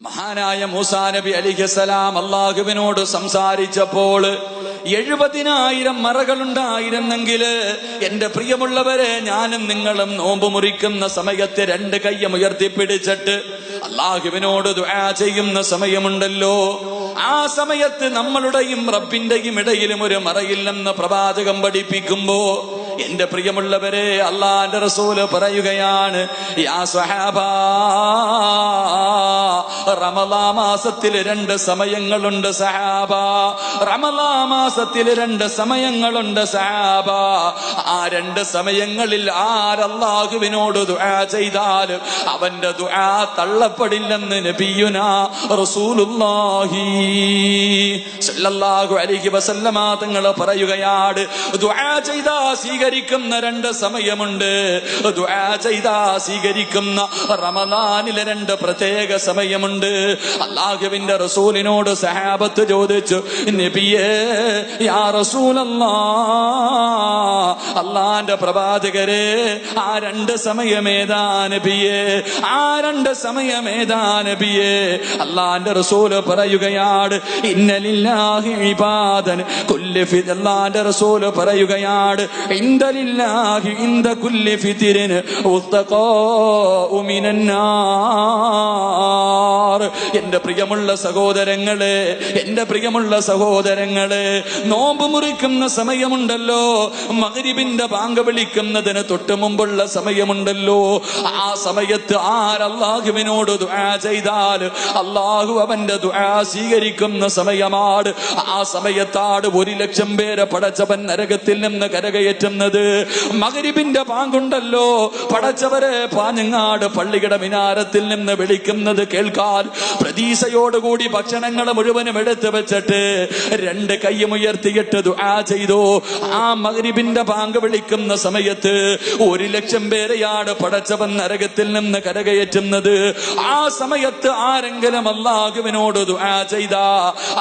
മഹാനായ മൂസാ നബി അലൈഹിസ്സലാം അല്ലാഹുവിനോട് സംസാരിച്ചപ്പോൾ 70,000 മറകളുണ്ടായിരുന്നെങ്കിൽ എന്റെ പ്രിയമുള്ളവരെ, ഞാനും നിങ്ങളും നോമ്പ് മുറിക്കുന്ന സമയത്ത് 2 കൈയും ഉയർത്തിപ്പിടിച്ചിട്ട് അല്ലാഹുവിനോട് ദുആ ചെയ്യുന്ന സമയമുണ്ടല്ലോ, ആ സമയത്ത് നമ്മളുടെയും റബ്ബിന്റെയും ഇടയിലും ഒരു മറയില്ലെന്ന് പ്രവാചകം പഠിപ്പിക്കുമ്പോ എന്റെ പ്രിയമുള്ളവരെ, അല്ലാഹുവിന്റെ റസൂല് പറയുകയാണ്, യാ സ്വഹാബാ, റമളാൻ മാസത്തിൽ 2 സമയങ്ങളുണ്ട് സഹാബ. റമളാൻ മാസത്തിൽ 2 സമയങ്ങളുണ്ട് സഹാബ. ആ 2 സമയങ്ങളിൽ ആരല്ലാഹുവിനോട് ദുആ ചെയ്താൽ അവന്റെ ദുആ തള്ളപ്പെടില്ലെന്ന് നബിയുനാ റസൂലുള്ളാഹി സ്വല്ലല്ലാഹു അലൈഹി വസല്ലമ തങ്ങൾ പറയുകയാണ്. ദുആ ചെയ്താ സ്വീകരിക്കുന്ന 2 സമയമുണ്ട്. ദുആ ചെയ്താ സ്വീകരിക്കുന്ന റമളാനിലെ 2 പ്രത്യേക സമയമുണ്ട്. അല്ലാഹുവിന്റെ റസൂലിനോട് സഹാബത്ത് ചോദിച്ചു, നബിയേ, യാ റസൂലല്ലാഹ്, അല്ലാഹുവിന്റെ പ്രവാചകരെ, ആ 2 സമയമേതാ നബിയേ? ആ 2 സമയമേതാ നബിയേ? അല്ലാഹുവിന്റെ റസൂൽ പറയുകയാണ്, ഇന്നലില്ലാഹി ഇബാദൻ കുല്ലി ഫിത്ർ. അല്ലാഹുവിന്റെ റസൂൽ പറയുകയാണ്, ഇന്നലില്ലാഹി ഇൻദ കുല്ലി ഫിത്രിൻ ഉത്തഖാഉ മിനന്നാർ. എന്റെ പ്രിയമുള്ള സഹോദരങ്ങളെ, എന്റെ പ്രിയമുള്ള സഹോദരങ്ങളെ, നോമ്പ് മുറിക്കുന്ന സമയമുണ്ടല്ലോ, മഗ്രിബിന്റെ ബാങ്ക് വിളിക്കുന്നതിന് തൊട്ട് മുമ്പുള്ള സമയമുണ്ടല്ലോ, ആ സമയത്ത് ആരല്ലാഹുവിനോട് ദുആ ചെയ്താൽ അല്ലാഹു അവന്റെ ദുആ സ്വീകരിക്കുന്ന സമയമാണ്. ആ സമയത്താണ് 1,00,000 പേരെ പടച്ചവൻ നരകത്തിൽ നിന്ന് കരകയറ്റുന്നത്. മഗ്രിബിന്റെ ബാങ്കുണ്ടല്ലോ, പടച്ചവരെ പാഞ്ഞങ്ങാട് പള്ളിയുടെ മിനാരത്തിൽ നിന്ന് വിളിക്കുന്നത് കേൾക്കാൻ പ്രതീക്ഷയോടുകൂടി ഭക്ഷണങ്ങൾ മുഴുവനും എടുത്തു വെച്ചിട്ട് 2 കൈയും ഉയർത്തിയിട്ട് ദുആ ചെയ്തു. ആ മഗ്രിബിന്റെ ബാങ്ക് വിളിക്കുന്ന സമയത്ത് 1,00,000 പേരെയാണ് പടച്ചവൻ നരകത്തിൽ നിന്ന് കരകയറ്റുന്നത്. ആ സമയത്ത് ആരെങ്കിലും അല്ലാഹുവിനോട് ദുആ ചെയ്താ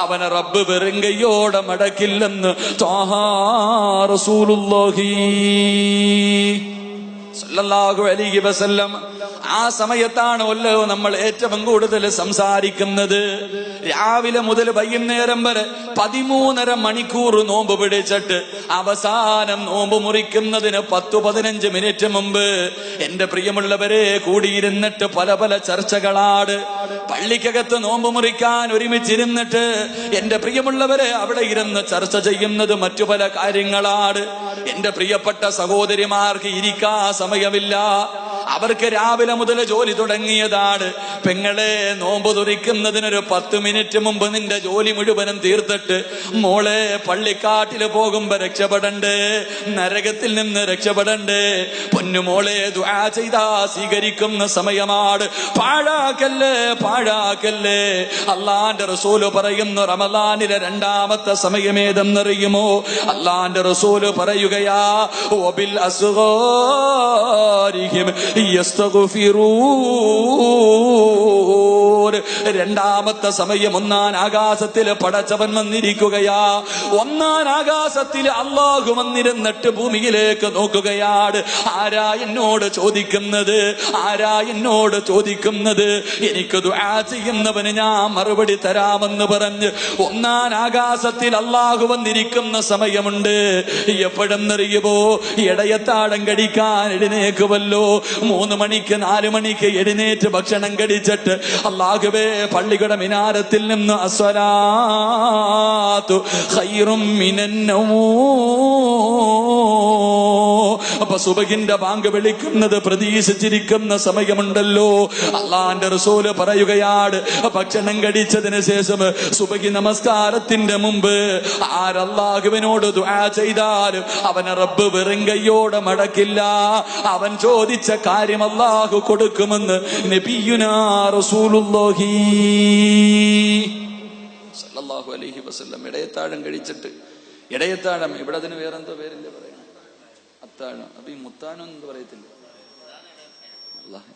അവനെ റബ്ബ് വെറും കൈയോടെ മടക്കില്ലെന്ന് ത്വാഹാ റസൂലുള്ളാഹി സല്ലല്ലാഹു അലൈഹി വസല്ലം. ആ സമയത്താണല്ലോ നമ്മൾ ഏറ്റവും കൂടുതൽ സംസാരിക്കുന്നത്. രാവിലെ മുതൽ വൈകുന്നേരം വരെ 13.5 മണിക്കൂർ നോമ്പ് പിടിച്ചിട്ട് അവസാനം നോമ്പ് മുറിക്കുന്നതിന് 10-15 മിനിറ്റ് മുമ്പ് എന്റെ പ്രിയമുള്ളവരെ കൂടിയിരുന്നിട്ട് പല പല ചർച്ചകളാണ്. പള്ളിക്കകത്ത് നോമ്പ് മുറിക്കാൻ ഒരുമിച്ചിരുന്നിട്ട് എന്റെ പ്രിയമുള്ളവരെ അവിടെ ഇരുന്ന് ചർച്ച ചെയ്യുന്നത് മറ്റു പല കാര്യങ്ങളാണ്. എന്റെ പ്രിയപ്പെട്ട സഹോദരിമാർക്ക് ഇരിക്കാ സമയമില്ല. അവർക്ക് രാവിലെ മുതൽ ജോലി തുടങ്ങിയതാണ്. പെങ്ങളെ, നോമ്പ് തുറിക്കുന്നതിനൊരു 10 മിനിറ്റ് മുമ്പ് നിന്റെ ജോലി മുഴുവനും തീർത്തിട്ട് മോളെ പള്ളിക്കാട്ടിൽ പോകുമ്പോ രക്ഷപ്പെടണ്ടേ, നരകത്തിൽ നിന്ന് രക്ഷപ്പെടണ്ടേ. പൊന്നുമോളെ, ദുആ ചെയ്താ സ്വീകരിക്കുന്ന സമയമാണ്. പാഴാക്കല്ലേ, പാഴാക്കല്ലേ. അല്ലാഹുവിന്റെ റസൂല് പറയുന്നു, റമളാനിലെ 2ാമത്തെ സമയമേതെന്നറിയുമോ? അല്ലാഹുവിന്റെ റസൂല് പറയുകയാ, വബിൽ അസ്ഗാരിഹിം യസ്തഗ്ഫിറൂൻ. 2ാമത്തെ സമയം 1-ാം ആകാശത്തിൽ പടച്ചവൻ വന്നിരിക്കുകയാ. 1-ാം ആകാശത്തിൽ അല്ലാഹു വന്നിരുന്നിട്ട് ഭൂമിയിലേക്ക് നോക്കുകയാണ്. ആരാ എന്നോട് ചോദിക്കുന്നത്? ആരാ എന്നോട് ചോദിക്കുന്നത്? എനിക്ക് ദുആ ചെയ്യുന്നവന് ഞാൻ മറുപടി തരാമെന്ന് പറഞ്ഞ് 1-ാം ആകാശത്തിൽ അല്ലാഹു വന്നിരിക്കുന്ന സമയമുണ്ട്. എപ്പോഴെന്നറിയുമോ? ഇടയത്താഴം കടിക്കാൻ എഴുന്നേക്കുമല്ലോ. 3 മണിക്ക് 4 മണിക്ക് എഴുന്നേറ്റ് ഭക്ഷണം കഴിച്ചിട്ട് അല്ലാഹുവേ, പള്ളിയുടെ മിനാരത്തിൽ നിന്ന് അസ്സലാത്തു ഖൈറും മിനന്നൗം. അപ്പൊ സുബഹിന്റെ ബാങ്ക് വിളിക്കുന്നത് പ്രതീക്ഷിച്ചിരിക്കുന്ന സമയമുണ്ടല്ലോ. അല്ലാഹുവിന്റെ റസൂല് പറയുകയാണ്, ഭക്ഷണം കഴിച്ചതിന് ശേഷം സുബഹി നമസ്കാരത്തിന്റെ മുമ്പ് ആരല്ലാഹുവിനോട് ദുആ ചെയ്താലും അവനെ റബ്ബ് വെറും കൈയോടെ മടക്കില്ല. അവൻ ചോദിച്ച കാര്യം അല്ലാഹു കൊടുക്കുമെന്ന് നബിയുനാ റസൂലുള്ളാഹി സല്ലല്ലാഹു അലൈഹി വസല്ലം. ഇടയത്താഴം കഴിച്ചിട്ട്, ഇടയത്താഴം ഇവിടെ അതിന് വേറെന്തോ പേരില്ല പറയുന്നത്, അത്താഴം. അപ്പൊ ഈ മുത്താനം എന്ന് പറയത്തില്ല.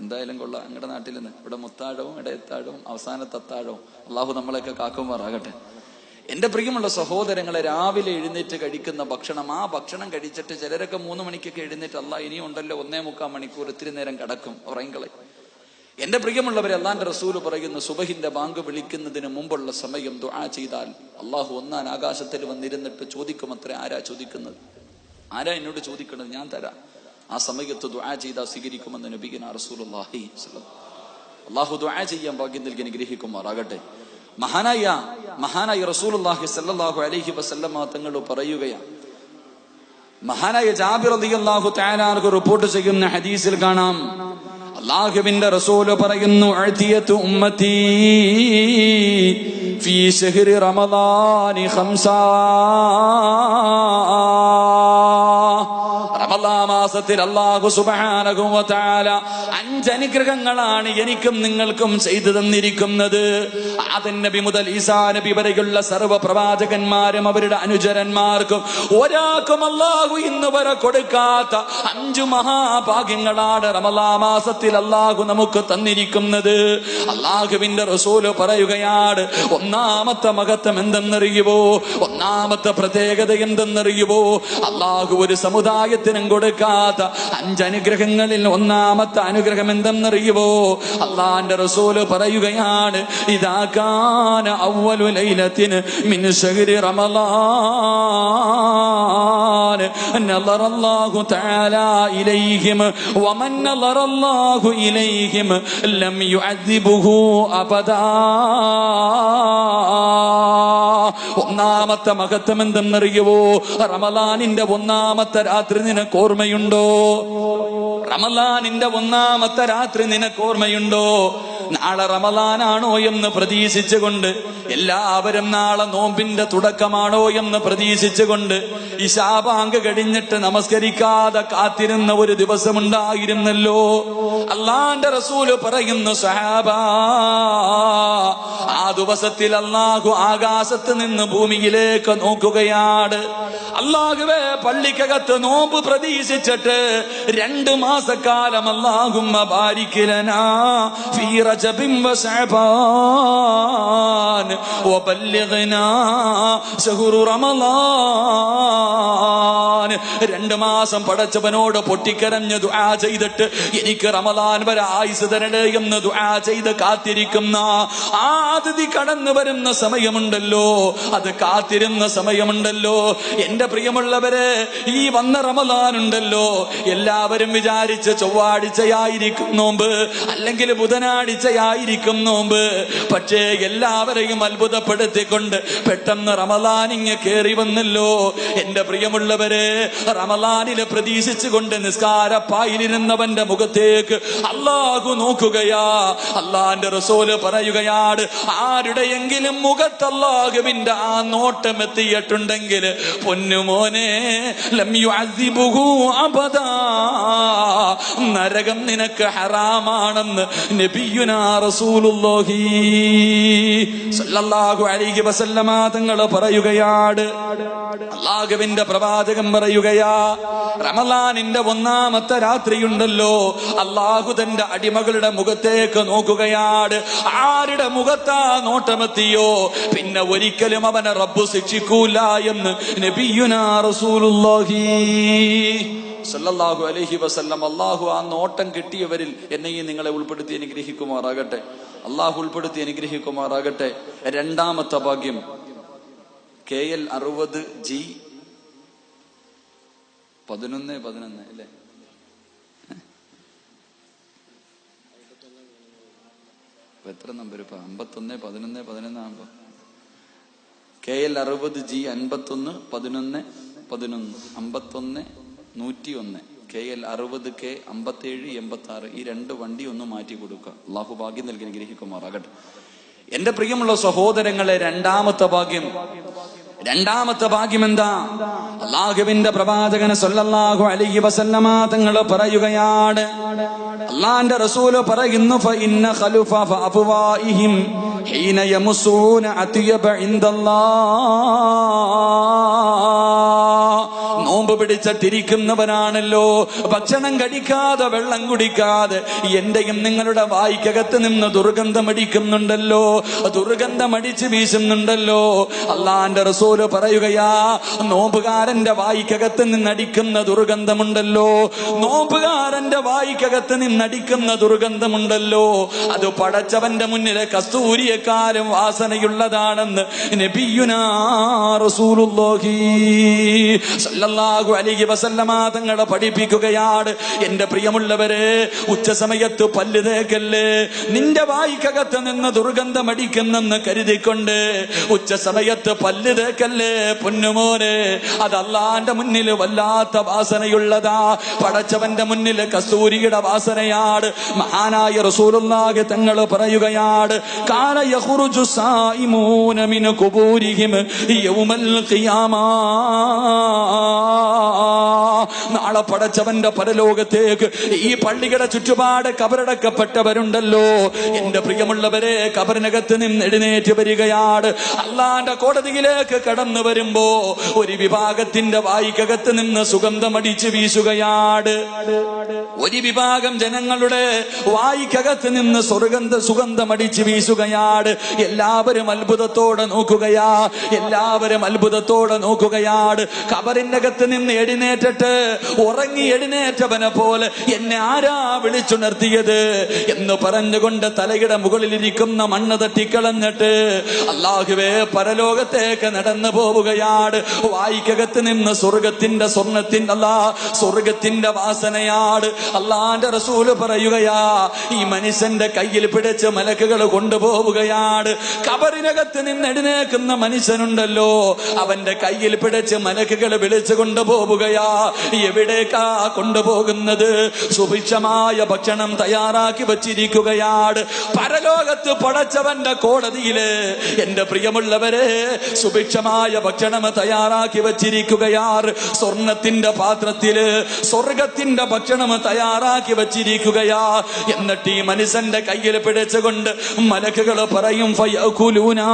എന്തായാലും കൊള്ളാം, ഞങ്ങളുടെ നാട്ടിൽ നിന്ന് ഇവിടെ മുത്താഴവും ഇടയത്താഴവും അവസാനത്തെ അത്താഴവും. അള്ളാഹു നമ്മളെയൊക്കെ കാക്കുമാറാകട്ടെ. എന്റെ പ്രിയമുള്ള സഹോദരങ്ങളെ, രാവിലെ എഴുന്നേറ്റ് കഴിക്കുന്ന ഭക്ഷണം, ആ ഭക്ഷണം കഴിച്ചിട്ട് ചിലരൊക്കെ 3 മണിക്കൊക്കെ എഴുന്നേറ്റ് അല്ലാ ഇനിയും ഉണ്ടല്ലോ 1.25 മണിക്കൂർ ഇത്തിരി നേരം കിടക്കും, ഉറങ്ങിക്കളയും. എന്റെ പ്രിയമുള്ളവരെ, അള്ളാന്റെ റസൂല് പറയുന്നു, സുബഹിന്റെ ബാങ്ക് വിളിക്കുന്നതിന് മുമ്പുള്ള സമയം ദുആ ചെയ്താൽ അള്ളാഹു ഒന്നാൻ ആകാശത്തിൽ വന്നിരുന്നിട്ട് ചോദിക്കുമത്രേ. ആരാ ചോദിക്കുന്നത്? ആരാ എന്നോട് ചോദിക്കുന്നത്? ഞാൻ തരാം. ആ സമയത്ത് ദുആ ചെയ്താൽ സ്വീകരിക്കുമെന്ന് നബിയുന റസൂലുള്ളാഹി സ്വല്ലല്ലാഹു അലൈഹി വസല്ലം. അള്ളാഹു ദുആ ചെയ്യാൻ ഭാഗ്യം നൽകി അനുഗ്രഹിക്കുമാറാകട്ടെ. മഹാനായ റസൂലുള്ളാഹി സ്വല്ലല്ലാഹു അലൈഹി വസല്ലം തങ്ങൾ പറയുകയാണ്, മഹാനായ ജാബിർ റളിയല്ലാഹു തആല അൻഹു റിപ്പോർട്ട് ചെയ്യുന്ന ഹദീസിൽ കാണാം, അല്ലാഹുവിന്റെ റസൂൽ പറയുന്നു, അഅതിയതു ഉമ്മത്തി ഫീ ശഹ്രി റമളാനി ഖംസാ. റമളാൻ മാസത്തിൽ അല്ലാഹു സുബ്ഹാനഹു വ തആല 5 അനുഗ്രഹങ്ങളാണ് എനിക്കും നിങ്ങൾക്കും ചെയ്തു തന്നിരിക്കുന്നത്. ആദം നബി മുതൽ ഈസാ നബി വരെയുള്ള സർവ്വ പ്രവാചകന്മാരും അവരുടെ അനുചരന്മാർക്കും ഒരാൾക്കും അല്ലാഹു ഇന്ന് വരെ കൊടുക്കാത്ത 5 മഹാഭാഗ്യങ്ങളാണ് റമളാൻ മാസത്തിൽ അല്ലാഹു നമുക്ക് തന്നിരിക്കുന്നത്. അല്ലാഹുവിന്റെ റസൂല് പറയുകയാണ്, ഒന്നാമത്തെ മഹത്വം എന്തെന്നറിയുവോ? ഒന്നാമത്തെ പ്രത്യേകത എന്തെന്നറിയുവോ? അല്ലാഹു ഒരു സമുദായത്തിനും കൊടുക്കാത്ത 5 അനുഗ്രഹങ്ങളിൽ ഒന്നാമത്തെ അനുഗ്രഹം എന്തെന്നറിയുവോ? അല്ലാഹുവിന്റെ റസൂല് പറയുകയാണ്, ഇദാ കാന അവ്വലു ലൈലത്തിൻ മിൻ ശഹ്രി റമളാൻ നളറല്ലാഹു തആല ഇലൈഹിം വമൻ നളറല്ലാഹു ഇലൈഹിം ലം യുഅദ്ദിബുഹു അബദാ. ഒന്നാമത്തെ മഹത്വം എന്തെന്നറിയുവോ? റമളാനിന്റെ ഒന്നാമത്തെ രാത്രി നിനക്ക് ഓർമ്മയുണ്ടോ? റമളാനിന്റെ ഒന്നാമത്തെ രാത്രി നിനക്ക് ഓർമ്മയുണ്ടോ? നാളെ റമളാനാണോ എന്ന് പ്രതീക്ഷിച്ചുകൊണ്ട്, എല്ലാവരും നാളെ നോമ്പിന്റെ തുടക്കമാണോ എന്ന് പ്രതീക്ഷിച്ചുകൊണ്ട് ഇശാ ബാങ്ക് കഴിഞ്ഞിട്ട് നമസ്കരിക്കാതെ കാത്തിരുന്ന ഒരു ദിവസമുണ്ടായിരുന്നല്ലോ. അല്ലാഹുവിന്റെ റസൂല് പറയുന്നു, സഹാബാ, ആ ദിവസത്തിൽ അല്ലാഹു ആകാശത്ത് നിന്ന് ഭൂമിയിലേക്ക് നോക്കുകയാണ്. അല്ലാഹുവേ, പള്ളിക്കകത്ത് നോമ്പ് പ്രതീക്ഷിച്ചിട്ട് 2 മാസക്കാലം അല്ലാഹുമ്മ ബാരിക് ലനാ ഫീ റജബിൻ വ ശഅബാൻ വബല്ലിഗ്നാ ശഹ്റു റമളാൻ. 2 മാസം പടച്ചവനോട് പൊട്ടിക്കരഞ്ഞ് ദുആ ചെയ്തിട്ട് എനിക്ക് റമളാൻ വരെ ആയുസ് തരണേ എന്ന് ദുആ ചെയ്ത് കാത്തിരിക്കുന്ന ആ അതിഥി കടന്നു വരുന്ന സമയമുണ്ടല്ലോ, അത് കാത്തിരുന്ന സമയമുണ്ടല്ലോ. എന്റെ പ്രിയമുള്ളവരെ, ഈ വന്ന റമളാൻ ഉണ്ടല്ലോ, എല്ലാവരും വിചാരിച്ച് ചൊവ്വാഴ്ചയായിരിക്കും നോമ്പ്, അല്ലെങ്കിൽ ബുധനാഴ്ചയായിരിക്കും നോമ്പ്. പക്ഷേ എല്ലാവരെയും അത്ഭുതപ്പെടുത്തിക്കൊണ്ട് പെട്ടെന്ന് റമളാൻ ഇങ്ങ് കേറി വന്നല്ലോ. എന്റെ പ്രിയമുള്ളവരെ, റമളാനിലെ പ്രതീക്ഷിച്ചുകൊണ്ട് നിസ്കാരപ്പായിലിരുന്നവന്റെ മുഖത്തേക്ക് അല്ലാഹു നോക്കുകയാ. അല്ലാഹുവിന്റെ റസൂല് പറയുകയാണ്, ആരുടെയെങ്കിലും മുഖത്ത് അല്ലാഹുവിന്റെ ആ നോട്ടം എത്തിയിട്ടുണ്ടെങ്കിൽ പൊന്നുമോനെ, ലം യുഅദ്ദിബുഹു അബദാ, നരകം നിനക്ക് ഹറാമാണെന്ന് നബിയുനാ റസൂലുള്ളാഹി സ്വല്ലല്ലാഹു അലൈഹി വസല്ലമ തങ്ങൾ പറയുകയാണ്. അല്ലാഹുവിന്റെ പ്രവാചകൻ പറയുകയാ, റമളാനിന്റെ ഒന്നാമത്തെ രാത്രിയുണ്ടല്ലോ, അല്ലാഹു തന്റെ അടിമകളുടെ മുഖത്തേക്ക് നോക്കുകയാണ്. ആരുടെ മുഖത്താ നോട്ടമെത്തിയോ പിന്നെ ഒരിക്കലും അവനെ റബ്ബ് ശിക്ഷിക്കൂല എന്ന് നബിയുനാ റസൂലുള്ളാഹി സല്ലല്ലാഹു അലൈഹി വസല്ലം. അല്ലാഹു ആ നോട്ടം കിട്ടിയവരിൽ എന്നെയും നിങ്ങളെ ഉൾപ്പെടുത്തി അനുഗ്രഹിക്കുമാറാകട്ടെ. അല്ലാഹു ഉൾപ്പെടുത്തി അനുഗ്രഹിക്കുമാറാകട്ടെ. രണ്ടാമത്തെ ഭാഗ്യം KL 60G 1111 അല്ലേ? എത്ര നമ്പർ ഇപ്പൊ? 51 11 11 ആകുമ്പോ KL 60G 51 11 11 51 101 KL 60K 57 86 ഈ 2 വണ്ടി ഒന്ന് മാറ്റി കൊടുക്കുക. അല്ലാഹു ഭാഗ്യം നൽകി അനുഗ്രഹിക്കുമാറാകട്ടെ. എന്റെ പ്രിയമുള്ള സഹോദരങ്ങളെ, രണ്ടാമത്തെ ഭാഗ്യം എന്താ? അല്ലാഹുവിന്റെ പ്രവാചകൻ സല്ലല്ലാഹു അലൈഹി വസല്ലമ തങ്ങൾ പറയുകയാണ്, അല്ലാഹുവിന്റെ റസൂല് പറയുന്നു, ഫഇന്ന ഖലുഫ ഫഅഫ്വാഇഹിം ഹീന യമുസൂന അത്യബ ഇൻദല്ലാഹ്. നോമ്പ് പിടിച്ചിട്ടിരിക്കുന്നവനാണല്ലോ, ഭക്ഷണം കഴിക്കാതെ വെള്ളം കുടിക്കാതെ എന്റെയും നിങ്ങളുടെ വായിക്കകത്ത് നിന്ന് ദുർഗന്ധമടിക്കുന്നുണ്ടല്ലോ, ദുർഗന്ധമടിച്ച് വീശുന്നുണ്ടല്ലോ. അള്ളാന്റെ റസൂല് പറയുകയാ, നോമ്പുകാരന്റെ വായിക്കകത്ത് നിന്നടിക്കുന്ന ദുർഗന്ധമുണ്ടല്ലോ, നോമ്പുകാരന്റെ വായിക്കകത്ത് നിന്നടിക്കുന്ന ദുർഗന്ധമുണ്ടല്ലോ, അത് പടച്ചവന്റെ മുന്നിലെ കസ്തൂരിയെക്കാളും വാസനയുള്ളതാണെന്ന് നബിയുനാ റസൂലുള്ളാഹി സ്വല്ലല്ലാഹു അലൈഹി വസല്ലമ തങ്ങളെ പഠിപ്പിക്കുകയാണ്. എന്റെ പ്രിയമുള്ളവരെ, ഉച്ച സമയത്ത് പല്ല് തേക്കല്ലേ, നിന്റെ വായിക്കകത്ത് നിന്ന് ദുർഗന്ധമടിക്കുന്നെന്ന് കരുതിക്കൊണ്ട് ഉച്ച സമയത്ത് പല്ല് തേക്കല്ലേ പൊന്നുമോനെ. അത് അള്ളാന്റെ മുന്നിൽ വല്ലാത്ത വാസനയുള്ളതാ, പടച്ചവന്റെ മുന്നിൽ കസ്തൂരിയുടെ വാസനയാണ്. മഹാനായ റസൂലുള്ളാഹി തങ്ങൾ പറയുകയാണ്, കാന യഖ്റുജു സായിമൂന മിൻ ഖുബൂരിഹിം യൗമൽ ഖിയാമ. നാളെ പടച്ചവന്റെ പരലോകത്തേക്ക് ഈ പള്ളിയുടെ ചുറ്റുപാട് കബറടക്കപ്പെട്ടവരുണ്ടല്ലോ, എന്റെ പ്രിയമുള്ളവരെ, കബറിനകത്ത് നിന്ന് എഴുന്നേറ്റ് വരികയാണ്. അള്ളാന്റെ കോടതിയിലേക്ക് കടന്നു വരുമ്പോ ഒരു വിഭാഗത്തിന്റെ വായിക്കകത്ത് നിന്ന് സുഗന്ധമടിച്ച് വീശുകയാണ്. ഒരു വിഭാഗം ജനങ്ങളുടെ വായിക്കകത്ത് നിന്ന് സുഗന്ധമടിച്ച് വീശുകയാണ്. എല്ലാവരും അത്ഭുതത്തോടെ നോക്കുകയാ, എല്ലാവരും അത്ഭുതത്തോടെ നോക്കുകയാണ്. കബറിന്റെ അകത്ത് നിന്ന് എഴുന്നേറ്റിട്ട് ഉറങ്ങി എഴുന്നേറ്റവനെ പോലെ എന്നെ ആരാ വിളിച്ചുണർത്തിയത് എന്ന് പറഞ്ഞുകൊണ്ട് തലയുടെ മുകളിലിരിക്കുന്ന മണ്ണ് തട്ടിക്കളഞ്ഞിട്ട് അല്ലാഹുവേ പരലോകത്തേക്ക് നടന്നു പോവുകയാണ്. വായിക്കകത്ത് നിന്ന് സ്വർഗത്തിന്റെ സ്വർഗത്തിന്റെ വാസനയാണ്. അള്ളാന്റെ റസൂല് പറയുകയാ, ഈ മനുഷ്യന്റെ കയ്യിൽ പിടിച്ച് മലക്കുകൾ കൊണ്ടുപോവുകയാണ്. കബറിനകത്ത് നിന്ന് എഴുന്നേക്കുന്ന മനുഷ്യനുണ്ടല്ലോ, അവന്റെ കയ്യിൽ പിടിച്ച് മലക്കുകൾ വിളിച്ചു കൊണ്ടുപോവുകയാ. എവിടേക്കാ കൊണ്ടുപോകുന്നത്? സുഭിക്ഷമായ ഭക്ഷണം തയ്യാറാക്കി വച്ചിരിക്കുകയാണ്. പരലോകത്ത് പടച്ചവന്റെ കോടതിയില് എന്റെ പ്രിയമുള്ളവരെ, സുഭിക്ഷമായ ഭക്ഷണം തയ്യാറാക്കി വച്ചിരിക്കുകയാണ്. സ്വർണത്തിന്റെ പാത്രത്തില് സ്വർഗത്തിന്റെ ഭക്ഷണം തയ്യാറാക്കി വച്ചിരിക്കുകയാ. എന്നിട്ട് ഈ മനുഷ്യന്റെ കയ്യിൽ പിടിച്ചുകൊണ്ട് മലക്കുകൾ പറയും, ഫയകുലൂനാ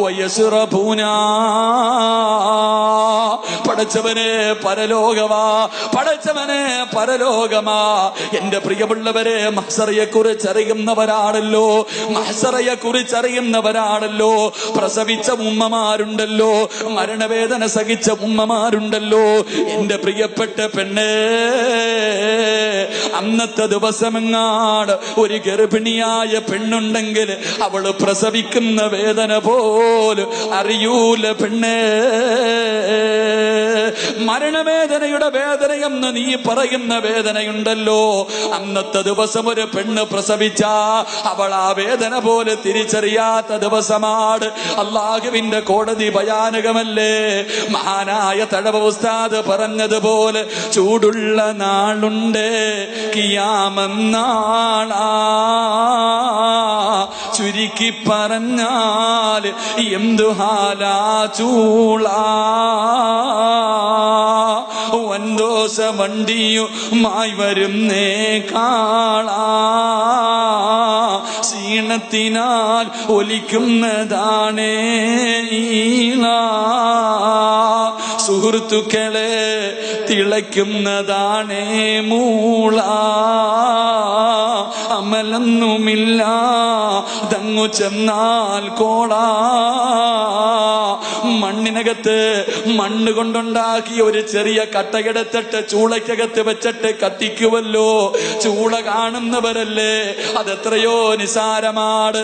വയസ്റബൂനാ. പടച്ചവനെ പരലോകമാ, പടച്ചവനെ പരലോകമാ. എന്റെ പ്രിയമുള്ളവരെ, മഹ്ശറയെ കുറിച്ച് അറിയുന്നവരാണല്ലോ, മഹ്ശറയെ കുറിച്ച് അറിയുന്നവരാണല്ലോ. പ്രസവിച്ച ഉമ്മമാരുണ്ടല്ലോ, മരണവേദന സഹിച്ച ഉമ്മമാരുണ്ടല്ലോ. എന്റെ പ്രിയപ്പെട്ട പെണ്ണേ, അന്നത്തെ ദിവസമെങ്ങാട് ഒരു ഗർഭിണിയായ പെണ്ണുണ്ടെങ്കിൽ അവള് പ്രസവിക്കുന്ന വേദന പോലും അറിയൂല പെണ്ണേ. മരണവേദനയുടെ വേദനയെന്ന് നീ പറയുന്ന വേദനയുണ്ടല്ലോ, അന്നത്തെ ദിവസം ഒരു പെണ്ണ് പ്രസവിച്ച അവൾ ആ വേദന പോലെ തിരിച്ചറിയാത്ത ദിവസമാണ്. അല്ലാഹുവിന്റെ കോടതി ഭയാനകമല്ലേ? മഹാനായ തഴവ ഉസ്താദ് പറഞ്ഞതുപോലെ, ചൂടുള്ള നാളുണ്ട് കിയാമന്നാളാ, ചുരുക്കി പറഞ്ഞാൽ എന്തു ഹാലാ ചൂളാ. വൻദോഷ വണ്ടിയുമായി വരുന്നേ കാളാ, ക്ഷീണത്തിനാൽ ഒലിക്കുന്നതാണേ ഈള. സുഹൃത്തുക്കളെ, തിളയ്ക്കുന്നതാണേ മൂള. അമലൊന്നുമില്ല തങ്ങു ചെന്നാൽ കോളാ. മണ്ണിനകത്ത് മണ്ണ് കൊണ്ടുണ്ടാക്കിയ ഒരു ചെറിയ കട്ടയെടുത്തിട്ട് ചൂളയ്ക്കകത്ത് വെച്ചിട്ട് കത്തിക്കുവല്ലോ. ചൂള കാണുന്നവരല്ലേ, അതെത്രയോ നിസാരമാണ്,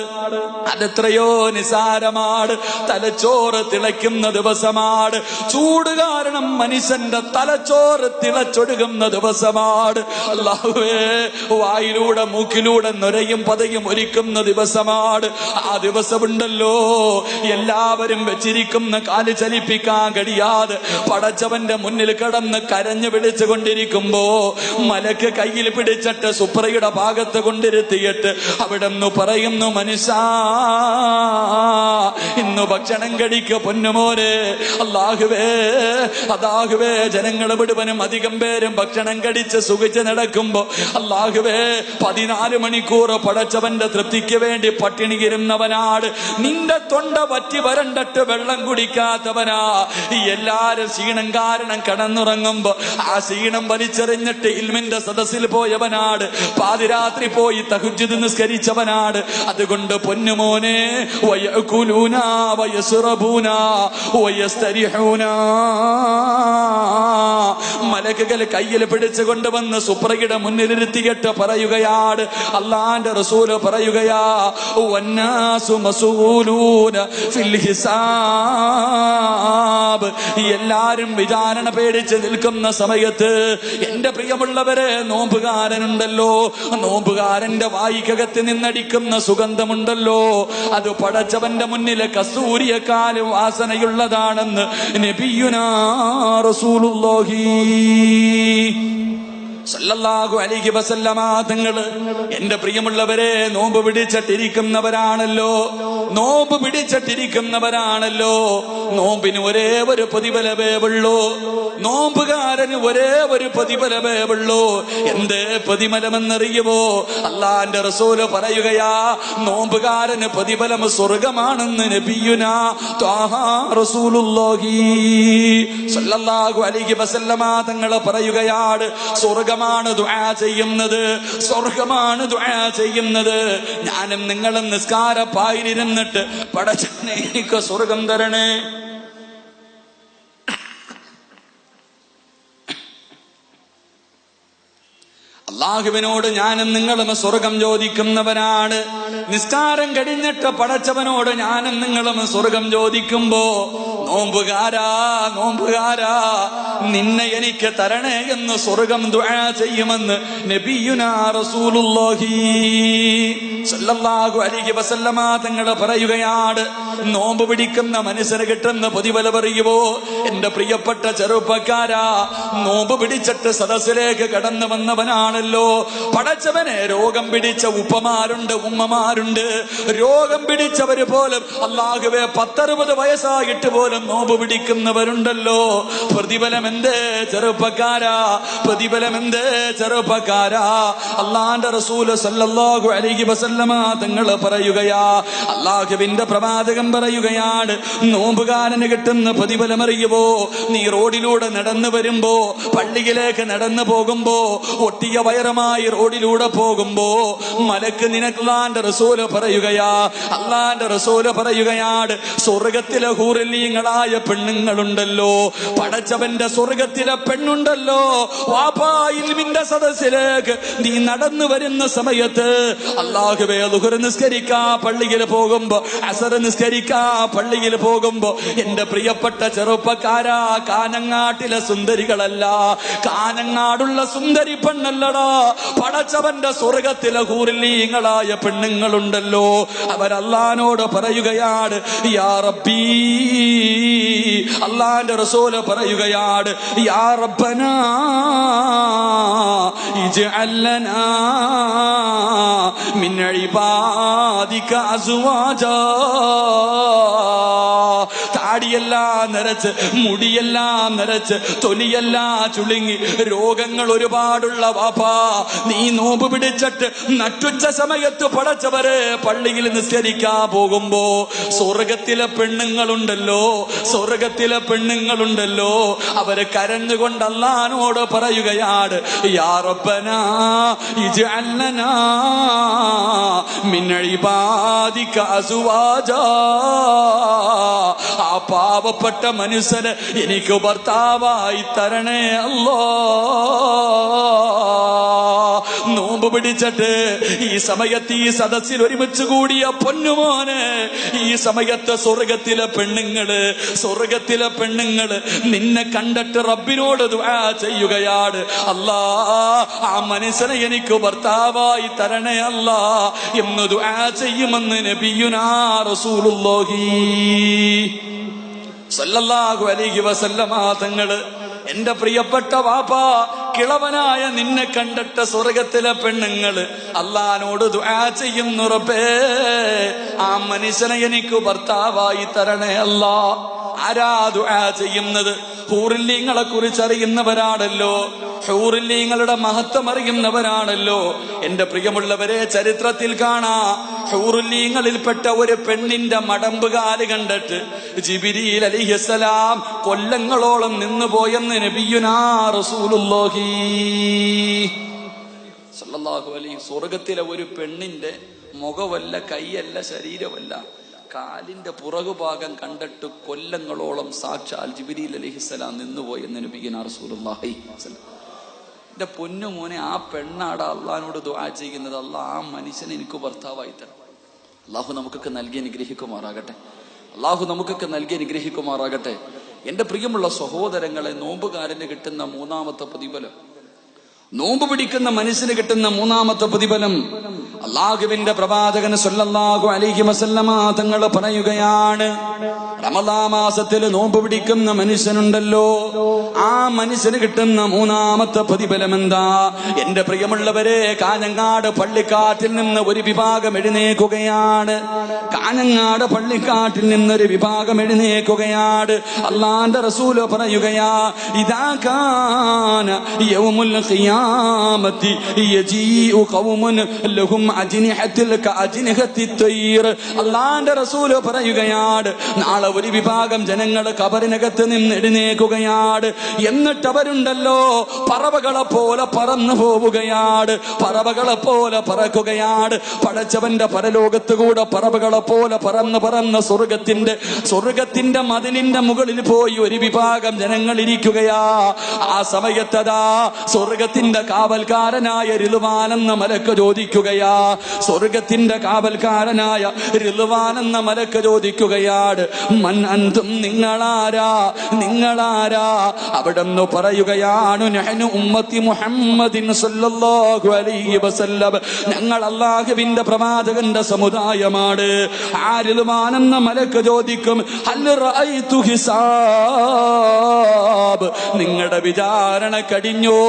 അതെത്രയോ നിസാരമാണ്. തലച്ചോറ് തിളയ്ക്കുന്ന ദിവസമാണ്. ചൂട് കാരണം മനുഷ്യന്റെ തലച്ചോറ് തിളച്ചൊടുകുന്ന ദിവസമാണ്. അല്ലാഹുവേ, വായിലൂടെ മൂക്കിലൂടെ നൊരയും പതയും ഒരുക്കുന്ന ദിവസമാണ്. ആ ദിവസമുണ്ടല്ലോ, എല്ലാവരും വെച്ചിരിക്കുന്ന കാല് ചലിപ്പിക്കാൻ കഴിയാതെ പടച്ചവന്റെ മുന്നിൽ കിടന്ന് കരഞ്ഞു വിളിച്ചു കൊണ്ടിരിക്കുമ്പോ മലക്ക് കയ്യിൽ പിടിച്ചിട്ട് സുപ്രയുടെ ഭാഗത്ത് കൊണ്ടിരുത്തിയിട്ട് അവിടെ നിന്ന് പറയുന്നു, മനുഷ്യ, ഇന്ന് വന്ന് ഭക്ഷണം കഴിക്കുക പൊന്നുമോനെ. അല്ലാഹുവേ ജനങ്ങൾ മുഴുവനും അധികം പേരും ഭക്ഷണം കഴിച്ച് സുഖിച്ച് നടക്കുമ്പോ അല്ലാഹുവേ 14 മണിക്കൂർ പടച്ചവന്റെ തൃപ്തിക്ക് വേണ്ടി പട്ടിണി ഇരുന്നവനാട്. നിന്റെ തൊണ്ട വറ്റി വരണ്ടിട്ട് വെള്ളം കുടിക്കാത്തവനാ. എല്ലാരും ക്ഷീണം കാരണം കടന്നുറങ്ങുമ്പോ ആ ക്ഷീണം വലിച്ചെറിഞ്ഞിട്ട് ഇൽമിന്റെ സദസ്സിൽ പോയവനാട്. പാതിരാത്രി പോയി തഹജ്ജുദ് നിസ്കരിച്ചവനാട്. അതുകൊണ്ട് പൊന്നുമോനെ വയകുലൂന വയസ്റബൂന വയസ്തരിഹൂന. മലക്കുകൾ കയ്യിൽ പിടിച്ചു കൊണ്ടുവന്ന് സുപ്രയുടെ മുന്നിലിരുത്തിയിട്ട് പറയുകയാണ്, അല്ലാഹുവിന്റെ റസൂല് പറയുകയാ, വന്നാസു മസ്ഊലൂന ഫിൽ ഹിസാബ്. എല്ലാരും വിചാരണ പേടിച്ച് നിൽക്കുന്ന സമയത്ത് എന്റെ പ്രിയമുള്ളവരെ, നോമ്പുകാരനുണ്ടല്ലോ, നോമ്പുകാരന്റെ വായിക്കകത്ത് നിന്നടിക്കുന്ന സുഗന്ധമുണ്ടല്ലോ, അത് പടച്ചവന്റെ മുന്നിലെ കസ്തൂരിയെക്കാളും വാസനയുള്ളതാണെന്ന് നബിയുനാ റസൂലുള്ളാഹി സല്ലല്ലാഹു അലൈഹി വസല്ലമ തങ്ങള്. എന്റെ പ്രിയമുള്ളവരെ, നോമ്പ് പിടിച്ചിട്ടിരിക്കുന്നവരാണല്ലോ, നോമ്പ് പിടിച്ചിട്ടിരിക്കുന്നവരാണല്ലോ. നോമ്പിന് ഒരേ ഒരു പ്രതിഫലമേ ഉള്ളൂ, നോമ്പുകാരന് ഒരേ ഒരു പ്രതിഫലമേ ഉള്ളൂ. എന്തേ പ്രതിഫലമെന്നറിയുമോ? അല്ലാഹുവിന്റെ റസൂല് പറയുകയാ, നോമ്പുകാരന് പ്രതിഫലം സ്വർഗമാണെന്ന് നബിയുനാ ത്വാഹാ റസൂലുള്ളാഹി സല്ലല്ലാഹു അലൈഹി വസല്ലമ തങ്ങൾ പറയുകയാണ്, സ്വർഗമാണ് ദുആ ചെയ്യുന്നത്, സ്വർഗമാണ് ദുആ ചെയ്യുന്നത്. ഞാനും നിങ്ങളും നിസ്കാരപ്പായിരുന്നിട്ട് പടച്ചവനെ എനിക്ക് സ്വർഗം തരണേ, അല്ലാഹുവിനോട് ഞാനും നിങ്ങളും സ്വർഗം ചോദിക്കുന്നവനാണ്. നിസ്കാരം കഴിഞ്ഞിട്ട് പടച്ചവനോട് ഞാനും നിങ്ങളും സ്വർഗം ചോദിക്കുമ്പോ, നോമ്പുകാരാ നിന്നെ എനിക്ക് തരണേ എന്ന് സ്വർഗം ദുആ ചെയ്യുമെന്ന് നബിയുനാ റസൂലുള്ളാഹി സല്ലല്ലാഹു അലൈഹി വസല്ലമ തങ്ങൾ പറയുകയാണ്. നോമ്പ് പിടിക്കുന്ന മനുഷ്യന് കിട്ടുന്ന പ്രതിഫലം അറിയുമോ? എന്റെ പ്രിയപ്പെട്ട ചെറുപ്പക്കാരാ, നോമ്പ് പിടിച്ചിട്ട് സദസ്സിലേക്ക് കടന്നു വന്നവനാണല്ലോ പടച്ചവനെ. രോഗം പിടിച്ച ഉപ്പമാരുണ്ട്, ഉമ്മമാരുണ്ട്. രോഗം പിടിച്ചവര് പോലും അല്ലാഹുവേ 10-60 വയസ്സായിട്ട് പോലും നോമ്പ് പിടിക്കുന്നവരുണ്ടല്ലോ. പ്രതിഫലം എന്തേ ചെറുപ്പക്കാരാ, പ്രതിഫലം എന്തേ ചെറുപ്പക്കാരാ? അല്ലാഹുവിന്റെ റസൂല് സല്ലല്ലാഹു അലൈഹി വസല്ലമ തങ്ങൾ പറയുകയാ, അല്ലാഹുവിന്റെ പ്രവാചകൻ പറയുകയാണ്, നോമ്പുകാരന് കിട്ടുന്ന പ്രതിഫലം അറിയുമോ? നീ റോഡിലൂടെ നടന്നു വരുമ്പോ, പള്ളിയിലേക്ക് നടന്നു പോകുമ്പോ, ഒട്ടിയ വയറുമായി റോഡിലൂടെ പോകുമ്പോ മലക്ക് നിനക്ക് അല്ലാഹുവിന്റെ റസൂല് പറയുകയാ, അല്ലാഹുവിന്റെ റസൂല് പറയുകയാണ്, സ്വർഗത്തിലെ ഹൂറിലീങ്ങളായ പെണ്ണുങ്ങളുണ്ടല്ലോ, പടച്ചവന്റെ സ്വർഗത്തിലെ പെണ്ണുണ്ടല്ലോ. വാപ്പാ, ഇൽമിന്റെ സദസ്സിലേക്ക് നീ നടന്നു വരുന്ന സമയത്ത് അല്ലാഹുവേ ളുഹർ നിസ്കരിക്കാ പള്ളിയിൽ പോകുമ്പോ, അസർ നിസ്കരിക്കാ പള്ളിയിൽ പോകുമ്പോ, എന്റെ പ്രിയപ്പെട്ട ചെറുപ്പക്കാരാ, കാനങ്ങാട്ടിലെ സുന്ദരികളല്ല, കാനങ്ങാടുള്ള സുന്ദരി പെണ്ണല്ലടാ, പടച്ചവന്റെ സ്വർഗത്തിലെ ഹൂറിലീങ്ങളായ പെണ്ണുങ്ങളുണ്ടല്ലോ. അവരല്ലാഹുവിനോട് പറയുകയാണ്, യാ റബ്ബീ, അല്ലാഹുവിന്റെ റസൂല് പറയുകയാണ്, യാ റബ്ബനാ ഇജ്അൽ ലനാ മിൻ ഇബാദിക അസ്വാജാ. താടിയെല്ലാം നരച്ച്, മുടിയെല്ലാം നരച്ച്, തൊലിയെല്ലാം ചുളുങ്ങി, രോഗങ്ങൾ ഒരുപാടുള്ള വാപ്പാ, നീ നോമ്പ് പിടിച്ചിട്ട് നട്ടുച്ച സമയത്ത് പടച്ചവരെ പള്ളിയിൽ നിസ്കരിക്കാ പോകുമ്പോ സ്വർഗത്തിലെ പെണ്ണുങ്ങളുണ്ടല്ലോ, സ്വർഗത്തിലെ പെണ്ണുങ്ങളുണ്ടല്ലോ, അവര് കരഞ്ഞുകൊണ്ട് അല്ലാഹുവിനോട് പറയുകയാണ്, യാ റബ്ബനാ ഇജ്അൽ ലനാ മിൻ ഇബാദിക അസ്വാജാ. ആ പാവപ്പെട്ട മനുഷ്യന് എനിക്ക് ഭർത്താവായി തരണേ അല്ലാ. നോമ്പ് പിടിച്ചിട്ട് ഈ സമയത്ത് ഈ സദസ്സിൽ ഒരുമിച്ച് കൂടിയ പൊന്നുമോനെ, ഈ സമയത്ത് സ്വർഗത്തിലെ പെണ്ണുങ്ങള്, സ്വർഗത്തിലെ പെണ്ണുങ്ങള് നിന്നെ കണ്ടിട്ട് റബ്ബിനോട് ദുആ ചെയ്യുകയാണ്, അല്ലാ ആ മനുഷ്യനെ എനിക്ക് ഭർത്താവായി തരണേ അല്ലാ എന്ന് ദുആ ചെയ്യുമെന്ന് നബിയുനാ റസൂലുള്ളാഹി സല്ലല്ലാഹു അലൈഹി വസല്ലമ തങ്ങള്. എന്റെ പ്രിയപ്പെട്ട വാപ്പാ, കിളവനായ നിന്നെ കണ്ടിട്ട് സ്വർഗത്തിലെ പെണ്ണുങ്ങള് അള്ളഹാനോട് ദുആ ചെയ്യുന്നു, റബ്ബേ ആ മനുഷ്യനെ എനിക്ക് ഭർത്താവായി തരണേ അല്ലാ. ആരാ ദുആ ചെയ്യുന്നത്? ഹൂറില്ലീങ്ങളെ കുറിച്ച് അറിയുന്നവരാണല്ലോ, ഹൂറില്ലീങ്ങളുടെ മഹത്വം അറിയുന്നവരാണല്ലോ. എന്റെ പ്രിയമുള്ളവരെ, ചരിത്രത്തിൽ കാണാ ഹൂറില്ലീങ്ങളിൽപ്പെട്ട ഒരു പെണ്ണിന്റെ മടമ്പുകാല് കണ്ടിട്ട് ജിബ്രീൽ അലൈഹിസ്സലാം കൊല്ലങ്ങളോളം നിന്നുപോയെന്ന് നബിയുനാ റസൂലുള്ളാഹി സ്വല്ലല്ലാഹു അലൈഹി. സ്വർഗത്തിലെ ഒരു പെണ്ണിന്റെ മുഖമല്ല, കൈയല്ല, ശരീരമല്ല, കാലിന്റെ പുറകുഭാഗം കണ്ടിട്ട് കൊല്ലങ്ങളോളം സാക്ഷാൽ ജിബ്രീൽ അലൈഹിസ്സലാം നിന്നുപോയെന്ന് നബിയുനാ റസൂലുള്ളാഹി. എന്റെ പൊന്നു മോനെ, ആ പെണ്ണാടാ അള്ളഹാനോട് ദുആ ചെയ്യുന്നത്, അള്ളാഹ് ആ മനുഷ്യനെ എനിക്ക് ഭർത്താവായി തരണം. അള്ളാഹു നമുക്കൊക്കെ നൽകി അനുഗ്രഹിക്കുമാറാകട്ടെ. അള്ളാഹു നമുക്കൊക്കെ നൽകി അനുഗ്രഹിക്കുമാറാകട്ടെ. എന്റെ പ്രിയമുള്ള സഹോദരങ്ങളെ, നോമ്പുകാരന് കിട്ടുന്ന മൂന്നാമത്തെ പ്രതിഫലം, നോമ്പ് പിടിക്കുന്ന മനുഷ്യന് കിട്ടുന്ന മൂന്നാമത്തെ പ്രതിഫലം, അള്ളാഹുവിന്റെ പ്രവാചകൻ സല്ലല്ലാഹു അലൈഹി വസല്ലമ തങ്ങൾ പറയുകയാണ്, റമദാൻ മാസത്തിൽ നോമ്പ് പിടിക്കുന്ന മനുഷ്യനുണ്ടല്ലോ, ആ മനുഷ്യന് കിട്ടുന്ന മൂന്നാമത്തെ പ്രതിഫലം എന്താ? എന്റെ പ്രിയമുള്ളവരെ, കാഞ്ഞങ്ങാട് പള്ളിക്കാട്ടിൽ നിന്ന് ഒരു വിഭാഗം എഴുന്നേക്കുകയാണ്. കാഞ്ഞങ്ങാട് പള്ളിക്കാട്ടിൽ നിന്നൊരു വിഭാഗം എഴുന്നേക്കുകയാണ്. അള്ളാന്റെ റസൂല് പറയുകയാ, ഇദാ കാന യൗമുൽ ഖിയാമത്തി യജീഉ ഖൗമുൻ ലഹും അജ്നിഹത്തുൽ കഅജ്നിഹത്തിത് തയ്ർ. അള്ളാന്റെ റസൂല് പറയുകയാണ്, നാളെ ഒരു വിഭാഗം ജനങ്ങൾ ഖബറിനകത്ത് നിന്ന് എഴുന്നേക്കുകയാണ്. എന്നിട്ട് അവരുണ്ടല്ലോ പറവകളെ പോലെ പറന്നു പോവുകയാണ്, പറവകളെ പോലെ പറക്കുകയാണ്. പടച്ചവന്റെ പരലോകത്ത് കൂടെ പറവകളെ പോലെ പറന്ന് സ്വർഗത്തിന്റെ മതിലിന്റെ മുകളിൽ പോയി ഒരു വിഭാഗം ജനങ്ങൾ ഇരിക്കുകയാ. ആ സമയത്തതാ സ്വർഗത്തിന്റെ കാവൽക്കാരനായ റിദ്വാൻ എന്ന മലക്ക് ചോദിക്കുകയാ, സ്വർഗത്തിന്റെ കാവൽക്കാരനായ റിദ്വാൻ എന്ന മലക്ക് ചോദിക്കുകയാണ്, മൻ അൻതും, നിങ്ങളാരാ? അവിടെന്ന് പറയുകയാണ്, നഹ്നു ഉമ്മത്തി മുഹമ്മദിൻ സല്ലല്ലാഹു അലൈഹി വസല്ലം, ഞങ്ങൾ അല്ലാഹുവിന്റെ പ്രവാചകന്റെ സമുദായമാണ്. ആ റിദ്വാൻ എന്ന മലക്ക് ചോദിക്കും, ഹൽ റഅയ്തു ഹിസാബ്, നിങ്ങളുടെ വിചാരണ കഴിഞ്ഞോ?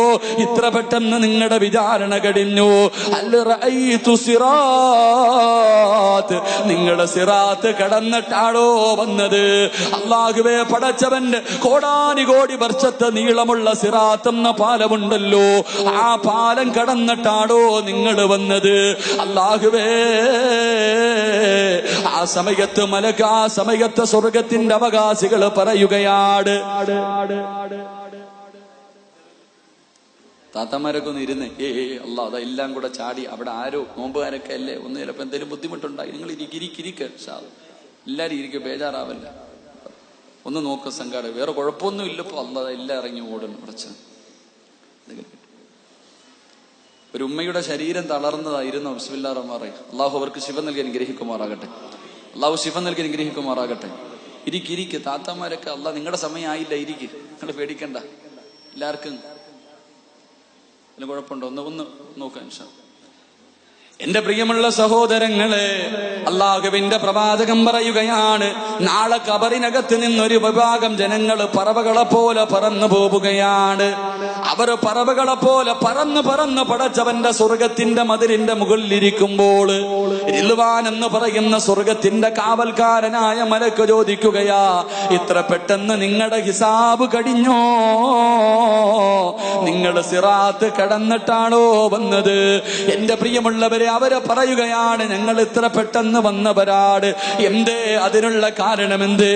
ഇത്ര പെട്ടെന്ന് നിങ്ങളുടെ വിചാരണ കഴിഞ്ഞു? ഹൽ റഅയ്തു സിറാത്ത്, നിങ്ങളുടെ സിറാത്ത് കടന്നിട്ടാണോ വന്നത്? അല്ലാഹുവേ, പടച്ചവന്റെ കോടാനുകോടി വർഷത്തെ നീളമുള്ള സിറാത്ത് എന്ന പാലമുണ്ടല്ലോ, ആ പാലം കടന്നിട്ടാണോ നിങ്ങൾ വന്നത്? അല്ലാഹുവേ, ആ സമയത്ത് മലക്ക്, ആ സമയത്ത് സ്വർഗത്തിന്റെ അവകാശികൾ പറയുകയാണ്, താത്തമാരൊക്കെ ഒന്ന് ഇരുന്ന് അല്ലാ, അതെല്ലാം കൂടെ ചാടി അവിടെ ആരോ നോമ്പുകാരൊക്കെ അല്ലേ, ഒന്ന് ചിലപ്പോ എന്തെങ്കിലും ബുദ്ധിമുട്ടുണ്ടായി, നിങ്ങൾ ഇരിക്കുക, എല്ലാരും ഇരിക്കും, ബേജാറാവല്ല, ഒന്ന് നോക്ക സംഘാടക, വേറെ കുഴപ്പമൊന്നും ഇല്ലപ്പോ, അല്ലാതെ എല്ലാം ഇറങ്ങി ഓടുന്നു. പ്രശ്നം ഒരു ഉമ്മയുടെ ശരീരം തളർന്നതായിരുന്നു. ബിസ്മില്ലാഹിർ റഹ്മാനിർ റഹീം. അള്ളാഹു അവർക്ക് ശിഫ നൽകി അനുഗ്രഹിക്കുമാറാകട്ടെ. അള്ളാഹു ശിഫ നൽകി അനുഗ്രഹിക്കുമാറാകട്ടെ. ഇരിക്ക് താത്തമാരൊക്കെ, അല്ലാ നിങ്ങളുടെ സമയമായില്ല, ഇരിക്ക്, നിങ്ങൾ പേടിക്കണ്ട, എല്ലാവർക്കും കുഴപ്പമുണ്ടോ ഒന്ന് നോക്കാൻ. എന്റെ പ്രിയമുള്ള സഹോദരങ്ങളെ, അല്ലാഹുവിന്റെ പ്രവാചകൻ പറയുകയാണ്, നാളെ ഖബറിനകത്ത് നിന്നൊരു വിഭാഗം ജനങ്ങൾ പറവകളെ പോലെ പറന്നു പോവുകയാണ്. അവർ പറവകളെ പോലെ പറന്ന് പടച്ചവന്റെ സ്വർഗത്തിന്റെ മതിലിന്റെ മുകളിലിരിക്കുമ്പോൾ റിദ്വാൻ എന്ന് പറയുന്ന സ്വർഗത്തിന്റെ കാവൽക്കാരനായ മലക്ക് ചോദിക്കുകയാ, ഇത്ര പെട്ടെന്ന് നിങ്ങളുടെ ഹിസാബ് കഴിഞ്ഞോ? നിങ്ങൾ സിറാത്ത് കടന്നിട്ടാണോ വന്നത്? എന്റെ പ്രിയമുള്ളവരെ, അവരെ പറയുകയാണ്, ഞങ്ങൾ ഇത്ര പെട്ടെന്ന് വന്നവരാട്. എന്തേ അതിനുള്ള കാരണമെന്ത്?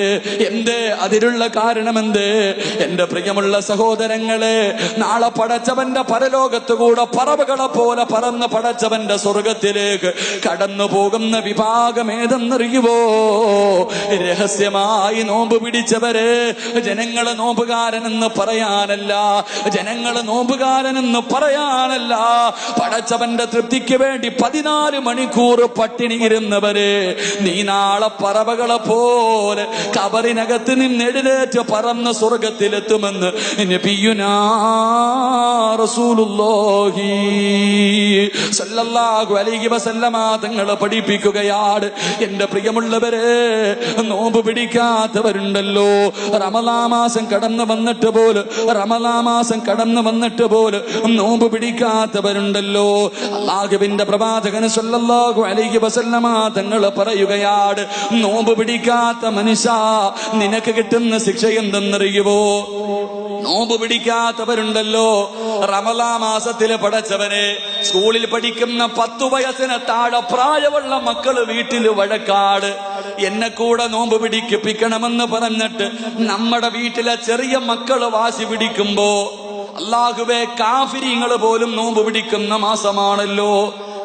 എന്റെ പ്രിയമുള്ള സഹോദരങ്ങളെ, നാളെ പടച്ചവന്റെ പരലോകത്ത് കൂടെ പറവകളെ പോലെ പറന്ന് പടച്ചവന്റെ സ്വർഗത്തിലേക്ക് കടന്നു പോകുന്ന വിഭാഗം ഏതെന്നറിയുവോ? രഹസ്യമായി നോമ്പ് പിടിച്ചവരെ. ജനങ്ങള് നോമ്പുകാരനെന്ന് പറയാനല്ല, പടച്ചവന്റെ തൃപ്തിക്ക് വേണ്ടി 14 മണിക്കൂർ പട്ടിണി ഇരുന്നവരെ നീ നാളെ പറവകളെ പോലെ കബറിനകത്ത് നിന്ന് എഴുന്നേറ്റ് പറന്ന സ്വർഗത്തിലെത്തുമെന്ന് നബിയുനാ റസൂലുള്ളാഹി സല്ലല്ലാഹു അലൈഹി വസല്ലമ തങ്ങൾ പഠിപ്പിക്കുകയാണ്. എന്റെ പ്രിയമുള്ളവരെ, നോമ്പ് പിടിക്കാത്തവരുണ്ടല്ലോ, റമളാൻ മാസം കടന്നു വന്നിട്ട് പോലും നോമ്പ് പിടിക്കാത്തവരുണ്ടല്ലോ. അല്ലാഹുവിന്റെ പ്രവാചകൻ സല്ലല്ലാഹു അലൈഹി വസല്ലമ തങ്ങൾ പറയുകയാണ്, നോമ്പ് പിടിക്കാത്ത മനുഷ്യ നിനക്ക് കിട്ടുന്ന ശിക്ഷ എന്തെന്നറിയുവോ? നോമ്പ് പിടിക്കാത്തവരുണ്ടല്ലോ, റമളാൻ മാസത്തില് പടച്ചവനെ സ്കൂളിൽ പഠിക്കുന്ന 10 വയസ്സിന് താഴെ പ്രായമുള്ള മക്കള് വീട്ടിൽ വഴക്കാട്, എന്നെ കൂടെ നോമ്പ് പിടിപ്പിക്കണമെന്ന് പറഞ്ഞിട്ട് നമ്മുടെ വീട്ടിലെ ചെറിയ മക്കള് വാശി പിടിക്കുമ്പോ, അല്ലാഹുവേ കാഫിരീങ്ങൾ പോലും നോമ്പ് പിടിക്കുന്ന മാസമാണല്ലോ.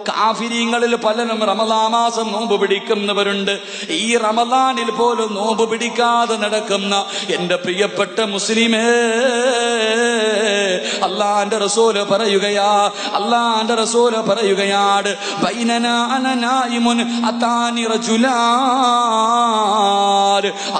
കാഫിരീങ്ങളിൽ പലരും റമളാൻ മാസം നോമ്പ് പിടിക്കുന്നവരുണ്ട്. ഈ റമളാനിൽ പോലും നോമ്പ് പിടിക്കാതെ നടക്കുന്ന എന്റെ പ്രിയപ്പെട്ട മുസ്ലിമേ, അല്ലാഹുവിന്റെ റസൂല് പറയുകയാണ്, ബൈനനാ അന നായിമുൻ അതാനി റജുലാൻ.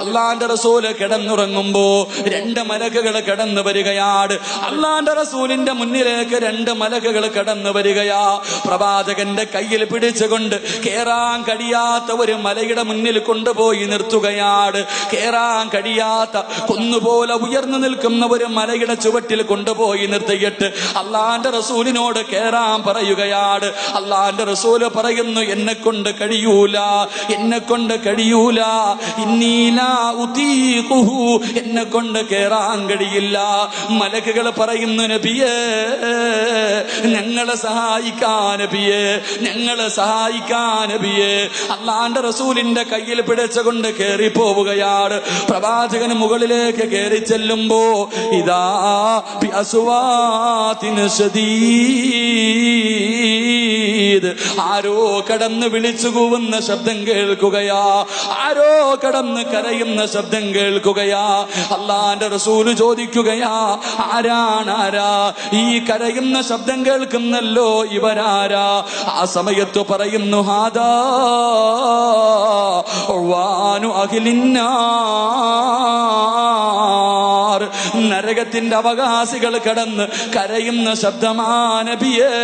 അല്ലാഹുവിന്റെ റസൂല് കിടന്നുറങ്ങുമ്പോ 2 മലക്കുകൾ കടന്നു വരികയാണ്. അല്ലാഹുവിന്റെ റസൂലിന്റെ മുന്നിലേക്ക് 2 മലക്കുകൾ കടന്നു വരികയാ. പ്രവാചകന്റെ കയ്യിൽ പിടിച്ചുകൊണ്ട് കേറാൻ കഴിയാത്ത ഒരു മലയുടെ മുന്നിൽ കൊണ്ടുപോയി നിർത്തുകയാണ്. കേറാൻ കഴിയാത്ത കുന്നുപോലെ ഉയർന്നു നിൽക്കുന്ന ഒരു മലയുടെ ചുവട്ടിൽ കൊണ്ടുപോയി നിർത്തിയിട്ട് അല്ലാഹുവിന്റെ റസൂലിനോട് കേറാൻ പറയുകയാണ്. അല്ലാഹുവിന്റെ റസൂല് പറയുന്നു, എന്നെ കൊണ്ട് കഴിയൂല, ഇന്നീലാ ഉതീഖുഹു, എന്നെ കൊണ്ട് കേറാൻ കഴിയില്ല. മലക്കുകൾ പറയുന്നു, നബിയേ ഞങ്ങളെ സഹായിക്കാൻ നബിയേ. അല്ലാഹുവിന്റെ റസൂലിന്റെ കയ്യിൽ പിടിച്ചുകൊണ്ട് കേറി പോവുകയാണ്. പ്രവാചകൻ മുകളിലേക്ക് കേറി ചെല്ലുമ്പോ ഇതാ ബിഅസ്വാതിൻ ശദീദ്, ആരോ കടന്ന് വിളിച്ചു കൂവുന്ന ശബ്ദം കേൾക്കുകയാ, ആരോ കടന്ന് കരയുന്ന ശബ്ദം കേൾക്കുകയാ. അല്ലാഹുവിന്റെ റസൂല് ചോദിക്കുകയാ, ആരാ ഈ കരയുന്ന ശബ്ദം കേൾക്കുന്നല്ലോ, ഇവരാരാ? ആ സമയത്ത് പറയുന്നു, ഹാദാ ഉവാനു അഹ്ലിന്നാർ, നരകത്തിന്റെ അവകാശികൾ കടന്ന് കരയുന്ന ശബ്ദമാ നബിയേ.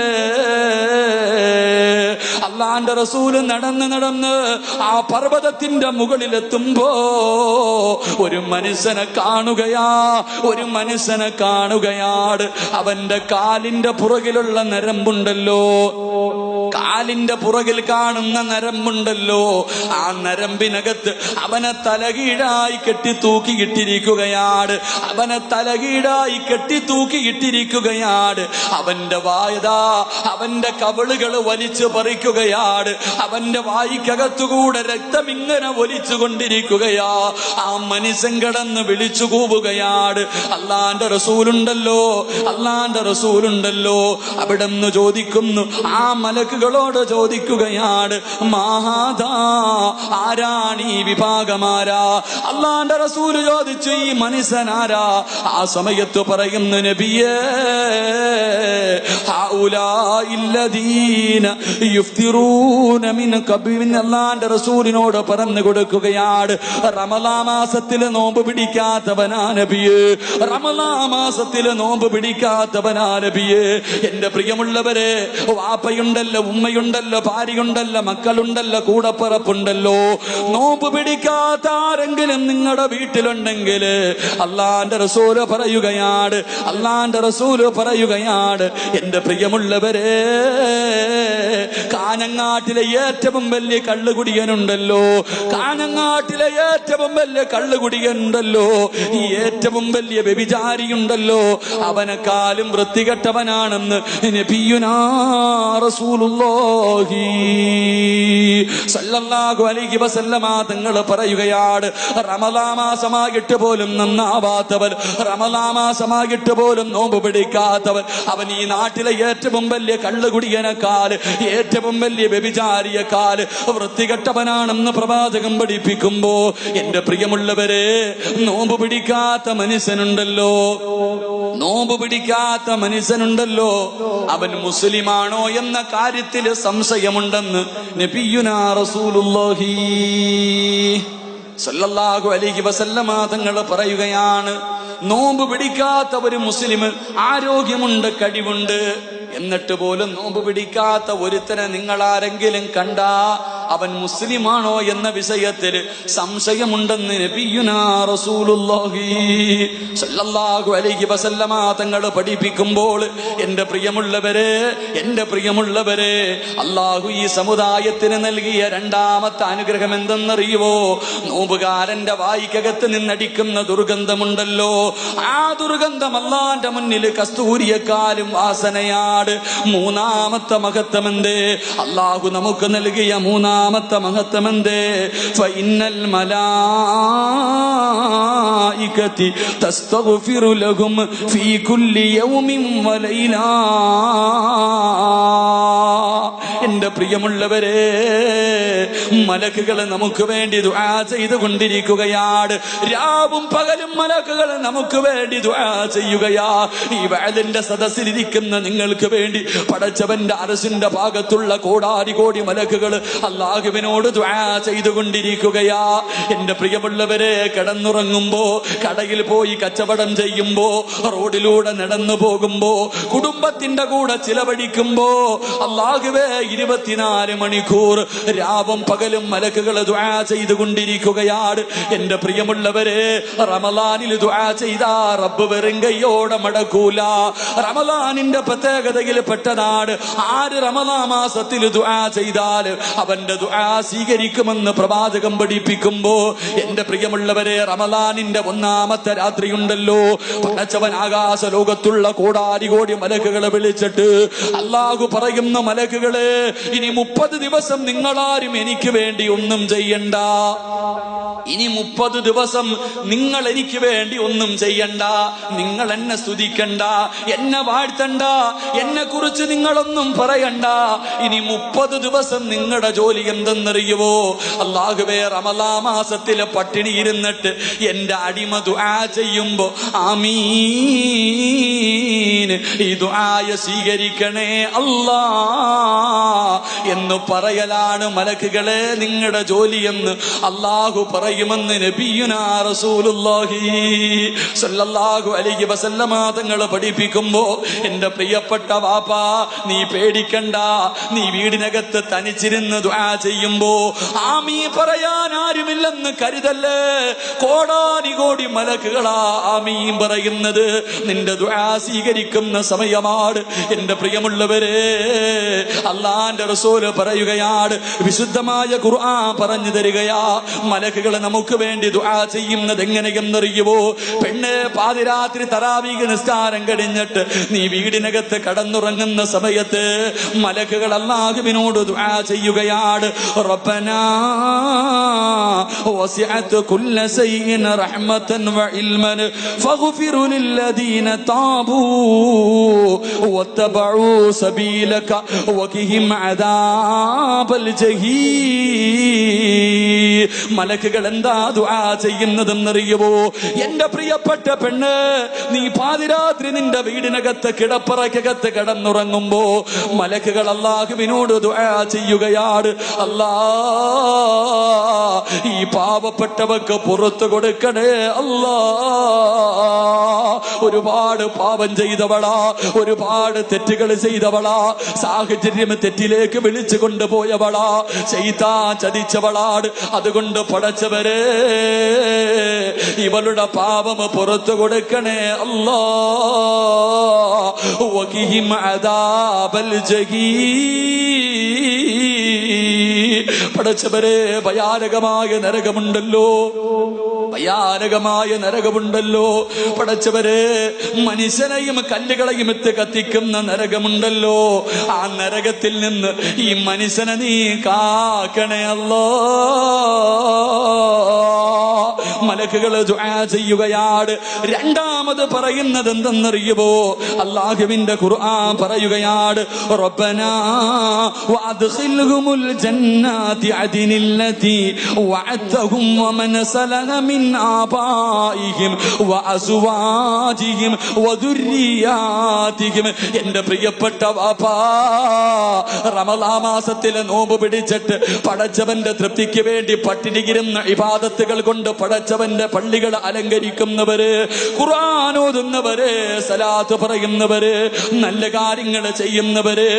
അല്ലാഹുവിന്റെ റസൂല് നടന്ന് ആ പർവ്വതത്തിന്റെ മുകളിലെത്തുമ്പോ ഒരു മനുഷ്യനെ കാണുകയാണ്. അവന്റെ കാലിന്റെ പുറകിലുള്ള നരമ്പുണ്ടല്ലോ, കാലിന്റെ പുറകിൽ കാണുന്ന നരമ്പുണ്ടല്ലോ, ആ നരമ്പിനകത്ത് അവനെ തലകീഴായി കെട്ടി തൂക്കിയിട്ടിരിക്കുകയാണ്. അവന്റെ വായതാ, അവന്റെ കവിളുകൾ വലിച്ചു പറിക്കുകയാണ്. അവന്റെ വായിക്കകത്തുകൂടെ രക്തം ഇങ്ങനെ ഒലിച്ചു കൊണ്ടിരിക്കുകയാ. ആ മനുഷ്യൻ കടന്ന് വിളിച്ചു കൂവുകയാണ്. അല്ലാഹുവിന്റെ റസൂലുണ്ടല്ലോ, അവിടെന്ന് ചോദിക്കുന്നു, ആ മലക്കുകളോട് ചോദിക്കുകയാണ്, മാഹാദാ, ആരാണ് ഈ വിഭാഗമാരാ? അല്ലാഹുവിന്റെ റസൂല് ചോദിച്ചു, ഈ മനുഷ്യനാരാ? ആ സമയത്ത് പറയുന്നു, നബിയേ ഹൗലാഇല്ലദീന യുഫ്തിറൂന മിൻ ഖബ്ലിൻ. അല്ലാഹുവിന്റെ റസൂലിനോട് പറഞ്ഞു കൊടുക്കുകയാണ്, റമളാൻ മാസത്തില് നോമ്പ് പിടിക്കാത്തവനാ നബിയേ, എന്റെ പ്രിയമുള്ളവരെ, വാപ്പയുണ്ടല്ലോ, ഉമ്മയുണ്ടല്ലോ, ഭാര്യയുണ്ടല്ലോ, മക്കളുണ്ടല്ലോ, കൂടപ്പിറപ്പുണ്ടല്ലോ, നോമ്പ് പിടിക്കാത്ത ആരെങ്കിലും നിങ്ങളുടെ വീട്ടിലുണ്ടെങ്കിൽ അല്ലാഹുവിന്റെ റസൂല് പറയുകയാണ്, എന്റെ പ്രിയമുള്ളവരെ, കാഞ്ഞങ്ങാട്ടിലെ ഏറ്റവും വലിയ കള്ളുകുടിയനുണ്ടല്ലോ, ഈ ഏറ്റവും വലിയ വ്യഭിചാരിയുണ്ടല്ലോ, അവനെക്കാളും വൃത്തികെട്ടവനാണെന്ന് നബിയുനാ റസൂലുള്ളാഹി സല്ലല്ലാഹു അലൈഹി വസല്ലമ തങ്ങൾ പറയുകയാണ്, റമളാൻ മാസമായിട്ട് പോലും നന്നാവാത്തവൻ, റമളാൻ മാസമായിട്ട് പോലും നോമ്പ് പിടിക്കാത്തവൻ, അവൻ ഈ നാട്ടിലെ ഏറ്റവും വലിയ കള്ളുകുടിയനേക്കാൾ, ഏറ്റവും വലിയ വ്യഭിചാരിയേക്കാൾ വൃത്തികെട്ടവനാണെന്ന് പ്രവാചകൻ പഠിപ്പിക്കുമ്പോ, എന്റെ പ്രിയമുള്ളവരെ, നോമ്പ് പിടിക്കാത്ത മനുഷ്യനുണ്ടല്ലോ, നോമ്പ് പിടിക്കാത്ത മനുഷ്യനുണ്ടല്ലോ, അവൻ മുസ്ലിമാണോ എന്ന കാര്യത്തിൽ സംശയമുണ്ടെന്ന് നബിയുനാ റസൂലുള്ളാഹി സല്ലല്ലാഹു അലൈഹി വസല്ലമ തങ്ങൾ പറയുകയാണ്. നോമ്പ് പിടിക്കാത്ത ഒരു മുസ്ലിം ആരോഗ്യമുണ്ട്, കഴിവുണ്ട്, എന്നിട്ട് പോലും നോമ്പ് പിടിക്കാത്ത ഒരുത്തനെ നിങ്ങൾ ആരെങ്കിലും കണ്ടാ അവൻ മുസ്ലിമാണോ എന്ന വിഷയത്തിൽ സംശയമുണ്ടെന്ന് നബിയുനാ റസൂലുള്ളാഹി സല്ലല്ലാഹു അലൈഹി വസല്ലമ തങ്ങൾ പഠിപ്പിക്കുമ്പോൾ, എന്റെ പ്രിയമുള്ളവരെ, അല്ലാഹു ഈ സമുദായത്തിന് നൽകിയ രണ്ടാമത്തെ അനുഗ്രഹം എന്തെന്നറിയുവോ? നോമ്പുകാരന്റെ വായിക്കകത്ത് നിന്നടിക്കുന്ന ദുർഗന്ധമുണ്ടല്ലോ, ആ ദുർഗന്ധം അല്ലാഹുവിന്റെ മുന്നിൽ കസ്തൂരിയെക്കാളും വാസനയാണ്. മൂന്നാമത്തെ മഹത്വമെന്തേ? അല്ലാഹു നമുക്ക് നൽകിയ മൂന്നാമത്തെ മഹത്വമെന്തേ? ഫഇന്നൽ മലായികതി തസ്തഗ്ഫിറു ലഹും ഫീ കുല്ലി യൗമിൻ വലൈല. എന്റെ പ്രിയമുള്ളവരെ, മലക്കുകൾ നമുക്ക് വേണ്ടി ദുആ ചെയ്തുകൊണ്ടിരിക്കുകയാണ്. രാവും പകലും മലക്കുകൾ നമുക്ക് വേണ്ടി ദുആ ചെയ്യുകയാ. ഈ വഅദിന്റെ സദസ്സിലിരിക്കുന്ന നിങ്ങൾക്ക് വേണ്ടി പടച്ചവന്റെ അർശിന്റെ ഭാഗത്തുള്ള കോടാനുകോടി മലക്കുകൾ അല്ലാഹുവിനോട് ദുആ ചെയ്തുകൊണ്ടിരിക്കുകയാ. എന്റെ പ്രിയമുള്ളവരെ, കിടന്നുറങ്ങുമ്പോ, കടയിൽ പോയി കച്ചവടം ചെയ്യുമ്പോ, റോഡിലൂടെ നടന്നു പോകുമ്പോ, കുടുംബത്തിന്റെ കൂടെ ചിലവഴിക്കുമ്പോ, അല്ലാഹുവേ 24 മണിക്കൂർ രാവും പകലും മലക്കുകൾ ദുആ ചെയ്തുകൊണ്ടിരിക്കുകയാണ്. എന്റെ പ്രിയമുള്ളവരെ, റമളാനിൽ ദുആ ചെയ്താ റബ്ബ് വെറും കൈയോടെ മടക്കൂല. റമളാനിന്റെ പ്രത്യേകതയിൽ പെട്ടതാണ്, ആര് റമളാൻ മാസത്തിൽ ദുആ ചെയ്താൽ അവന്റെ ദുആ സ്വീകരിക്കുമെന്ന് പ്രവാചകം പഠിപ്പിക്കുമ്പോ, എന്റെ പ്രിയമുള്ളവരെ, റമളാനിന്റെ ഒന്നാമത്തെ രാത്രിയുണ്ടല്ലോ, പടച്ചവൻ ആകാശ ലോകത്തുള്ള കോടാനുകോടി മലക്കുകളെ വിളിച്ചിട്ട് അല്ലാഹു പറയുന്ന, മലക്കുകളെ, ഇനി 30 ദിവസം നിങ്ങളാരും എനിക്ക് വേണ്ടി ഒന്നും ചെയ്യണ്ട. ഇനി 30 ദിവസം നിങ്ങൾ എനിക്ക് വേണ്ടി ഒന്നും ചെയ്യണ്ട. നിങ്ങൾ എന്നെ സ്തുതിക്കണ്ട, എന്നെ വാഴ്ത്തണ്ട, എന്നെ കുറിച്ച് നിങ്ങളൊന്നും പറയണ്ട. ഇനി 30 ദിവസം നിങ്ങളുടെ ജോലി എന്തെന്നറിയുവോ? അല്ലാഹുവേ, റമളാൻ മാസത്തിലെ പട്ടിണി ഇരുന്നിട്ട് എന്റെ അടിമ ദുആ ചെയ്യുമ്പോ ആമീൻ, ഈ ദുആയ സ്വീകരിക്കണേ അല്ലാ എന്ന് പറയലാണ് മലക്കുകളെ നിങ്ങളുടെ ജോലിയെന്ന് അല്ലാഹു പറയുമെന്ന് നബിയുനാ റസൂലുള്ളാഹി സല്ലല്ലാഹു അലൈഹി വസല്ലമ തങ്ങൾ പഠിപ്പിക്കുമ്പോ, എന്റെ പ്രിയപ്പെട്ട വാപ്പാ, നീ പേടിക്കണ്ട. നീ വീടിനകത്ത് തനിച്ചിരുന്ന് ദുആ ചെയ്യുമ്പോ ആമീൻ പറയാൻ ആരുമില്ലെന്ന് കരുതല്ലേ. കോടാനുകോടി മലക്കുകളാ ആമീൻ പറയുന്നത്. നിന്റെ ദുആ സ്വീകരിക്കുന്ന സമയമാണ്. എന്റെ പ്രിയമുള്ളവരെ, അല്ലാഹുവിന്റെ റസൂല് പറയുകയാണ്, വിശുദ്ധമായ ഖുർആൻ പറഞ്ഞു തരികയാ, മലക്കുകൾ നമുക്ക് വേണ്ടി ദുആ ചെയ്യുന്നത് എങ്ങനെയെന്നറിയുവോ? പെണ്ണ്, പാതിരാത്രി തറാവീഹ് നിസ്കാരം കഴിഞ്ഞിട്ട് നീ വീടിനകത്ത് കടന്നുറങ്ങുന്ന സമയത്ത് മലക്കുകൾ അല്ലാഹുവിനോട് ദുആ ചെയ്യുകയാണ്. റബ്ബനാ വസിഅത് കുല്ല ശൈഇൻ റഹ്മതൻ വഇൽമൻ ഫഗ്ഫിർ ലില്ലദീന താബൂ വത്തബഉ സബീലക വഖിഹിം അദാബൽ ജഹീം. മലക്കുകൾ എന്താ ദുആ ചെയ്യുന്നതെന്നറിയുമോ? എന്റെ പ്രിയപ്പെട്ട പെണ്ണ്, നീ പാതിരാത്രി നിന്റെ വീടിനകത്ത് കിടപ്പറക്കകത്ത് കിടന്നുറങ്ങുമ്പോ മലക്കുകൾ അല്ലാഹുവിനോട് ദുആ ചെയ്യുകയാണ്. അല്ലാ, ഈ പാവപ്പെട്ടവർക്ക് പുറത്തു കൊടുക്കണേ അല്ലാ. ഒരുപാട് പാപം ചെയ്തവളാ, ഒരുപാട് തെറ്റുകൾ ചെയ്തവളാ, സാഹചര്യം തെറ്റിലേക്ക് വിളിച്ചു കൊണ്ടുപോയവളാ, ശൈത്താൻ ചതിച്ചവളാണ്. അതുകൊണ്ട് പടച്ചവരെ, ഇവളുടെ പാപം പുറത്തു കൊടുക്കണേ അല്ലാ. വഖിഹിം അദാബൽ ജഹീം. പടച്ചവരെ, ഭയാനകമായ നരകമുണ്ടല്ലോ, ഭയാനകമായ നരകമുണ്ടല്ലോ. പടച്ചവരെ, മനുഷ്യനെയും കല്ലുകളെയും എത്ത് കത്തിക്കുന്ന നരകമുണ്ടല്ലോ. ആ നരകത്തിൽ നിന്ന് ഈ മനുഷ്യനെ നീ കാക്കണേ അല്ലാ. മലക്കുകൾ ദുആ ചെയ്യുകയാണ്. രണ്ടാമത് പറയുന്നത് എന്തെന്നറിയുമോ? അല്ലാഹുവിന്റെ ഖുർആൻ പറയുകയാണ്, റബ്ബനാ വഅദ്ഖിൽഹുമുൽ ജന്നാതി അദ്നില്ലതി വഅദ്തഹും വമൻ സലഹ മിൻ ആബായിഹിം വഅസ്വാജിഹിം വദുർരിയാതിഹിം. എന്റെ പ്രിയപ്പെട്ട വാപ്പാ, റമളാൻ മാസത്തിലെ നോമ്പ് പിടിച്ചിട്ട് പടച്ചവന്റെ തൃപ്തിക്ക് വേണ്ടി പട്ടിണിയിരുന്ന ഇബാദത്തുകൾ കൊണ്ട് പടച്ചവന്റെ പള്ളികൾ അലങ്കരിക്കുന്നവര്, ഖുർആൻ ഓതുന്നവര്, സലാത്ത് പറയുന്നവര്, നല്ല കാര്യങ്ങൾ ചെയ്യുന്നവര്,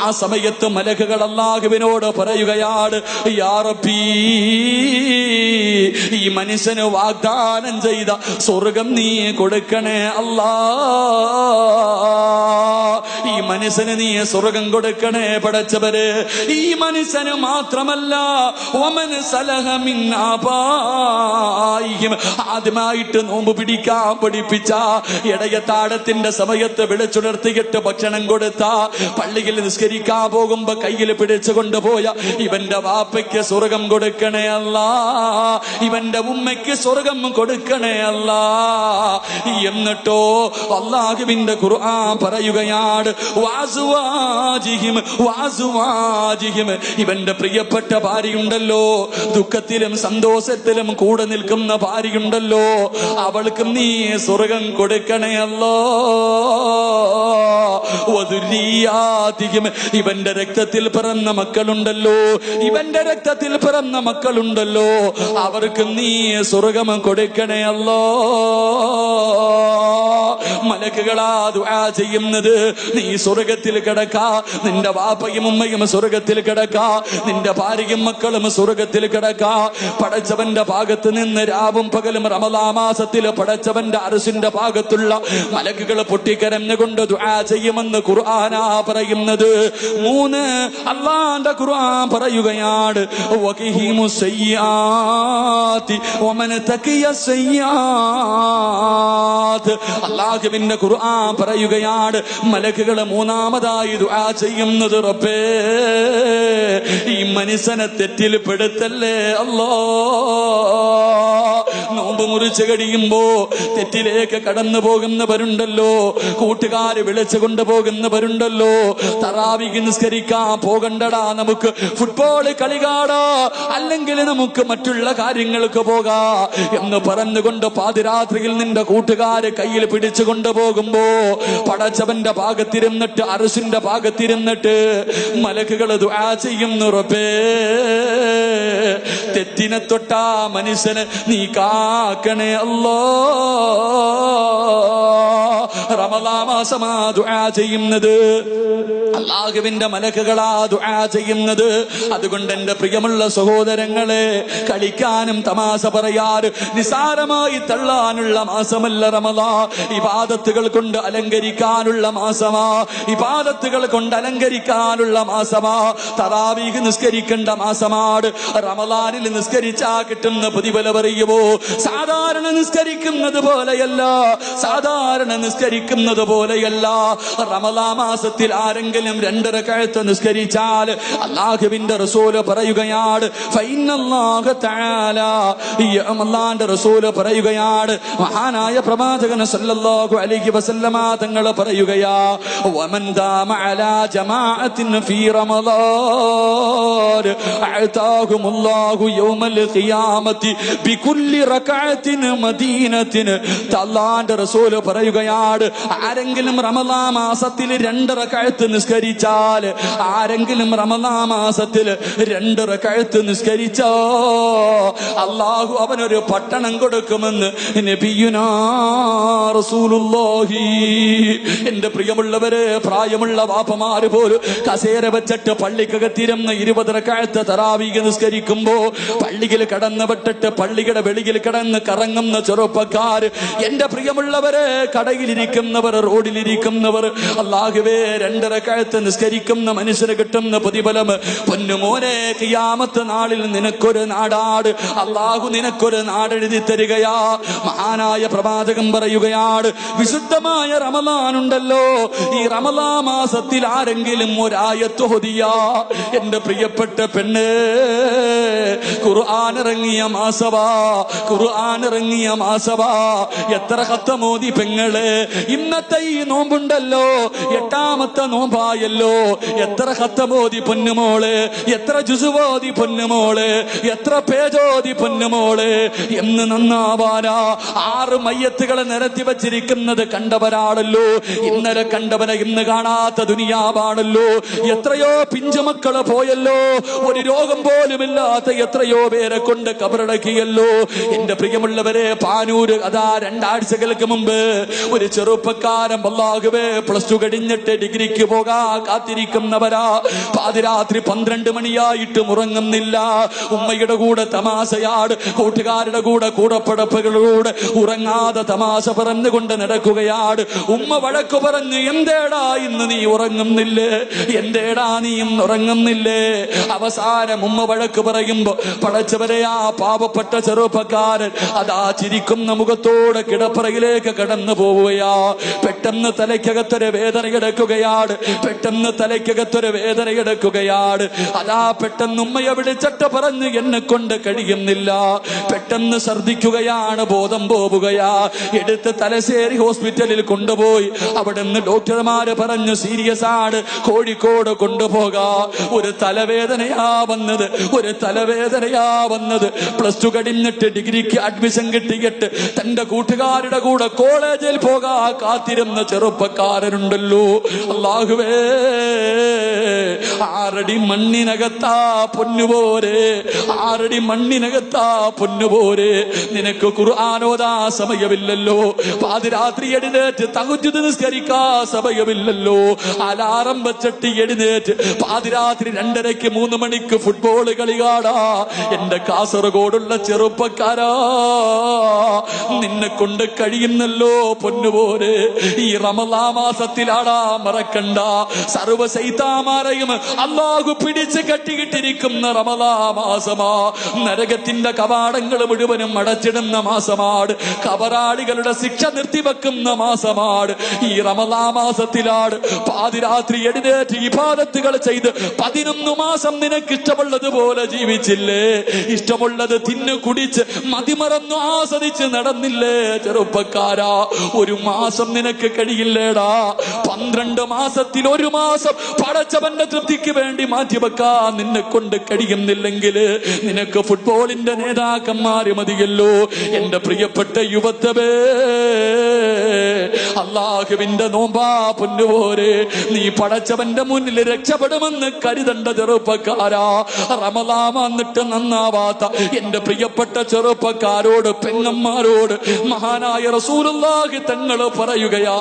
ആ സമയത്ത് മലക്കുകൾ അല്ലാഹുവിനോട് പറയുകയാണ്, യാ റബ്ബി, ഈ മനുഷ്യന് വാഗ്ദാനം ചെയ്ത സ്വർഗം നീ കൊടുക്കണേ അല്ലാ, ഈ മനുഷ്യന് നീ സ്വർഗം കൊടുക്കണേ പടച്ചവര്. ഈ മനുഷ്യന് മാത്രമല്ല, വമൻ സലഹ മിൻ ആബായിഹിം, ആദ്യമായിട്ട് നോമ്പ് പിടിക്കാൻ പഠിപ്പിച്ച, ഇടയത്താഴത്തിന്റെ സമയത്ത് വിളിച്ചുണർത്തിയിട്ട് ഭക്ഷണം കൊടുത്ത, പള്ളിയിൽ നിസ്കരിക്കാൻ പോകുമ്പോ കയ്യിൽ പിടിച്ചു കൊണ്ടുപോയ ഇവന്റെ വാപ്പയ്ക്ക് സ്വർഗം കൊടുക്കണേ അല്ലാ, ഇവന്റെ ഉമ്മയ്ക്ക് സ്വർഗം കൊടുക്കണേ അല്ലാ. എന്നിട്ടോ അല്ലാഹുവിന്റെ ഖുർആൻ പറയുകയാണ്, വഅസ്വാജിഹിം വഅസ്വാജിഹിം, ഇവന്റെ പ്രിയപ്പെട്ട ഭാര്യയുണ്ടല്ലോ, ദുഃഖത്തിലും സന്തോഷത്തിലും കൂടെ നിൽക്കുന്ന ഭാര്യയുണ്ടല്ലോ, അവൾക്ക് നീ സ്വർഗം കൊടുക്കണേ അല്ലാ. വദുർരിയാതിഹിം, ഇവന്റെ രക്തത്തിൽ പിറന്ന മക്കളുണ്ടല്ലോ, ഇവന്റെ രക്തത്തിൽ പിറന്ന മക്കളുണ്ടല്ലോ, അവർക്ക് നീ സ്വർഗം കൊടുക്കണേ അല്ലാ. മലക്കുകളാ ദുആ ചെയ്യുന്നത്, നീ സ്വർഗത്തിൽ കിടക്കാ, നിന്റെ വാപ്പയും ഉമ്മയും സ്വർഗത്തിൽ കിടക്കാ, നിന്റെ ഭാര്യയും മക്കളും സ്വർഗത്തിൽ കിടക്കാ. പടച്ചവന്റെ ഭാഗത്ത് നിന്ന് രാവും പകലും റമളാൻ മാസത്തിൽ പടച്ചവന്റെ അർശിന്റെ ഭാഗത്തുള്ള മലക്കുകൾ പൊട്ടിക്കരഞ്ഞുകൊണ്ട് ദുആ ചെയ്യുമെന്ന് ഖുർആനാ പറയുന്നത്. 3, അല്ലാഹുവിന്റെ ഖുർആൻ പറയുകയാണ്, വഖിഹിമുസ് സയ്യാത്തി വമൻ തഖിയസ് സയ്യാത്ത്. അല്ലാഹുവിന്റെ ഖുർആൻ പറയുകയാണ്, മലക്കുകൾ മൂന്നാമതായി ദുആ ചെയ്യുന്നത്, റബ്ബേ, ഈ മനുഷ്യനെ തെറ്റിൽ പെടുത്തല്ലേ അല്ലാ. നോമ്പ് മുറിച്ച് കഴിയുമ്പോ തെറ്റിലേക്ക് കടന്നു പോകുന്നവരുണ്ടല്ലോ, കൂട്ടുകാര് വിളിച്ചു കൊണ്ടുപോകുന്നവരുണ്ടല്ലോ, തറാവീഹ് നിസ്കരിക്കാൻ പോകണ്ടടാ, നമുക്ക് ഫുട്ബോൾ കളി കാണാ, അല്ലെങ്കിൽ നമുക്ക് മറ്റുള്ള കാര്യങ്ങൾക്ക് പോകാ എന്ന് പറഞ്ഞുകൊണ്ട് പാതിരാത്രിയിൽ നിന്റെ കൂട്ടുകാര് കയ്യിൽ പിടിച്ചു കൊണ്ടുപോകുമ്പോ പടച്ചവന്റെ ഭാഗത്തിരുന്നിട്ട്, അർശിന്റെ ഭാഗത്തിരുന്നിട്ട് മലക്കുകൾ ദുആ ചെയ്യുന്നു, റബ്ബേ, തെറ്റിനെ തൊട്ടാ മനുഷ്യന് നീ കാക്കണേ അല്ലാ. റമളാൻ മാസമാ ദുആ ചെയ്യുന്നത്, അല്ലാഹുവിന്റെ മലക്കുകളാ ദുആ ചെയ്യുന്നത്. അതുകൊണ്ട് എന്റെ പ്രിയമുള്ള സഹോദരങ്ങളെ, കളിക്കാനും തമാശ പറയാറ് നിസാരമായി തള്ളാനുള്ള മാസമല്ല റമളാൻ. ഇബാദത്തുകൾ കൊണ്ട് അലങ്കരിക്കാനുള്ള മാസമാ, ഇബാദത്തുകൾ കൊണ്ട് അലങ്കരിക്കാനുള്ള മാസമാ. തറാവീഹ് നിസ്കരിക്കേണ്ട മാസമാണ്. റമളാനിൽ നിസ്കരിച്ചാ കിട്ടുന്ന പ്രതിഫലം അറിയുമോ? സാധാരണ നിസ്കരിക്കുന്നത് പോലെയല്ല, സാധാരണ നിസ്കരിക്കുന്നത് പോലെയല്ല. റമളാൻ മാസത്തിൽ ആരെങ്കിലും 2 റക്അത്ത് നിസ്കരിച്ചാൽ അല്ലാഹുവിന്റെ റസൂല് പറയുകയാണ്, ഫഇന്നല്ലാഹ തആല, അല്ലാഹുവിന്റെ റസൂല് പറയുകയാണ്, മഹാനായ പ്രവാചകൻ സല്ലല്ലാഹു അലൈഹി വസല്ലമ തങ്ങൾ പറയുകയാ, വമൻ ദാമ അലാ ജമാഅത്തിൻ ഫീ റമളാൻ അഅതാഹുമുല്ലാഹു യൗമൽ ഖിയാമത്തി ബികുല്ലി റക്അത്തിൻ മദീനത്തിൻ. അല്ലാഹുവിന്റെ റസൂല് പറയുകയാണ്, ആരെങ്കിലും റമളാൻ മാസത്തിൽ 2 റക്അത്ത് നിസ്കരിച്ചാൽ, ആരെങ്കിലും റമളാൻ മാസത്തിൽ 2 റക്അത്ത് നിസ്കരിച്ചോ അല്ലാഹു അവനൊരു പട്ടണം കൊടുക്കുമെന്ന് നബിയുനാ റസൂലുള്ളാഹി. എന്റെ പ്രിയമുള്ളവരെ, പ്രായമുള്ള വാപ്പമാര് പോലും കസേര വെച്ചിട്ട് പള്ളിക്കകത്തിരുന്ന് 20 റക്അത്ത് തറാവീഹ് നിസ്കരിക്കുമ്പോ പള്ളിയിൽ കടന്നു വിട്ടിട്ട് പള്ളിയുടെ വെളിയിൽ കിടന്ന് കറങ്ങുന്ന ചെറുപ്പക്കാർ, എന്റെ പ്രിയമുള്ളവരെ, കടയിൽ കടവിലിരിക്കുന്നവർ, റോഡിലിരിക്കുന്നവർ, അല്ലാഹുവേ 2 റക്അത്ത് നിസ്കരിക്കുന്ന മനുഷ്യന് കിട്ടുന്ന പ്രതിഫലം പൊന്നുമോനെ ഖിയാമത്ത് നാളിൽ നിനക്കൊരു നാടാട് അല്ലാഹു നിനക്കൊരു നാടെഴുതി തരികയാ. മഹാനായ പ്രവാചകൻ പറയുകയാണ്, വിശുദ്ധമായ റമളാൻ ഉണ്ടല്ലോ, ഈ റമളാൻ മാസത്തിൽ ആരെങ്കിലും ഒരായത്ത് ഓതിയാ, എന്റെ പ്രിയപ്പെട്ട പെണ്ണ്, ഖുർആൻ ഇറങ്ങിയ മാസവാ, ഖുർആൻ ഇറങ്ങിയ മാസവാ. എത്ര ഖത്തമോദി പെങ്ങള്, ഇന്നത്തെ ഈ നോമ്പുണ്ടല്ലോ 8ാമത്തെ നോമ്പായല്ലോ, എത്ര ഖത്തമോദി പൊന്നുമോള്, എത്ര ജുസുവോദി പൊന്നുമോള്, എത്ര പേജോദി പൊന്നുമോള്. എന്ന് നന്നാവാനാ 6 മയ്യത്തുകളെ നിരത്തി വച്ചിരിക്കുന്നത് കണ്ടവരാണല്ലോ. ഇന്നലെ കണ്ടവനെ ഇന്ന് കാണാത്ത ദുനിയാവാണല്ലോ. എത്രയോ പിഞ്ചുമക്കള് പോയല്ലോ, ഒരു രോഗം പോലുമില്ലാത്ത എത്രയോ പേരെ കൊണ്ട് കബറടക്കിയല്ലോ. എന്റെ പ്രിയമുള്ളവരെ, പാനൂര് അതാ 2 ആഴ്ചകൾക്ക് മുമ്പ് ഒരു ചെറുപ്പക്കാരൻ അല്ലാഹുവേ +2 കഴിഞ്ഞിട്ട് ഡിഗ്രിക്ക് പോകാ കാത്തിരിക്കുന്നവരാ. പാതിരാത്രി 12 മണിയായിട്ടും ഉറങ്ങുന്നില്ല. ഉമ്മയുടെ കൂടെ തമാശയാട്, കൂട്ടുകാരുടെ കൂടെ കൂടപ്പടപ്പുകളോട് ഉറങ്ങാതെ തമാശ പറഞ്ഞുകൊണ്ട് നടക്കുകയാണ്. ഉമ്മ വഴക്കു പറഞ്ഞു, എന്തേടാ ഇന്ന് നീ ഉറങ്ങുന്നില്ലേ, എന്തേടാ നീ ഇന്ന് ഉറങ്ങുന്നില്ലേ. അവസാനം ഉമ്മ വഴക്ക് പറയുമ്പോ പടച്ചവരെ ആ പാവപ്പെട്ട ചെറുപ്പക്കാരൻ അതാ ചിരിക്കുന്ന മുഖത്തോടെ കിടപ്പറയിലേക്ക് കടന്നു പോവുകയാ. പെട്ടെന്ന് തലയ്ക്കകത്തൊരു വേദന കിടക്കുകയാണ്, പെട്ടെന്ന് തലയ്ക്കകത്തൊരു വേദന കിടക്കുകയാണ്. അതാ പെട്ടെന്ന് ഉമ്മയെ വിളിച്ചിട്ട് പറഞ്ഞു, എന്നെ കൊണ്ട് കഴിയുന്നില്ല. പെട്ടെന്ന് ഛർദിക്കുകയാണ്, ബോധം പോവുകയാ. എടുത്ത് തലശ്ശേരി ഹോസ്പിറ്റലിൽ കൊണ്ടുപോയി. അവിടെ നിന്ന് ഡോക്ടർമാര് പറഞ്ഞു, സീരിയസ് ആണ്, കോഴിക്കോട് കൊണ്ടുപോകാ. ഒരു തലവേദനയാ വന്നത്, ഒരു തലവേദനയാ വന്നത്. +2 കഴിഞ്ഞിട്ട് ഡിഗ്രിക്ക് അഡ്മിഷൻ കിട്ടിയിട്ട് തന്റെ കൂട്ടുകാരുടെ കൂടെ കോളേജിൽ പോകാ കാത്തിരുന്ന ചെറുപ്പക്കാരനുണ്ടല്ലോ. അല്ലാഹുവേ, 6 അടി മണ്ണിനകത്താ പൊന്നുപോരെ, 6 അടി മണ്ണിനകത്താ പൊന്നുപോരെ. നിനക്ക് ഖുർആൻ ഓതാ സമയമില്ലല്ലോ, പാതിരാത്രി എഴുന്നേറ്റ് തഹജ്ജുദ് നിസ്കരിക്കാ സമയമില്ലല്ലോ, അലാറം വെച്ചിട്ട് എഴുന്നേറ്റ് പാതിരാത്രി 2:30 3 മണിക്ക് ഫുട്ബോൾ കളി കാണാ. എന്റെ കാസർഗോഡുള്ള ചെറുപ്പക്കാരാ, നിന്നെ കൊണ്ട് കഴിയുന്നല്ലോ പൊന്നുപോലെ. ഈ റമളാൻ മാസത്തിലാടാ മറക്കണ്ട, സർവ്വ ശൈത്താന്മാരെയും അല്ലാഹു പിടിച്ച് കെട്ടിയിട്ടിരിക്കുന്ന റമളാൻ മാസമാ. നരകത്തിന്റെ കവാടങ്ങൾ മുഴുവനും അടച്ചിടുന്ന മാസമാണ്, കബറാളികളുടെ ശിക്ഷ നിർത്തിവെക്കുന്ന മാസമാണ്. ഈ റമളാൻ മാസത്തിലാണ് പാതിരാത്രി എഴുന്നേറ്റ് ഇബാദത്തുകൾ ചെയ്ത് 11 മാസം നിനക്ക് ഇഷ്ടമുള്ളതുപോലെ ജീവിച്ചില്ലേ, ഇഷ്ടമുള്ളത് തിന്നു കുടിച്ച് മതിമറന്നു ആസ്വദിച്ച് നടന്നില്ലേ ചെറുപ്പക്കാരാ. 1 മാസം നിനക്ക് കഴിയില്ലേടാ. 12 മാസത്തിൽ 1 മാസം പടച്ചവന്റെ തൃപ്തിക്ക് വേണ്ടി മാറ്റിവെക്കാൻ നിന്നെ കൊണ്ട് കഴിയുന്നില്ലെങ്കിൽ നിനക്ക് ഫുട്ബോളിന്റെ നേതാക്കന്മാര് മതിയല്ലോ. എന്റെ പ്രിയപ്പെട്ട യുവത്വേ, അല്ലാഹുവിന്റെ നോമ്പാ പൊന്നുപോരെ. നീ പടച്ചവന്റെ മുന്നിൽ രക്ഷപ്പെടുമെന്ന് കരുതണ്ട ചെറുപ്പക്കാരാ. റമളാൻ വന്നിട്ട് നന്നാവാത്ത എന്റെ പ്രിയപ്പെട്ട ചെറുപ്പക്കാരോട്, പെങ്ങന്മാരോട് മഹാനായ റസൂലുള്ളാഹി തങ്ങൾ പറയുകയാ.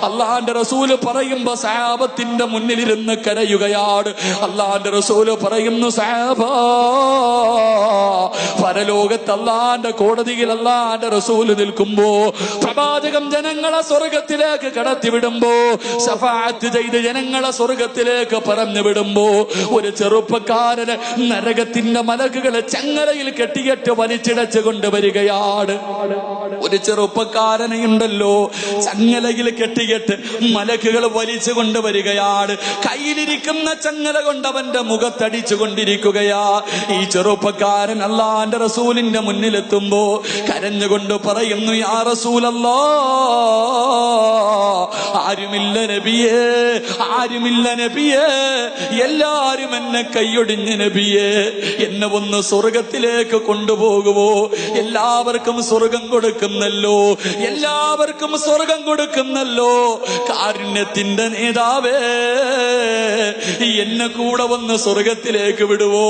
അള്ളാന്റെ റസൂല് പറയുമ്പോ സഹാബത്തിന്റെ മുന്നിലിരുന്ന് കരയുകയാണ്. അള്ളാന്റെ റസൂല് പറയുന്നു, സഹാബാ, പരലോകത്ത് അള്ളാന്റെ കോടതിയിൽ അള്ളാന്റെ റസൂല് നിൽക്കുമ്പോ പ്രവാചകം ജനങ്ങളെ സ്വർഗത്തിലേക്ക് കടത്തിവിടുമ്പോ, ശഫാഅത്ത് ചെയ്ത് ജനങ്ങളെ സ്വർഗത്തിലേക്ക് പറഞ്ഞു വിടുമ്പോ, ഒരു ചെറുപ്പക്കാരന് നരകത്തിന്റെ മലക്കുകളെ ചങ്ങലയിൽ കെട്ടിയിട്ട് വലിച്ചിടച്ചു കൊണ്ടുവരികയാണ്. ഒരു ചെറുപ്പക്കാരനെയുണ്ടല്ലോ ചങ്ങലയിൽ കെട്ടിയിട്ട് മലക്കുകൾ വലിച്ചു കൊണ്ടുവരികയാണ്. കയ്യിലിരിക്കുന്ന ചങ്ങല കൊണ്ട് അവന്റെ മുഖത്തടിച്ചു കൊണ്ടിരിക്കുകയാ. ഈ ചെറുപ്പക്കാരൻ അല്ലാഹുവിന്റെ റസൂലിന്റെ മുന്നിലെത്തുമ്പോ കരഞ്ഞുകൊണ്ട് പറയുന്നു, യാ റസൂലല്ലാ, ആരുമില്ല നബിയേ, ആരുമില്ല നബിയേ, എല്ലാരും എന്നെ കൈയൊടിഞ്ഞ് നബിയേ, എന്നെ ഒന്ന് സ്വർഗത്തിലേക്ക് കൊണ്ടുപോകുമോ? എല്ലാവർക്കും സ്വർഗം കൊടുക്കുന്നല്ലോ, എല്ലാവർക്കും സ്വർഗം കൊടുക്കുന്നല്ലോ. കാരുണ്യത്തിന്റെ നേതാവേ, എന്നെ കൂടെ ഒന്ന് സ്വർഗത്തിലേക്ക് വിടുവോ?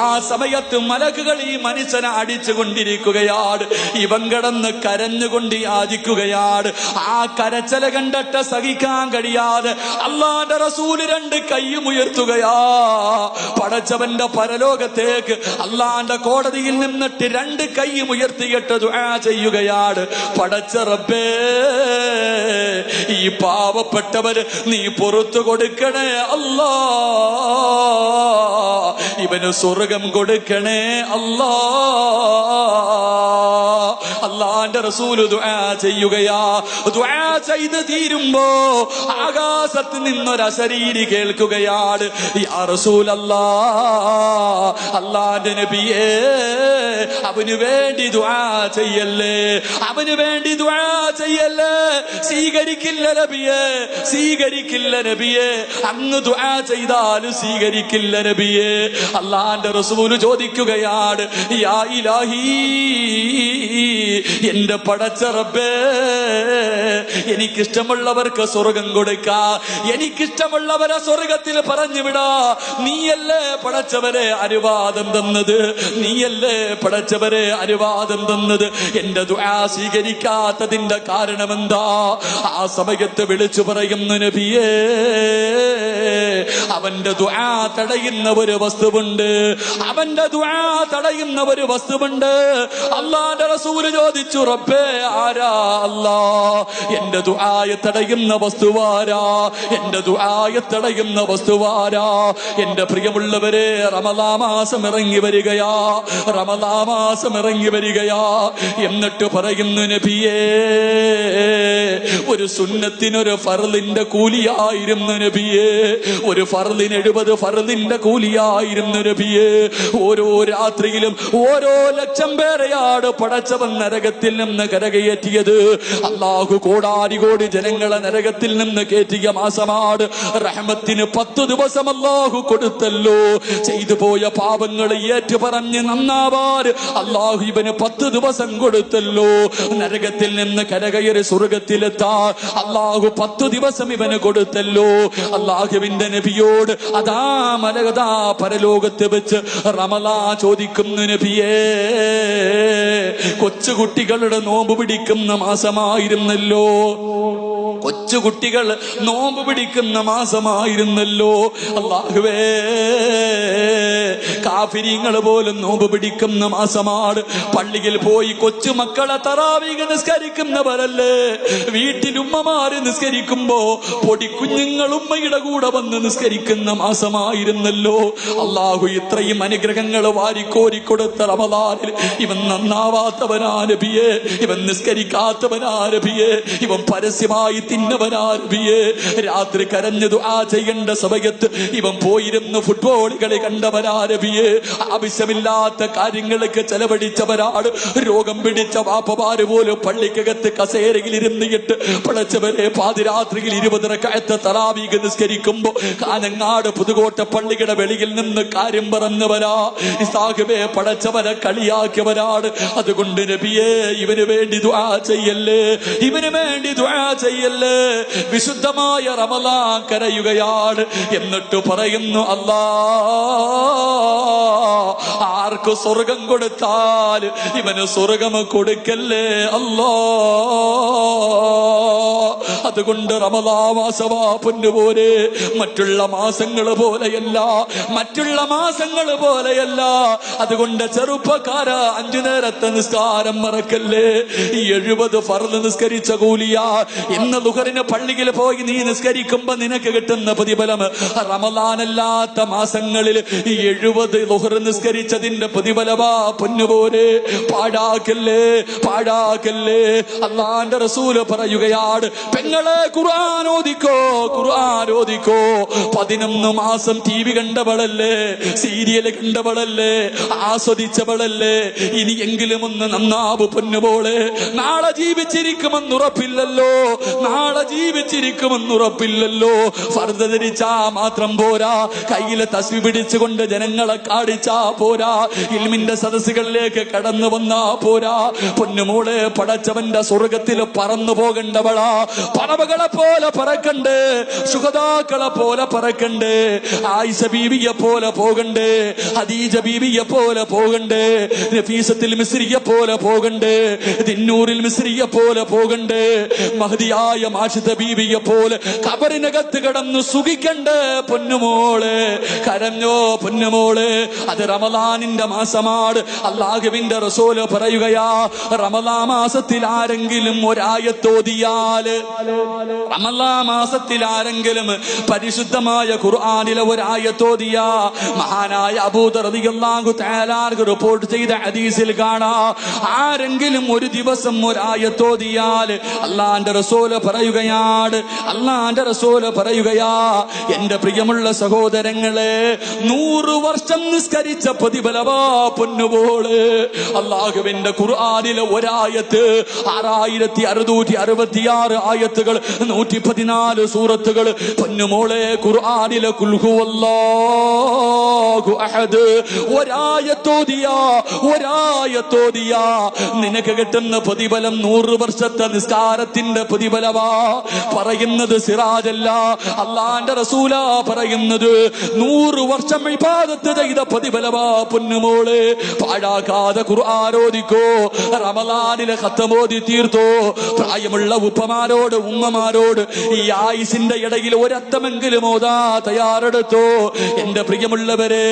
ആ സമയത്ത് മലക്കുകൾ ഈ മനുഷ്യനെ അടിച്ചു കൊണ്ടിരിക്കുകയാണ്. ഇവൻ കിടന്ന് കരഞ്ഞുകൊണ്ട് യാചിക്കുകയാണ്. ആ കരച്ചല കണ്ടിട്ട് സഹിക്കാൻ കഴിയാതെ അള്ളാന്റെ റസൂല് 2 കൈയും ഉയർത്തുകയാ. പടച്ചവന്റെ പരലോകത്തേക്ക് അള്ളാന്റെ കോടതിയിൽ നിന്നിട്ട് 2 കൈയും ഉയർത്തിയിട്ട് ദുആ ചെയ്യുകയാണ്. പടച്ച റബ്ബേ, ഈ പാവപ്പെട്ടവര് നീ പുറത്തു കൊടുക്കണേ അല്ലാ, ഇവന് സ്വർഗം കൊടുക്കണേ അല്ലാ. അള്ളാന്റെ റസൂല് ദുആ ചെയ്യുകയാ. ദുആ ചെയ്ത് തീരുമ്പോ ആകാശത്ത് നിന്നൊരു അശരീരി കേൾക്കുകയാണ്, യാ റസൂലല്ലാ, അള്ളാന്റെ നബിയേ, അവന് വേണ്ടി ദുആ ചെയ്യല്ലേ, അവന് വേണ്ടി ദുആ ചെയ്യല്ലേ. സ്വീകരിക്കില്ല നബിയേ, സ്വീകരിക്കില്ല നബിയേ, അങ്ങ് ദുആ ചെയ്താലും സ്വീകരിക്കില്ല നബിയേ. അള്ളാന്റെ റസൂല് ചോദിക്കുകയാണ്, യാ ഇലാഹി, എന്റെ പടച്ച റബ്ബേ, എനിക്കിഷ്ടമുള്ളവർക്ക് സ്വർഗം കൊടുക്കാ, എനിക്കിഷ്ടമുള്ളവരെ സ്വർഗത്തിൽ പറഞ്ഞു വിടാ. നീയല്ലേ പടച്ചവരെ അനുവാദം തന്നത്, നീയല്ലേ പടച്ചവരെ അനുവാദം തന്നത്. എന്റെ ദുആ സ്വീകരിക്കാത്തതിന്റെ കാരണമെന്താ? ആ സമയത്ത് വിളിച്ചു പറയുന്നു, നബിയേ, അവന്റെ ദുആ തടയുന്ന ഒരു വസ്തുവുണ്ട്, അവന്റെ ദുആ തടയുന്ന ഒരു വസ്തുവുണ്ട്. അല്ലാഹുവിന്റെ റസൂല് ചോദിച്ചു, റബ്ബേ, ആരാ അല്ലാ? എന്റെ ദുആയെ തടയുന്ന വസ്തുവാരാ? എന്റെ ദുആയെ തടയുന്ന വസ്തുവാരാ? എന്റെ പ്രിയമുള്ളവരെ, റമളാൻ മാസം ഇറങ്ങി വരികയാ, റമളാൻ മാസം ഇറങ്ങി വരികയാ. എന്നിട്ട് പറയുന്നു, നബിയേ, ഒരു സുന്നത്തിനൊരു ഫർളിന്റെ കൂലിയായിരുന്നു നബിയേ, ഒരു ഫർളിന് 70 ഫർളിന്റെ കൂലിയായിരുന്നു നബിയേ. ഓരോ രാത്രിയിലും ഓരോ ലക്ഷം പേരെയാണ് പടച്ചവൻ നരകത്തിൽ നിന്ന് കരകയറ്റിയത്. അല്ലാഹു കോടാനുകോടി ജനങ്ങളെ നരകത്തിൽ നിന്ന് കയറ്റിയ മാസമാണ്. റഹ്മത്തിന് 10 ദിവസം അല്ലാഹു കൊടുത്തല്ലോ. ചെയ്തു പോയ പാപങ്ങൾ ഏറ്റു പറഞ്ഞ് നന്നാവാൻ അല്ലാഹു ഇവന് 10 ദിവസം കൊടുത്തല്ലോ. നരകത്തിൽ നിന്ന് കരകയറി സ്വർഗത്തിലെത്താൻ അല്ലാഹു 10 ദിവസം ഇവന് കൊടുത്തല്ലോ. അല്ലാഹുവിന്റെ നബിയോട് അതാ മലകതാ പരലോകത്ത് വെച്ച് റമളാൻ ചോദിക്കുന്നു, നബിയേ, കൊച്ചുകുട്ടികളുടെ നോമ്പ് പിടിക്കുന്ന മാസമായിരുന്നല്ലോ, കൊച്ചുകുട്ടികൾ നോമ്പ് പിടിക്കുന്ന മാസമായിരുന്നല്ലോ. അല്ലാഹുവേ, കാഫിരീങ്ങൾ പോലും നോമ്പ് പിടിക്കുന്ന മാസമാണ്. പള്ളിയിൽ പോയി കൊച്ചുമക്കളെ തറാവീഹ് നിസ്കരിക്കുന്നവരല്ലേ. വീട്ടിൽ ഉമ്മമാര് നിസ്കരിക്കുമ്പോ പൊടിക്കുഞ്ഞുങ്ങൾ ഉമ്മയുടെ കൂടെ വന്ന് നിസ്കരിക്കുന്ന മാസമായിരുന്നല്ലോ. അല്ലാഹു ഇത്രയും അനുഗ്രഹങ്ങൾ വാരിക്കോരിക്കൊടുത്ത റമളാനിൽ ഇവൻ നന്നാവാത്തവനാ നബിയേ, ഇവൻ നിസ്കരിക്കാത്തവനാ നബിയേ, ഇവൻ പരസ്യമായി തിന്നവനാ നബിയേ. രാത്രി കരഞ്ഞു ദുആ ചെയ്യേണ്ട സമയത്ത് ഇവൻ പോയിരുന്ന് ഫുട്ബോൾ കളി കണ്ടവനാ നബിയേ. ആവശ്യമില്ലാത്ത കാര്യങ്ങൾക്ക് ചെലവഴിച്ചവരാണ്. രോഗം പിടിച്ച വാപ്പമാര് പോലും പള്ളിക്കകത്ത് കസേരയിൽ ഇരുന്നിട്ട് പടച്ചവരെ പാതിരാത്രിയിൽ 20 റക്അത്ത് തറാവീഹ് നിസ്കരിക്കുമ്പോ കാനങ്ങാട് പുതുകോട്ട പള്ളിയുടെ വെളിയിൽ നിന്ന് കാര്യം പറഞ്ഞവരാ. ഇസാഖിബെ പടച്ചവരെ കളിയാക്കിയവരാണ്. അതുകൊണ്ട് നബിയേ, ഇവന് വേണ്ടി ദുആ ചെയ്യല്ലേ, ഇവന് വേണ്ടി ദുആ ചെയ്യല്ലേ. വിശുദ്ധമായ റമളാൻ കരയുകയാണ്. എന്നിട്ട് പറയുന്നു, അല്ലാ, ആർക്ക് സ്വർഗം കൊടുത്താൽ ഇവന് സ്വർഗം കൊടുക്കല്ലേ അല്ലാ. അതുകൊണ്ട് റമളാൻ മാസമാ പൊന്നുപോലെ, മറ്റുള്ള മാസങ്ങൾ പോലെയല്ല, മറ്റുള്ള മാസങ്ങൾ പോലെയല്ല. അതുകൊണ്ട് ചെറുപ്പക്കാര 5 നേരത്തെ നിസ്കാരം മറക്കല്ലേ. 70 ഫർള് നിസ്കരിച്ച കൂലിയാ. ഇന്ന് ദുഹറിന് പള്ളിയിൽ പോയി നീ നിസ്കരിക്കുമ്പോ നിനക്ക് കിട്ടുന്ന പ്രതിഫലം റമളാനല്ലാത്ത മാസങ്ങളിൽ 70 ദുഹർ നിസ്കരിച്ചതിന്റെ പ്രതിഫലമാ പൊന്നുപോലെ. പാഴാക്കല്ലേ, പാഴാക്കല്ലേ. അല്ലാഹുവിന്റെ റസൂല് പറയുകയാണ്, പെങ്ങളെ ഖുർആൻ ഓദിക്കോ, ഖുർആൻ ഓദിക്കോ. 11 മാസം TV കണ്ടവളല്ലേ, സീരിയൽ കണ്ടവളല്ലേ, ആസ്വദിച്ചവളല്ലേ. ഇനിയെങ്കിലും ഒന്ന് നന്നാവ് പൊന്നുപോലെ. നാളെ ജീവിച്ചിരിക്കുമെന്ന് ഉറപ്പില്ലല്ലോ, നാളെ ജീവിച്ചിരിക്കുമെന്ന് ഉറപ്പില്ലല്ലോ. ഫർദ് ധരിച്ചാ മാത്രം പോരാ, കയ്യിലെ തസ്ബീഹ് പിടിച്ചുകൊണ്ട് ജനങ്ങളെ കാണിച്ചാ പോരാ, ഇൽമിന്റെ സദസ്സുകളിലേക്ക് കടന്നു വന്നാ പോരാ. പൊന്നുമോളെ, പടച്ചവന്റെ സ്വർഗത്തിൽ പറന്നു പോകേണ്ടവളാ. പറവകളെ പോലെ പറക്കണ്ട്, ശുഹദാക്കളെ പോലെ പറക്കണ്ട്, ആയിഷ ബീവിയെ പോലെ പോകണ്ട്, ഖദീജ ബീവിയെ പോലെ പോകണ്ട്, നഫീസത്തുൽ മിസ്രിയെ പോലെ പോകണ്ട്, ദിന്നൂറിൽ മിസ്രിയെ പോലെ പോകണ്ട്, മഹദിയായ മാഷിദ ബീവിയെ പോലെ ഖബറിനകത്ത് കിടന്ന് സുഖിക്കണ്ട്. പൊന്നുമോള് കരഞ്ഞോ പൊന്നുമോള്? അത് റമളാനിന്റെ മാസമാണ്. അല്ലാഹുവിന്റെ റസൂല് പറയുകയാ, റമളാൻ മാസത്തിൽ ആരെങ്കിലും ഒരായത്തോതിയാല്, റമളാൻ മാസത്തിൽ ആരെങ്കിലും പരിശുദ്ധമായ ഖുർആനിലെ ഒരായത്തോതിയാ, മഹാനായ അബൂദർ റളിയല്ലാഹു തആല റിപ്പോർട്ട് ചെയ്ത ഹദീസിൽ കാണാ, ആരെങ്കിലും ഒരു ദിവസം ഒരായത്തോതിയാൽ അല്ലാഹുവിന്റെ റസൂല് പറയുകയാണ്, അല്ലാഹുവിന്റെ റസൂല് പറയുകയാ, എന്റെ പ്രിയമുള്ള സഹോദരങ്ങളെ, 100 വർഷം നിസ്കരിച്ച പ്രതിഫലമാ പൊന്നുപോള്. അല്ലാഹുവിന്റെ ഖുർആനിലെ ഒരായത്ത് 6666 ആയത്തുകൾ, 114 സൂറത്തുകൾ. പൊന്നുമോളെ, ഖുർആനിലെ ഖുൽ ഹുവല്ലാഹു അഹദ് ഒരായത്തോദിയാ നിനക്ക് കിട്ടുന്ന പ്രതിഫലം 100 വർഷത്തെ നിസ്കാരത്തിന്റെ പ്രതിഫലമാ. പറയുന്നത് സിറാജല്ല, അല്ലാഹുവിന്റെ റസൂലാ പറയുന്നത്. 100 വർഷം ഇബാദത്ത് ചെയ്ത പ്രതിഫലമാ പൊന്നുമോളെ. പാഴാക്കാതെ ഖുർആൻ ഓതിക്കോ, റമളാനിലെ ഖത്ം ഓതി തീർത്തോ. പ്രായമുള്ള ഉപ്പമാരോട് ഉമ്മമാരോട് ഈ ആയുസിന്റെ ഇടയിൽ ഒരത്തമെങ്കിലും ഓതാ തയ്യാറെടുത്തോ. എന്റെ പ്രിയമുള്ളവരെ,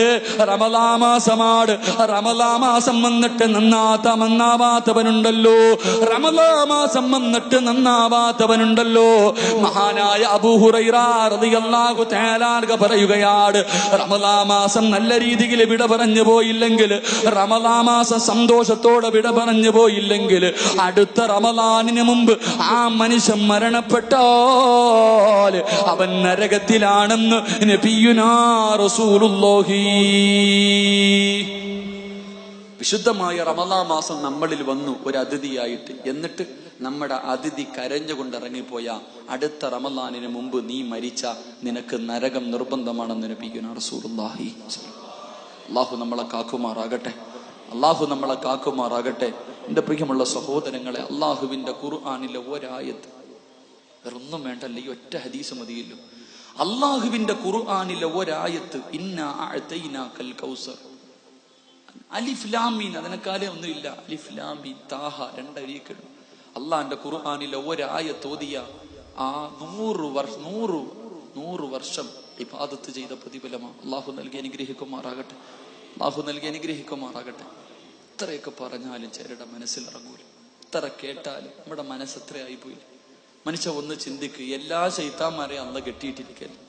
റമളാൻ മാസമാണ്. റമളാൻ മാസം വന്നിട്ട് നന്നാവാത്തവനുണ്ടല്ലോ, റമളാൻ മാസം വന്നിട്ട് നന്നാവാത്തവനുണ്ടല്ലോ. മഹാനായ അബൂ ഹുറൈറ റളിയല്ലാഹു തആല പറയുകയാണ്, റമളാൻ മാസം നല്ല രീതിയിൽ വിട പറഞ്ഞു പോയില്ലെങ്കിൽ, റമളാൻ മാസം സന്തോഷത്തോടെ വിട പറഞ്ഞു പോയില്ലെങ്കിൽ, അടുത്ത റമളാനിന് മുമ്പ് ആ മനുഷ്യൻ മരണപ്പെട്ടാൽ അവൻ നരകത്തിലാണെന്ന് നബിയുനാ റസൂലുള്ളാഹി. വിശുദ്ധമായ റമളാൻ മാസം നമ്മളിൽ വന്നു ഒരു അതിഥിയായിട്ട്. എന്നിട്ട് നമ്മുടെ അതിഥി കരഞ്ഞുകൊണ്ട് ഇറങ്ങിപ്പോയ അടുത്ത റമളാനിന് മുമ്പ് നീ മരിച്ച നിനക്ക് നരകം നിർബന്ധമാണെന്ന് നബിയുനാ റസൂലുള്ളാഹി. അല്ലാഹു നമ്മളെ കാക്കുമാറാകട്ടെ, അല്ലാഹു നമ്മളെ കാക്കുമാറാകട്ടെ. എന്റെ പ്രിയമുള്ള സഹോദരങ്ങളെ, അല്ലാഹുവിന്റെ ഖുർആനിലെ ഒരായത്ത്, വേറൊന്നും വേണ്ടല്ലോ, ഈ ഒറ്റ ഹദീസ് മതിയല്ലോ. അല്ലാഹുവിന്റെ ഖുർആനിലെ ഒരായത്ത്, ഇന്നാ അഅതൈനാകൽ കൗസർ, അലിഫ് ലാം മീൻ, അതിനെക്കാലേ ഒന്നുമില്ല. അലിഫ് ലാം മീൻ താഹ, 2 അരിയൊക്കെയുള്ളൂ. അള്ളാന്റെ ഖുർആനിലെ ഒരായത്ത് ഓതിയ ആ 100 വർഷം ഇബാദത്ത് ചെയ്ത പ്രതിഫലമാ. അള്ളാഹു നൽകി അനുഗ്രഹിക്കുമാറാകട്ടെ, അള്ളാഹു നൽകി അനുഗ്രഹിക്കുമാറാകട്ടെ. ഇത്രയൊക്കെ പറഞ്ഞാലും ചിലരുടെ മനസ്സിലിറങ്ങൂല, ഇത്ര കേട്ടാലും നമ്മുടെ മനസ്സ് എത്ര ആയിപ്പോയില്ല. മനുഷ്യ ഒന്ന് ചിന്തിക്കുക, എല്ലാ ശൈത്താന്മാരെയും അള്ള കെട്ടിയിട്ടിരിക്കല്ലേ,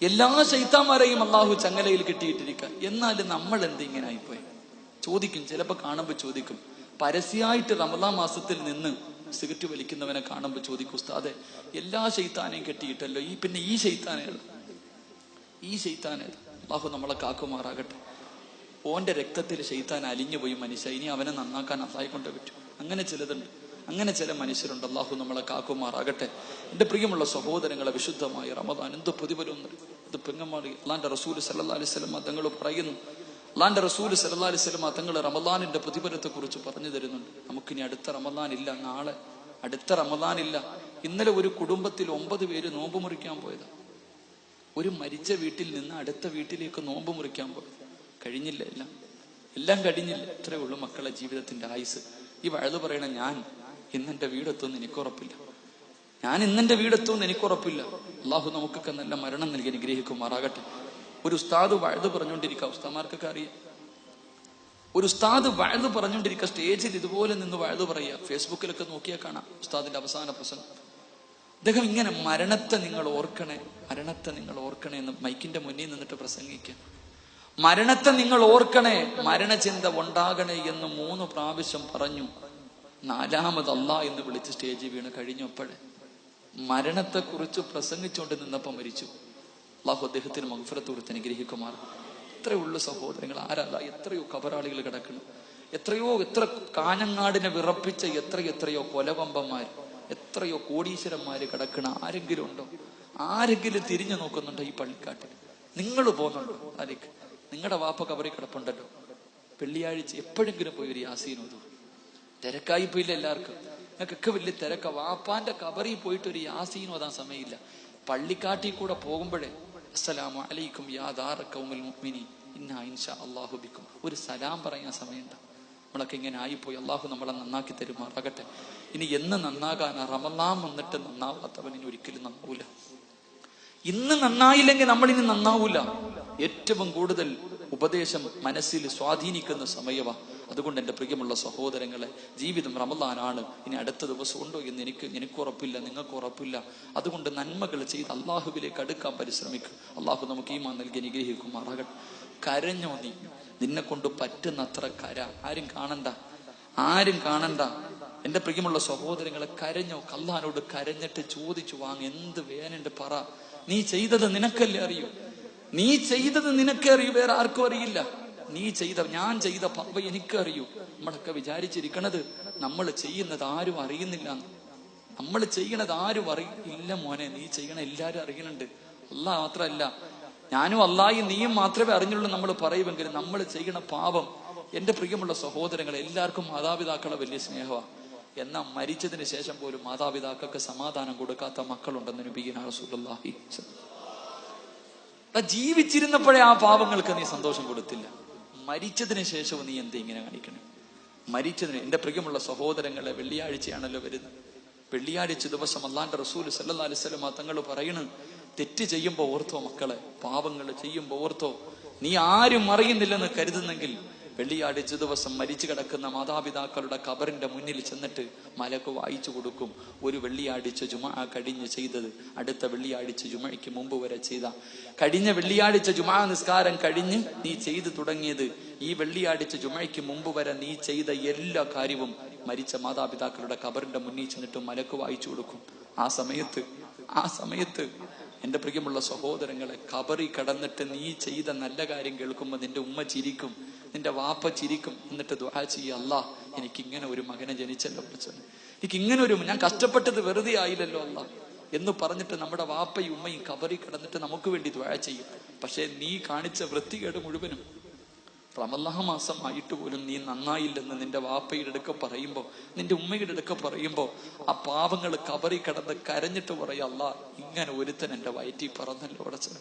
എല്ലാ ശൈത്താന്മാരെയും അള്ളാഹു ചങ്ങലയിൽ കെട്ടിയിട്ടിരിക്കുക. എന്നാലും നമ്മൾ എന്തിങ്ങനെ ആയിപ്പോയി ചോദിക്കും. ചിലപ്പോ കാണുമ്പോ ചോദിക്കും, പരസ്യമായിട്ട് റമളാൻ മാസത്തിൽ നിന്ന് സിഗരറ്റ് വലിക്കുന്നവനെ കാണുമ്പോ ചോദിക്കും, ഉസ്താദെ എല്ലാ ശൈത്താനെയും കെട്ടിയിട്ടല്ലോ, പിന്നെ ഈ ശൈത്താനേത്? അള്ളാഹു നമ്മളെ കാക്കുമാറാകട്ടെ. ഓന്റെ രക്തത്തിൽ ശൈത്താൻ അലിഞ്ഞുപോയി മനുഷ്യ, ഇനി അവനെ നന്നാക്കാൻ അള്ളാഹെ കൊണ്ടേ പറ്റും. അങ്ങനെ ചിലതുണ്ട്, അങ്ങനെ ചില മനുഷ്യരുണ്ട്. അള്ളാഹു നമ്മളെ കാക്കുമാറാകട്ടെ. എന്റെ പ്രിയമുള്ള സഹോദരങ്ങളെ, വിശുദ്ധമായ റമദാൻ എന്ത് പ്രതിഫലം! ഇത് പെങ്ങന്മാർ, അള്ളാന്റെ റസൂൽ സല്ലല്ലാഹു അലൈഹി വസല്ലം തങ്ങൾ പറയുന്നു, അള്ളാന്റെ റസൂൽ സല്ലല്ലാഹു അലൈഹി വസല്ലം തങ്ങൾ റമദാനിന്റെ പ്രതിഫലത്തെ കുറിച്ച് പറഞ്ഞു തരുന്നുണ്ട്. നമുക്കിനി അടുത്ത റമദാൻ ഇല്ല, നാളെ അടുത്ത റമദാൻ ഇല്ല. ഇന്നലെ ഒരു കുടുംബത്തിൽ 9 പേര് നോമ്പ് മുറിക്കാൻ പോയത്. ഒരു മരിച്ച വീട്ടിൽ നിന്ന് അടുത്ത വീട്ടിലേക്ക് നോമ്പ് മുറിക്കാൻ പോയി. കഴിഞ്ഞില്ല, എല്ലാം കഴിഞ്ഞില്ല. ഇത്രയേ ഉള്ളൂ മക്കളെ ജീവിതത്തിന്റെ ആയുസ്. ഈ വഴുത് പറയണ, ഞാൻ ഇന്നെന്റെ വീടെത്തുമെന്ന് എനിക്കുറപ്പില്ല, അള്ളാഹു നമുക്കൊക്കെ നല്ല മരണം നൽകി അനുഗ്രഹിക്കുമാറാകട്ടെ. ഒരു ഉസ്താദ് വഴുത് പറഞ്ഞുകൊണ്ടിരിക്കുക, ഉസ്താദ്മാർക്കൊക്കെ അറിയാം. ഒരു ഉസ്താദ് വഴുത് പറഞ്ഞുകൊണ്ടിരിക്കുക, സ്റ്റേജിൽ ഇതുപോലെ നിന്ന് വഴുത് പറയുക. ഫേസ്ബുക്കിലൊക്കെ നോക്കിയാൽ കാണാം ഉസ്താദിന്റെ അവസാന പ്രസംഗം. അദ്ദേഹം ഇങ്ങനെ മരണത്തെ നിങ്ങൾ ഓർക്കണേ എന്ന് മൈക്കിന്റെ മുന്നിൽ നിന്നിട്ട് പ്രസംഗിക്കുക. മരണത്തെ നിങ്ങൾ ഓർക്കണേ, മരണചിന്ത ഉണ്ടാകണേ എന്ന് 3 പ്രാവശ്യം പറഞ്ഞു. 4ാമത് അല്ലാ എന്ന് വിളിച്ച് സ്റ്റേജിൽ വീണ് കഴിഞ്ഞപ്പോഴേ മരണത്തെ കുറിച്ച് പ്രസംഗിച്ചുകൊണ്ട് നിന്നപ്പോൾ മരിച്ചു. അള്ളാഹു അദ്ദേഹത്തിന് മഗ്ഫിറത്ത് കൊടുത്ത് അനുഗ്രഹിക്കുമാർ. എത്രയുള്ള സഹോദരങ്ങൾ, ആരല്ല, എത്രയോ കബറാളികൾ കിടക്കണം, എത്ര കാഞ്ഞങ്ങാടിനെ വിറപ്പിച്ച എത്രയോ കൊലവമ്പന്മാർ, എത്രയോ കോടീശ്വരന്മാര് കിടക്കണ. ആരെങ്കിലും ഉണ്ടോ? ആരെങ്കിലും തിരിഞ്ഞു നോക്കുന്നുണ്ടോ ഈ പള്ളിക്കാട്ടിൽ? നിങ്ങൾ പോകുന്നുണ്ടോ? ആരേക്ക് നിങ്ങളുടെ വാപ്പ കബറി കിടപ്പുണ്ടല്ലോ. വെള്ളിയാഴ്ച എപ്പോഴെങ്കിലും പോയി ഒരു യാസീൻ ഓതുക, തിരക്കായി പോയില്ല എല്ലാവർക്കും. ഞങ്ങൾക്കൊക്കെ വലിയ തിരക്ക. വാപ്പാന്റെ കബറിൽ പോയിട്ട് ഒരു യാസീൻ ഓതാൻ സമയമില്ല. പള്ളിക്കാട്ടിൽ കൂടെ പോകുമ്പോഴേ അസ്സലാമു അലൈക്കും യാ ദാറ ഖൗമിൽ മുഅ്മിനീൻ ഇന്നാ ഇൻഷാ അല്ലാഹു ബിക്കും ഒരു സലാം പറയാൻ സമയമുണ്ട്. നമ്മളൊക്കെ ഇങ്ങനെ ആയിപ്പോയി. അള്ളാഹു നമ്മളെ നന്നാക്കി തരുമാറാകട്ടെ. ഇനി എന്ന് നന്നാകാൻ? റമളാൻ വന്നിട്ട് നന്നാവാത്തവൻ ഇനി ഒരിക്കലും നന്നാവൂല. ഇന്ന് നന്നായില്ലെങ്കിൽ നമ്മളിനി നന്നാവൂല. ഏറ്റവും കൂടുതൽ ഉപദേശം മനസ്സിൽ സ്വാധീനിക്കുന്ന സമയവാ. അതുകൊണ്ട് എൻ്റെ പ്രിയമുള്ള സഹോദരങ്ങളെ, ജീവിതം റമളാനാണ്. ഇനി അടുത്ത ദിവസം ഉണ്ടോ എന്ന് എനിക്ക് ഉറപ്പില്ല, നിങ്ങൾക്ക് ഉറപ്പില്ല. അതുകൊണ്ട് നന്മകൾ ചെയ്ത് അള്ളാഹുവിലേക്ക് അടുക്കാൻ പരിശ്രമിക്കും. അള്ളാഹു നമുക്ക് ഈമാൻ നൽകി അനുഗ്രഹിക്കുമാറാകട്ടെ. കരഞ്ഞോ നീ, നിന്നെ കൊണ്ട് പറ്റുന്നത്ര കര. ആരും കാണണ്ട. എൻ്റെ പ്രിയമുള്ള സഹോദരങ്ങളെ, കരഞ്ഞോ. അല്ലാഹുവോട് കരഞ്ഞിട്ട് ചോദിച്ചു വാങ്ങ. എന്ത് വേനുണ്ട് പറ. നീ ചെയ്തത് നിനക്കല്ലേ അറിയൂ. നീ ചെയ്തത് നിനക്കേ അറിയൂ, വേറെ ആർക്കും അറിയില്ല. ഞാൻ ചെയ്ത പാപം എനിക്കറിയൂ. നമ്മളൊക്കെ വിചാരിച്ചിരിക്കണത് നമ്മൾ ചെയ്യുന്നത് ആരും അറിയുന്നില്ല. നമ്മൾ ചെയ്യണത് ആരും അറിയില്ല മോനെ. നീ ചെയ്യണ എല്ലാരും അറിയണുണ്ട്. അല്ലാഹ് മാത്രമല്ല, ഞാനും അല്ലാഹും നീയും മാത്രമേ അറിഞ്ഞുള്ളൂ നമ്മൾ പറയുമെങ്കിലും നമ്മൾ ചെയ്യണ പാപം. എൻ്റെ പ്രിയമുള്ള സഹോദരങ്ങളെ, എല്ലാവർക്കും മാതാപിതാക്കളെ വലിയ സ്നേഹമാണ്. എന്നാൽ മരിച്ചതിന് ശേഷം പോലും മാതാപിതാക്കൾക്ക് സമാധാനം കൊടുക്കാത്ത മക്കളുണ്ടെന്ന് നബിയുനാ റസൂലുള്ളാഹി. ജീവിച്ചിരുന്നപ്പോഴേ ആ പാവങ്ങൾക്ക് നീ സന്തോഷം കൊടുത്തില്ല. മരിച്ചതിന് ശേഷവും നീ എന്താ ഇങ്ങനെ കാണിക്കണേ? എൻ്റെ പ്രിയമുള്ള സഹോദരങ്ങളെ, വെള്ളിയാഴ്ചയാണല്ലോ വരുന്നത്. വെള്ളിയാഴ്ച ദിവസം അല്ലാഹുവിന്റെ റസൂൽ സല്ലല്ലാഹു അലൈഹി വസല്ലം തങ്ങൾ പറയണ്, തെറ്റ് ചെയ്യുമ്പോ ഓർത്തോ മക്കളെ, പാവങ്ങൾ ചെയ്യുമ്പോ ഓർത്തോ. നീ ആരും അറിയുന്നില്ലെന്ന് കരുതുന്നെങ്കിൽ വെള്ളിയാഴ്ച ദിവസം മരിച്ചു കിടക്കുന്ന മാതാപിതാക്കളുടെ ഖബറിന്റെ മുന്നിൽ ചെന്നിട്ട് മലക്ക് വായിച്ചു കൊടുക്കും. ഒരു വെള്ളിയാഴ്ച ജുമഅ കഴിഞ്ഞ് ചെയ്തത് അടുത്ത വെള്ളിയാഴ്ച ജുമഅയ്ക്ക് മുമ്പ് വരെ ചെയ്ത, കഴിഞ്ഞ വെള്ളിയാഴ്ച ജുമഅ നിസ്കാരം കഴിഞ്ഞ് നീ ചെയ്തു തുടങ്ങിയത് ഈ വെള്ളിയാഴ്ച ജുമഅയ്ക്ക് മുമ്പ് വരെ നീ ചെയ്ത എല്ലാ കാര്യവും മരിച്ച മാതാപിതാക്കളുടെ ഖബറിന്റെ മുന്നിൽ ചെന്നിട്ട് മലക്ക് വായിച്ചു കൊടുക്കും. ആ സമയത്ത് എൻ്റെ പ്രിയമുള്ള സഹോദരങ്ങളെ, ഖബറിൽ കിടന്നിട്ട് നീ ചെയ്ത നല്ല കാര്യം കേൾക്കുമ്പോൾ നിന്റെ ഉമ്മ ചിരിക്കും, നിന്റെ വാപ്പ ചിരിക്കും. എന്നിട്ട് ദുആ ചെയ്യ, അല്ലാഹ് എനിക്കിങ്ങനെ ഒരു മകനെ ജനിച്ചല്ലോ പടച്ചോനെ, ഞാൻ കഷ്ടപ്പെട്ടത് വെറുതെ ആയില്ലല്ലോ അല്ലാഹ് എന്ന് പറഞ്ഞിട്ട് നമ്മുടെ വാപ്പയും ഉമ്മയും ഖബറിൽ കിടന്നിട്ട് നമുക്ക് വേണ്ടി ദുആ ചെയ്യും. പക്ഷെ നീ കാണിച്ച വൃത്തികേട് മുഴുവനും റമളാൻ മാസം ആയിട്ട് പോലും നീ നന്നായില്ലെന്ന് നിന്റെ വാപ്പയുടെ അടുക്ക പറയുമ്പോ, നിന്റെ ഉമ്മയുടെ അടുക്ക പറയുമ്പോ, ആ പാവങ്ങൾ ഖബറിൽ കിടന്ന് കരഞ്ഞിട്ട് പറയും, അല്ലാഹ് ഇങ്ങനെ ഒരുത്തൻ എന്റെ വയറ്റിൽ പറന്നല്ലോ പടച്ചവനെ.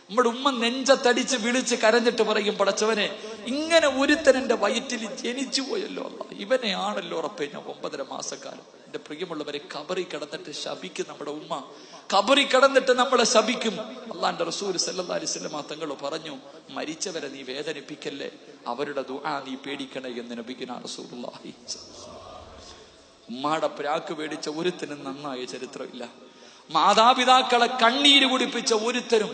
നമ്മുടെ ഉമ്മ നെഞ്ചത്തടിച്ച് വിളിച്ച് കരഞ്ഞിട്ട് പറയും, പടച്ചവനെ ഇങ്ങനെ ഒരുത്തൻ എന്റെ വയറ്റിൽ ജനിച്ചു പോയല്ലോ അല്ലാഹ്, ഇവനെയാണല്ലോ ഉറപ്പേ ഞാൻ 9.5 മാസക്കാലം. എന്റെ പ്രിയമുള്ളവരെ, ഖബറിൽ കിടന്നിട്ട് ശപിക്കും നമ്മുടെ ഉമ്മ, ഖബറിൽ കിടന്നിട്ട് നമ്മളെ ശപിക്കും. അല്ലാഹുവിന്റെ റസൂൽ സല്ലല്ലാഹു അലൈഹി വസല്ലം തങ്ങൾ പറഞ്ഞു, മരിച്ചവരെ നീ വേദനിപ്പിക്കല്ലേ, അവരുടെ ദുആ നീ പേടിക്കണേ എന്ന് നബിയുനാ റസൂലുള്ളാഹി. ഉമ്മാടെ പ്രാക്ക് പേടിച്ച ഒരുത്തനും നന്നായ ചരിത്രമില്ല. മാതാപിതാക്കളെ കണ്ണീര് കുടിപ്പിച്ച ഒരുത്തരും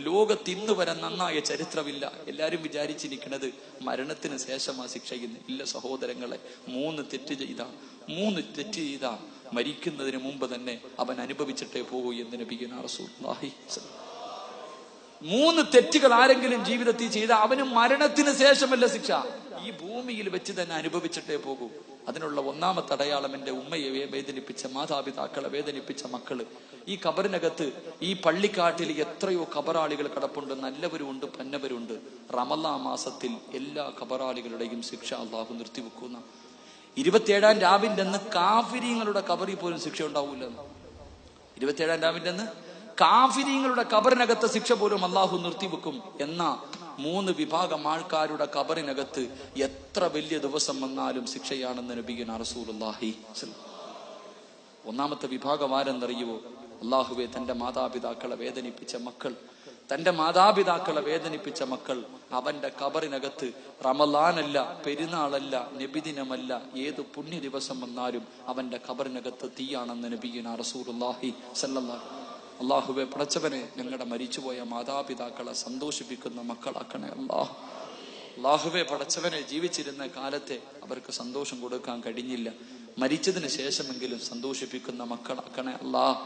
ലോകത്ത് ഇന്ന് വരെ നന്നായ ചരിത്രമില്ല. എല്ലാരും വിചാരിച്ചിരിക്കുന്നത് മരണത്തിന് ശേഷമാ ശിക്ഷ. ഇല്ല സഹോദരങ്ങളെ, 3 തെറ്റ് ചെയ്താ മരിക്കുന്നതിന് മുമ്പ് തന്നെ അവൻ അനുഭവിച്ചിട്ടേ പോകൂ എന്ന് നബിയുനാ റസൂലുള്ളാഹി. 3 തെറ്റുകൾ ആരെങ്കിലും ജീവിതത്തിൽ ചെയ്ത അവന് മരണത്തിന് ശേഷമല്ല ശിക്ഷ, ഈ ഭൂമിയിൽ വെച്ച് തന്നെ അനുഭവിച്ചിട്ടേ പോകൂ. അതിനുള്ള ഒന്നാമത്തെ അടയാളം എൻ്റെ ഉമ്മയെ വേദനിപ്പിച്ച മാതാപിതാക്കളെ വേദനിപ്പിച്ച മക്കള്. ഈ ഖബറിനകത്ത്, ഈ പള്ളിക്കാട്ടിൽ എത്രയോ ഖബറാളികൾ കിടപ്പുണ്ട്, നല്ലവരുണ്ട്, പന്നവരുണ്ട്. റമളാൻ മാസത്തിൽ എല്ലാ ഖബറാളികളുടെയും ശിക്ഷ അള്ളാഹു നിർത്തിവെക്കുന്ന 27-ാം രാവിന്റെ അന്ന് കാഫിരീങ്ങളുടെ ഖബറിൽ പോലും ശിക്ഷ ഉണ്ടാവൂല. 27-ാം രാവിന്റെ അന്ന് കാഫിരീങ്ങളുടെ ഖബറിനകത്ത് ശിക്ഷ പോലും അള്ളാഹു നിർത്തിവെക്കും. എന്നാ 3 വിഭാഗം ആൾക്കാരുടെ ഖബറിനകത്ത് എത്ര വലിയ ദിവസം വന്നാലും ശിക്ഷയാണെന്ന് നബിയുനാ റസൂലുള്ളാഹി. ഒന്നാമത്തെ വിഭാഗം ആരെന്നറിയുവോ? അള്ളാഹുവെ, തന്റെ മാതാപിതാക്കളെ വേദനിപ്പിച്ച മക്കൾ, അവന്റെ ഖബറിനകത്ത് റമളാനല്ല, പെരുന്നാളല്ല, നബിദിനമല്ല, ഏത് പുണ്യ ദിവസം വന്നാലും അവന്റെ ഖബറിനകത്ത് തീയാണെന്ന് നബിയുനാ റസൂലുള്ളാഹി സല്ലല്ലാഹു. അള്ളാഹുവെ പടച്ചവനെ, ഞങ്ങളുടെ മരിച്ചുപോയ മാതാപിതാക്കളെ സന്തോഷിപ്പിക്കുന്ന മക്കളാക്കണേ അല്ലാഹ്. അള്ളാഹുവെ പടച്ചവനെ, ജീവിച്ചിരുന്ന കാലത്തെ അവർക്ക് സന്തോഷം കൊടുക്കാൻ കഴിഞ്ഞില്ല, മരിച്ചതിന് ശേഷമെങ്കിലും സന്തോഷിപ്പിക്കുന്ന മക്കളാക്കണേ അല്ലാഹ്.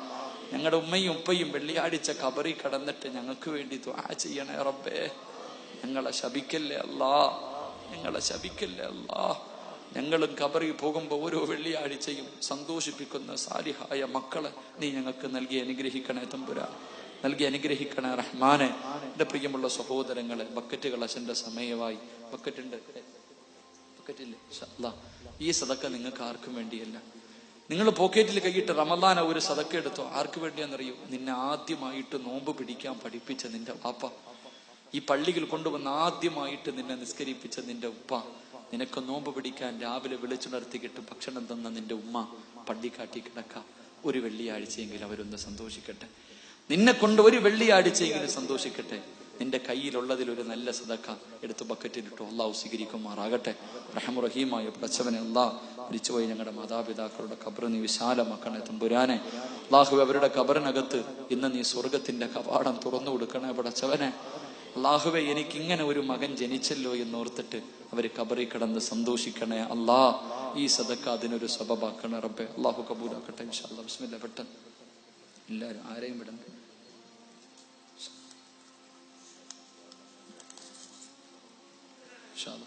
ഞങ്ങളുടെ ഉമ്മയും ഉപ്പയും വെള്ളിയാഴ്ച ഖബറിൽ കിടന്നിട്ട് ഞങ്ങൾക്ക് വേണ്ടി ദുആ ചെയ്യണേ റബ്ബേ. ഞങ്ങളെ ശപിക്കല്ലേ അല്ലാഹ്. ഞങ്ങളും ഖബറിൽ പോകുമ്പോൾ ഓരോ വെള്ളിയാഴ്ചയും സന്തോഷിപ്പിക്കുന്ന സാലിഹായ മക്കളെ നീ ഞങ്ങൾക്ക് നൽകി അനുഗ്രഹിക്കണേ തമ്പുരാൻ, നൽകി അനുഗ്രഹിക്കണേ റഹ്മാനെ. എൻ്റെ പ്രിയമുള്ള സഹോദരങ്ങളെ, ബക്കറ്റുകൾ അച്ഛൻ്റെ സമയമായി. ബക്കറ്റുണ്ട്, പോക്കറ്റില്ലേ? ഈ സദക്ക നിങ്ങൾക്ക് ആർക്കും വേണ്ടിയല്ല. നിങ്ങൾ പോക്കറ്റിൽ കൈയിട്ട് റമദാൻ ഒരു സദക്ക എടുത്തോ. ആർക്ക് വേണ്ടിയാണെന്നറിയോ? നിന്നെ ആദ്യമായിട്ട് നോമ്പ് പിടിക്കാൻ പഠിപ്പിച്ച നിന്റെ വാപ്പ, ഈ പള്ളിയിൽ കൊണ്ടുവന്ന് ആദ്യമായിട്ട് നിന്നെ നിസ്കരിപ്പിച്ച നിന്റെ ഉപ്പ, നിനക്ക് നോമ്പ് പിടിക്കാൻ രാവിലെ വിളിച്ചുണർത്തിക്കിട്ട് ഭക്ഷണം തന്ന നിന്റെ ഉമ്മ പള്ളി കാട്ടി കിടക്കാം. ഒരു വെള്ളിയാഴ്ചയെങ്കിലും അവരൊന്ന് സന്തോഷിക്കട്ടെ. നിന്നെ കൊണ്ട് ഒരു വെള്ളിയാഴ്ചയെങ്കിലും സന്തോഷിക്കട്ടെ. നിന്റെ കയ്യിലുള്ളതിൽ ഒരു നല്ല സദക്ക എടുത്ത് ബക്കറ്റിലിട്ടു. അള്ളാഹു സ്വീകരിക്കുമാറാകട്ടെ. റഹീമായ പടച്ചവനെ, അള്ളാഹ് മരിച്ചുപോയി ഞങ്ങളുടെ മാതാപിതാക്കളുടെ ഖബർ നീ വിശാലമാക്കണേ തമ്പുരാനെ. അള്ളാഹു അവരുടെ ഖബറിനകത്ത് ഇന്ന് നീ സ്വർഗത്തിന്റെ കവാടം തുറന്നു കൊടുക്കണേ പടച്ചവനെ. അള്ളാഹുവെ, എനിക്കിങ്ങനെ ഒരു മകൻ ജനിച്ചല്ലോ എന്നോർത്തിട്ട് അവര് ഖബറിൽ കിടന്ന് സന്തോഷിക്കണേ അല്ലാ. ഈ സദക്ക അതിനൊരു സബബാക്കണേ റബ്ബെ. അള്ളാഹു കബൂലാക്കട്ടെ ഇൻഷാ അല്ലാഹ്. ബിസ്മില്ലാ. പെട്ടെന്ന് എല്ലാവരും ആരെയും വിടണ്ട.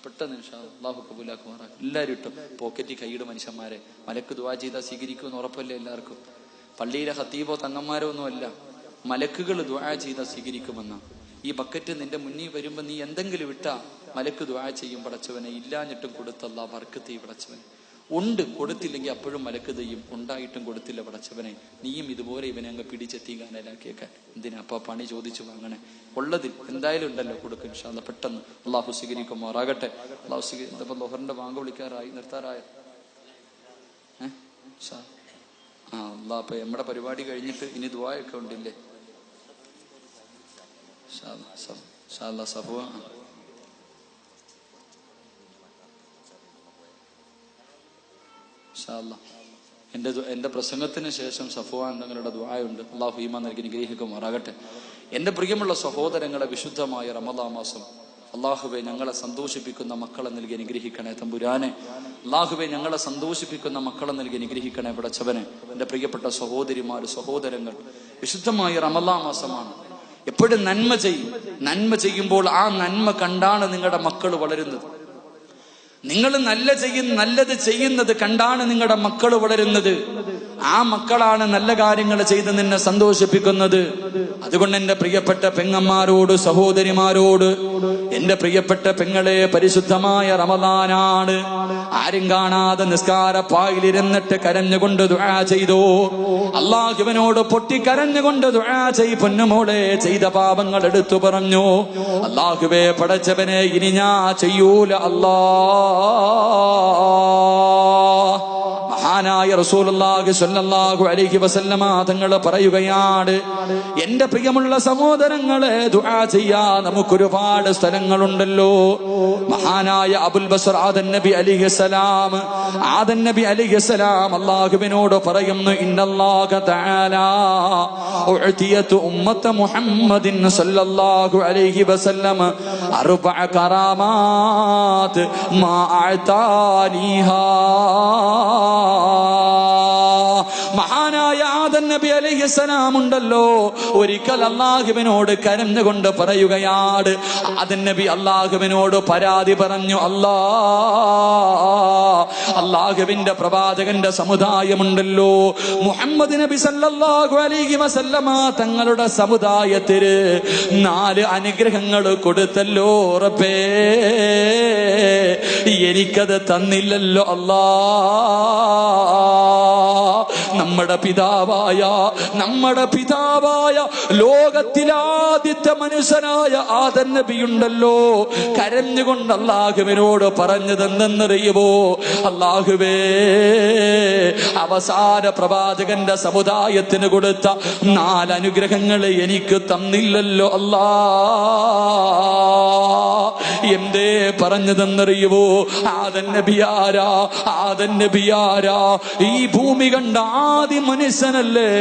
പെട്ടെന്ന് അള്ളാഹു കബൂലാക്കുമാറാക്കും. എല്ലാവരും ഇട്ടും പോക്കറ്റിൽ കൈയിട് മനുഷ്യന്മാരെ. മലക്ക് ദുആ ചെയ്താൽ സ്വീകരിക്കുമെന്ന് ഉറപ്പല്ലേ എല്ലാവർക്കും? പള്ളിയിലെ ഖത്തീബോ തങ്ങന്മാരോ ഒന്നുമല്ല, മലക്കുകൾ ദുആ ചെയ്താൽ സ്വീകരിക്കുമെന്ന. ഈ ബക്കറ്റ് നിന്റെ മുന്നിൽ വരുമ്പോ നീ എന്തെങ്കിലും ഇട്ടാ മലക്ക് ദുആ ചെയ്യും പടച്ചവനെ. ഇല്ലാഞ്ഞിട്ടും കൊടുത്തല്ല ബർക്കത്ത് ചെയ്യും പടച്ചവനെ. ഉണ്ട് കൊടുത്തില്ലെങ്കിൽ അപ്പോഴും മലക്ക് ചെയ്യും. ഉണ്ടായിട്ടും കൊടുത്തില്ല പടച്ചവനെ, നീയും ഇതുപോലെ ഇവനെ അങ്ങ് പിടിച്ചെത്തിക്കാനലാക്കിയേക്കാൻ. എന്തിനാ അപ്പൊ പണി ചോദിച്ചു വാങ്ങണേ? ഉള്ളതിൽ എന്തായാലും ഉണ്ടല്ലോ, കൊടുക്കും ഇൻഷാ അല്ലാഹ്. പെട്ടെന്ന് അള്ളാഹു സ്വീകരിക്കുമാറാകട്ടെ. അള്ളാഹു സ്വീകരിക്കും. ലോഹറിന്റെ വാങ്ക് വിളിക്കാറായി, നിർത്താറായ അള്ളാഹ്. അപ്പൊ നമ്മുടെ പരിപാടി കഴിഞ്ഞിട്ട് ഇനി ദുആയൊക്കെ ഉണ്ടില്ലേ? സഫുവ എന്റെ പ്രസംഗത്തിന് ശേഷം സഫുവാൻ തങ്ങളുടെ ദുആയുണ്ട്. അള്ളാഹു ഈമാൻ നൽകി അനുഗ്രഹിക്കുമാറാകട്ടെ. എന്റെ പ്രിയമുള്ള സഹോദരങ്ങളെ, വിശുദ്ധമായ റമദാൻ മാസം അള്ളാഹുവെ ഞങ്ങളെ സന്തോഷിപ്പിക്കുന്ന മക്കളെ നൽകി അനുഗ്രഹിക്കണേ തമ്പുരാനെ. അള്ളാഹുവെ ഞങ്ങളെ സന്തോഷിപ്പിക്കുന്ന മക്കളെ നൽകി അനുഗ്രഹിക്കണേ പടച്ചവനെ. എന്റെ പ്രിയപ്പെട്ട സഹോദരിമാര്, സഹോദരങ്ങൾ, വിശുദ്ധമായ റമദാൻ മാസമാണ്. എപ്പോഴും നന്മ ചെയ്യും. നന്മ ചെയ്യുമ്പോൾ ആ നന്മ കണ്ടാണ് നിങ്ങളുടെ മക്കൾ വളരുന്നത്. നിങ്ങൾ നല്ലത് ചെയ്യുന്നത് കണ്ടാണ് നിങ്ങളുടെ മക്കൾ വളരുന്നത്. ആ മക്കളാണ് നല്ല കാര്യങ്ങൾ ചെയ്ത് നിന്നെ സന്തോഷിപ്പിക്കുന്നത്. അതുകൊണ്ട് എന്റെ പ്രിയപ്പെട്ട പെങ്ങന്മാരോട്, സഹോദരിമാരോട്, എന്റെ പ്രിയപ്പെട്ട പെങ്ങളെ, പരിശുദ്ധമായ റമദാനാണ്. ആരും കാണാതെ നിസ്കാരപ്പായിലിരുന്നിട്ട് കരഞ്ഞുകൊണ്ട് ദുആ ചെയ്തോ. അള്ളാഹുവിനോട് പൊട്ടിക്കരഞ്ഞുകൊണ്ട് ദുആ ചെയ് പൊന്നുമോളെ. ചെയ്ത പാപങ്ങൾ എടുത്തു പറഞ്ഞു. അള്ളാഹുവേ പടച്ചവനെ, ഇനി ഞാൻ ചെയ്യൂല അല്ലാ. മഹാനായ റസൂലുള്ളാഹി സ്വല്ലല്ലാഹു അലൈഹി വസല്ലമ തങ്ങൾ പറയുകയാണ്, എന്റെ പ്രിയമുള്ള സഹോദരങ്ങളെ, ദുആ ചെയ്യാൻ നമുക്കൊരുപാട് സ്ഥലങ്ങളുണ്ടല്ലോ. മഹാനായ അബുൽ ബസർ ആദൻ നബി അലൈഹിസ്സലാം അല്ലാഹുവിനോട് പറയുന്നു, ഇന്നല്ലാഹ തആല ഉഅതിയതു ഉമ്മത മുഹമ്മദിൻ സ്വല്ലല്ലാഹു അലൈഹി വസല്ലം അർബഅ കറാമാത് മാ അഅതാനിഹാ. മഹാനായ ആദം നബി അലൈഹിസ്സലാം ഉണ്ടല്ലോ, ഒരിക്കൽ അല്ലാഹുവിനോട് കരഞ്ഞുകൊണ്ട് പറയുകയാണ്. ആദം നബി അല്ലാഹുവിനോട് പരാതി പറഞ്ഞു, അല്ലാഹുവിന്റെ പ്രവാചകന്റെ സമുദായമുണ്ടല്ലോ, മുഹമ്മദ് നബി സല്ലല്ലാഹു അലൈഹി വസല്ലമ തങ്ങളുടെ സമുദായത്തിന് 4 അനുഗ്രഹങ്ങൾ കൊടുത്തല്ലോ റബ്ബേ, എനിക്കത് തന്നില്ലല്ലോ അല്ലാ. നമ്മുടെ പിതാവായ ലോകത്തിലാദ്യത്തെ മനുഷ്യനായ ആദം നബിയുണ്ടല്ലോ, കരഞ്ഞുകൊണ്ട് അല്ലാഹുവിനോട് പറഞ്ഞതെന്തെന്നറിയുമോ? അല്ലാഹുവേ, അവസാന പ്രവാചകന്റെ സമുദായത്തിന് കൊടുത്ത 4 അനുഗ്രഹങ്ങൾ എനിക്ക് തന്നില്ലല്ലോ അല്ലാ. എന്തേ പറഞ്ഞതെന്നറിയുമോ? ആദം നബിയാരാ? ഈ ഭൂമി കണ്ട ആദ്യ മനുഷ്യനല്ലേ.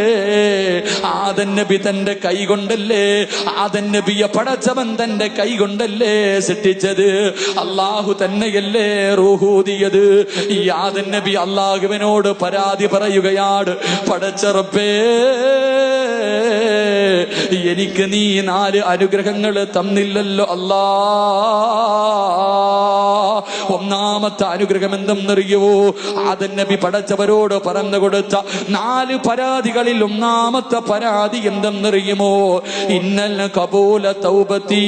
ആദം നബി തന്റെ കൈ കൊണ്ടല്ലേ, ആദം നബിയെ പടച്ചവൻ തന്റെ കൈ കൊണ്ടല്ലേ സൃഷ്ടിച്ചത്. അല്ലാഹു തന്നെയല്ലേ റൂഹൂദിയത്. ഈ ആദം നബി അല്ലാഹുവിനോട് പരാതി പറയുകയാണ്, പടച്ച റബ്ബേ, എനിക്ക് നീ 4 അനുഗ്രഹങ്ങൾ തന്നില്ലല്ലോ അല്ലാ. ഒന്നാമത്തെ അനുഗ്രഹം എന്തെന്നറിയുവോ? ആദം നബി പടച്ചവരോട് പറഞ്ഞു കൊടുത്ത 4 പരാതികളിൽ ഒന്നാമത്തെ പരാതി എന്തെന്നറിയുമോ? ഇന്നൽ ഖബൂല തൗബതി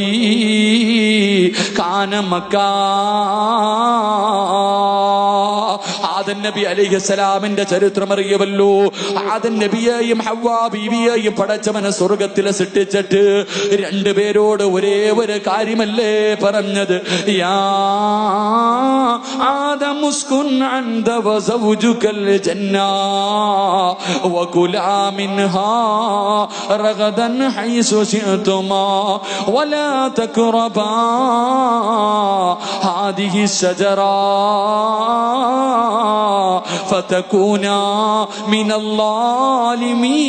കാന മക്കാ. ആദം നബി അലൈഹിസ്സലാമിന്റെ ചരിത്രം അറിയുമല്ലോ. ആദം നബിയെയും ഹവ്വാ ബീവിയെയും പടച്ചവനെ സ്വർഗത്തിലെ സൃഷ്ടിച്ചിട്ട് 2 പേരോട് ഒരേ ഒരു കാര്യമല്ലേ പറഞ്ഞത്? യാ ആദം ഉസ്കുൻ അൻത വസൗജുകൽ ജന്ന വകുലാ മിൻഹാ റഗദൻ ഹൈസു ശിഅതുമാ വലാ തഖറബാ ഹാദിഹി ശജറാ ഫതകൂനാ മിനൽ ളാലിമീൻ.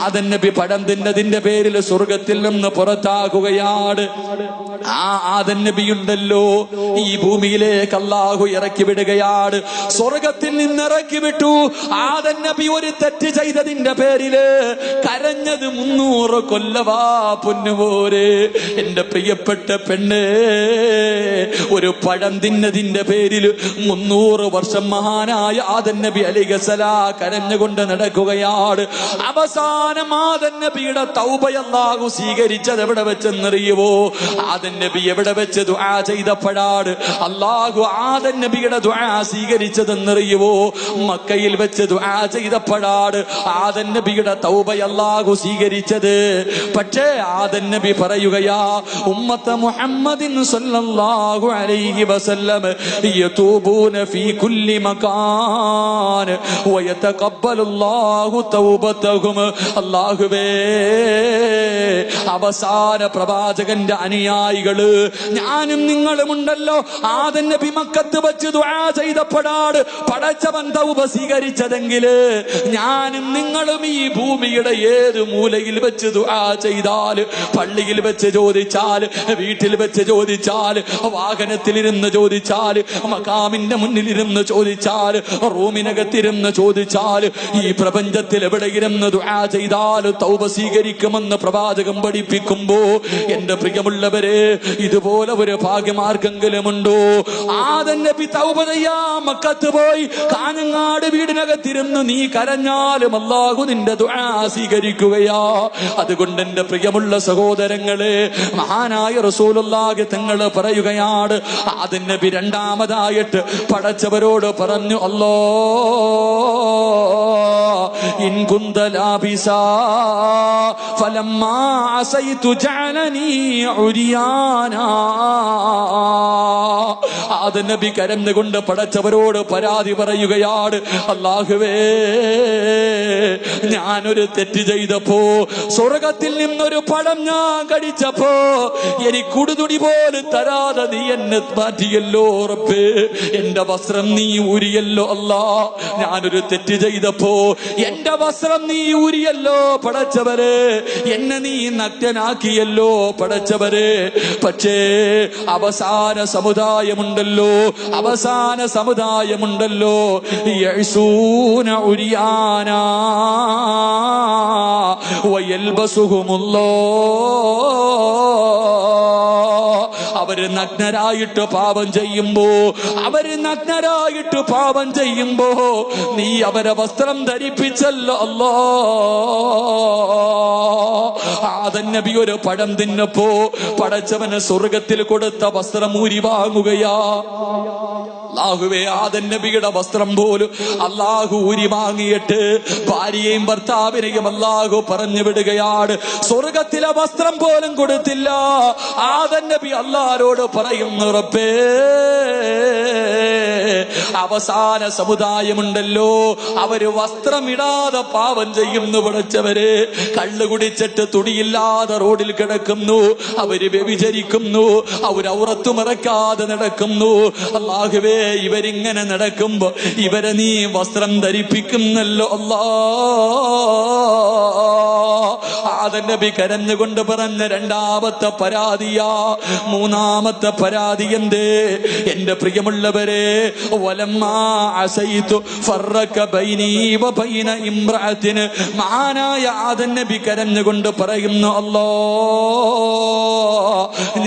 ആദം നബി പഴം തിന്നതിന്റെ പേരിൽ സ്വർഗത്തിൽ നിന്ന് പുറത്താകുകയാണ്. ആ ആദം നബിയുണ്ടല്ലോ ഈ ഭൂമിയിലേക്ക് അല്ലാഹു ഇറക്കി വിടുകയാണ്. സ്വർഗത്തിൽ നിന്ന് ഇറക്കി വിട്ടു. ആദം നബി ഒരു തെറ്റ് ചെയ്തതിന്റെ പേരില് കരഞ്ഞത് 300 കൊല്ലവാ പൊന്നുപോരെ. എന്റെ പ്രിയപ്പെട്ട പെണ്ണ്, ഒരു പഴം തിന്നതിന്റെ പേരിൽ 300 വർഷം മഹാനായ ആദം നബി അലൈഹിസ്സലാം കരഞ്ഞുകൊണ്ട് നടക്കുകയാണ്. അവസാനം ആദം നബിയുടെ തൗബ അല്ലാഹു സ്വീകരിച്ചത് എവിടെ വെച്ചെന്നറിയുവോ? ആദം നബി എവിടെ വെച്ച് ദുആ ചെയ്തപ്പോഴാണ് അല്ലാഹു ആദം നബിയുടെ ദുആ സ്വീകരിച്ചതെന്നറിയുവോ? മക്കയിൽ വെച്ച് ദുആ ചെയ്തപ്പോഴാണ് ആദം നബിയുടെ തൗബ അല്ലാഹു സ്വീകരിച്ചത്. പക്ഷേ ആദം നബി പറയുകയാ, ഉമ്മത്ത മുഹമ്മദിൻ സല്ലല്ലാഹു അലൈഹി വസല്ലം യതൂബൂന ഫീ കുല്ലി മകാൻ വയതഖബ്ബലുല്ലാഹു തൗബതഹും. അല്ലാഹുവേ, അവസാന പ്രവാചകന്റെ അനുയായികള് ഞാനും നിങ്ങളും ഉണ്ടല്ലോ. ആദം നബി മക്കത്ത് വെച്ച് ദുആ ചെയ്തപ്പോഴാണ് പടച്ചവൻ തൗബ സ്വീകരിച്ചതെങ്കില് ഞാനും നിങ്ങളും ഈ ഭൂമിയുടെ ഏത് മൂലയിൽ വെച്ച് ദുആ ചെയ്താല്, പള്ളിയിൽ വെച്ച് ചോദിച്ചാൽ, വീട്ടിൽ വെച്ച് ചോദിച്ചാൽ, വാഹനത്തിലിരുന്ന് ചോദിച്ചാൽ, മഖാമിന്റെ മുന്നിലിരുന്ന് ചോദിച്ചാൽ, റൂമിനകത്തിരുന്ന് ചോദിച്ചാൽ, ഈ പ്രപഞ്ചത്തിൽ എവിടെയിരുന്ന് ദുആ ചെയ്താൽ തൗബ സ്വീകരിക്കുമെന്ന് പ്രവാചകൻ പഠിപ്പിക്കുമ്പോ എന്റെ പ്രിയമുള്ളവരെ, ഇതുപോലെ ഒരു ഭാഗ്യമാർക്കെങ്കിലുമുണ്ടോ? ആദം നബി തൗബ ചെയ്യാൻ മക്കത്ത് പോയി കാഞ്ഞങ്ങാട് വീടിനകത്തിരുന്ന് നീ കരഞ്ഞാലും അല്ലാഹു നിന്റെ ദുആ സ്വീകരിക്കുകയാ. അതുകൊണ്ട് എന്റെ പ്രിയമുള്ള സഹോദരങ്ങളെ, മഹാനായ റസൂലുള്ളാഹി തങ്ങൾ പറയുകയാണ്, ആദം നബി രണ്ടാമതായിട്ട് പടച്ചവരോട് പറഞ്ഞു, അല്ലാ ഇൻ കുന്ത ലാബിസാ ഫലമ്മാ അസൈതു ജഅലനീ ഉരിയാനാ. ആദം നബി കരഞ്ഞുകൊണ്ട് പടച്ചവരോട് പരാതി പറയുകയാണ്, അല്ലാഹുവേ, ഞാനൊരു തെറ്റ് ചെയ്തപ്പോ, സ്വർഗത്തിൽ നിന്നൊരു പഴം ഞാൻ കടിച്ചപ്പോ എനിക്ക് കുടുതുടി പോലും തരാതെ നീ എന്നെ മാറ്റിയല്ലോ റബ്ബേ. എന്റെ വസ്ത്രം നീ ഊരിയല്ലോ അല്ലാ. ഞാനൊരു തെറ്റ് ചെയ്തപ്പോ എന്റെ വസ്ത്രം നീ ഊരിയല്ലോ പടച്ചവരെ. എന്നെ നീ നഗ്നനാക്കിയല്ലോ പടച്ചവരെ. പക്ഷേ അവസാന സമുദായമുണ്ടല്ലോ, അവസാന സമുദായമുണ്ടല്ലോ, യഅ്സൂന ഉരിയാനാ അവര് നഗ്നരായിട്ട് പാപം ചെയ്യുമ്പോ, അവര് നഗ്നരായിട്ട് പാപം ചെയ്യുമ്പോ നീ അവരെ വസ്ത്രം ധരിപ്പിച്ചല്ലോ അല്ലാ. ആദം നബി ഒരു പഴം തിന്നപ്പോ പടച്ചവന് സ്വർഗത്തിൽ കൊടുത്ത വസ്ത്രം ഊരി വാങ്ങുകയാ. അല്ലാഹുവേ, ആദം നബിയുടെ വസ്ത്രം പോലും അല്ലാഹു ഊരി വാങ്ങിയിട്ട് ഭാര്യയെയും ഭർത്താവിനെയും അല്ലാഹു പറഞ്ഞു വിടുകയാണ്. സ്വർഗത്തിലെ വസ്ത്രം പോലും കൊടുത്തില്ല. ആദം നബി അല്ലാഹുവോട് പറയുന്നു, റബ്ബേ, അവസാന സമുദായമുണ്ടല്ലോ, അവര് വസ്ത്രമിടാതെ പാപം ചെയ്യുന്നു പടച്ചവരെ. കള്ളു കുടിച്ചിട്ട് തുണിയില്ലാതെ റോഡിൽ കിടക്കുന്നു, അവര് വ്യഭിചരിക്കുന്നു, അവര് ഔറത്ത് മറക്കാതെ നടക്കുന്നു. അല്ലാഹുവേ, ഇവരിങ്ങനെ നടക്കുമ്പോ ഇവരെ നീ വസ്ത്രം ധരിപ്പിക്കുന്നല്ലോ അല്ലാ. ആദം നബി കരഞ്ഞുകൊണ്ട് പറഞ്ഞ രണ്ടാമത്തെ പരാതിയാ. മൂന്നാമത്തെ പരാതി എന്തേ? എന്റെ പ്രിയമുള്ളവരെ, വലമ്മാ അസൈതു ഫറക ബൈനി വബൈന ഇംറഅതിൻ. മഹാനായ ആദം നബി കരഞ്ഞുകൊണ്ട് പറയുന്നു, അല്ലാ,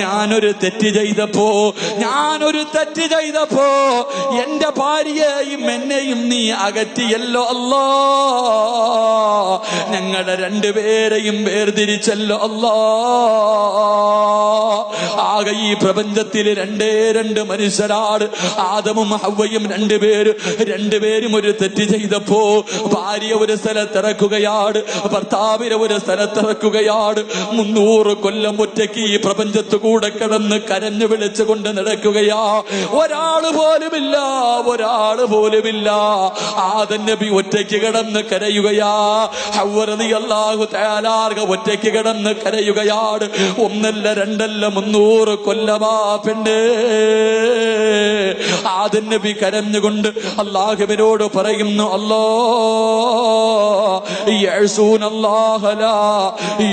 ഞാനൊരു തെറ്റ് ചെയ്തപ്പോ എന്റെ ഭാര്യയെയും എന്നെയും നീ അകറ്റിയല്ലോ അല്ലാ. ഞങ്ങളെ രണ്ടുപേരെയും വേർതിരിച്ചല്ലോ അല്ലാ. ആകെ ഈ പ്രപഞ്ചത്തിൽ രണ്ട് മനുഷ്യരാണ്, ആദമും ഹവ്വയും. രണ്ടുപേരും ഒരു തെറ്റ് ചെയ്തപ്പോ ഭാര്യ ഒരു സ്ഥലത്തിറക്കുകയാണ്, ഭർത്താവിനെ ഒരു സ്ഥലത്തിറക്കുകയാണ്. 300 കൊല്ലം ഒറ്റയ്ക്ക് ഈ പ്രപഞ്ചത്ത് കൂടെ കിടന്ന് കരഞ്ഞു വിളിച്ചുകൊണ്ട് നടക്കുകയാ. ഒരാള് പോലുമില്ല. ആദം നബി ഒറ്റയ്ക്ക് കിടന്ന് കരയുകയാ. ഹവ്വ റളിയല്ലാഹു തആല ഒറ്റയ്ക്ക് കിടന്ന് കരയുകയാണ്. ഒന്നല്ല രണ്ടല്ല 300 കൊല്ലമാ പെണ്ണ്. ആദം നബി കരഞ്ഞുകൊണ്ട് അല്ലാഹുവിനോട് പറയുന്നു, അല്ലാ, യഅസൂനല്ലാഹ ലാ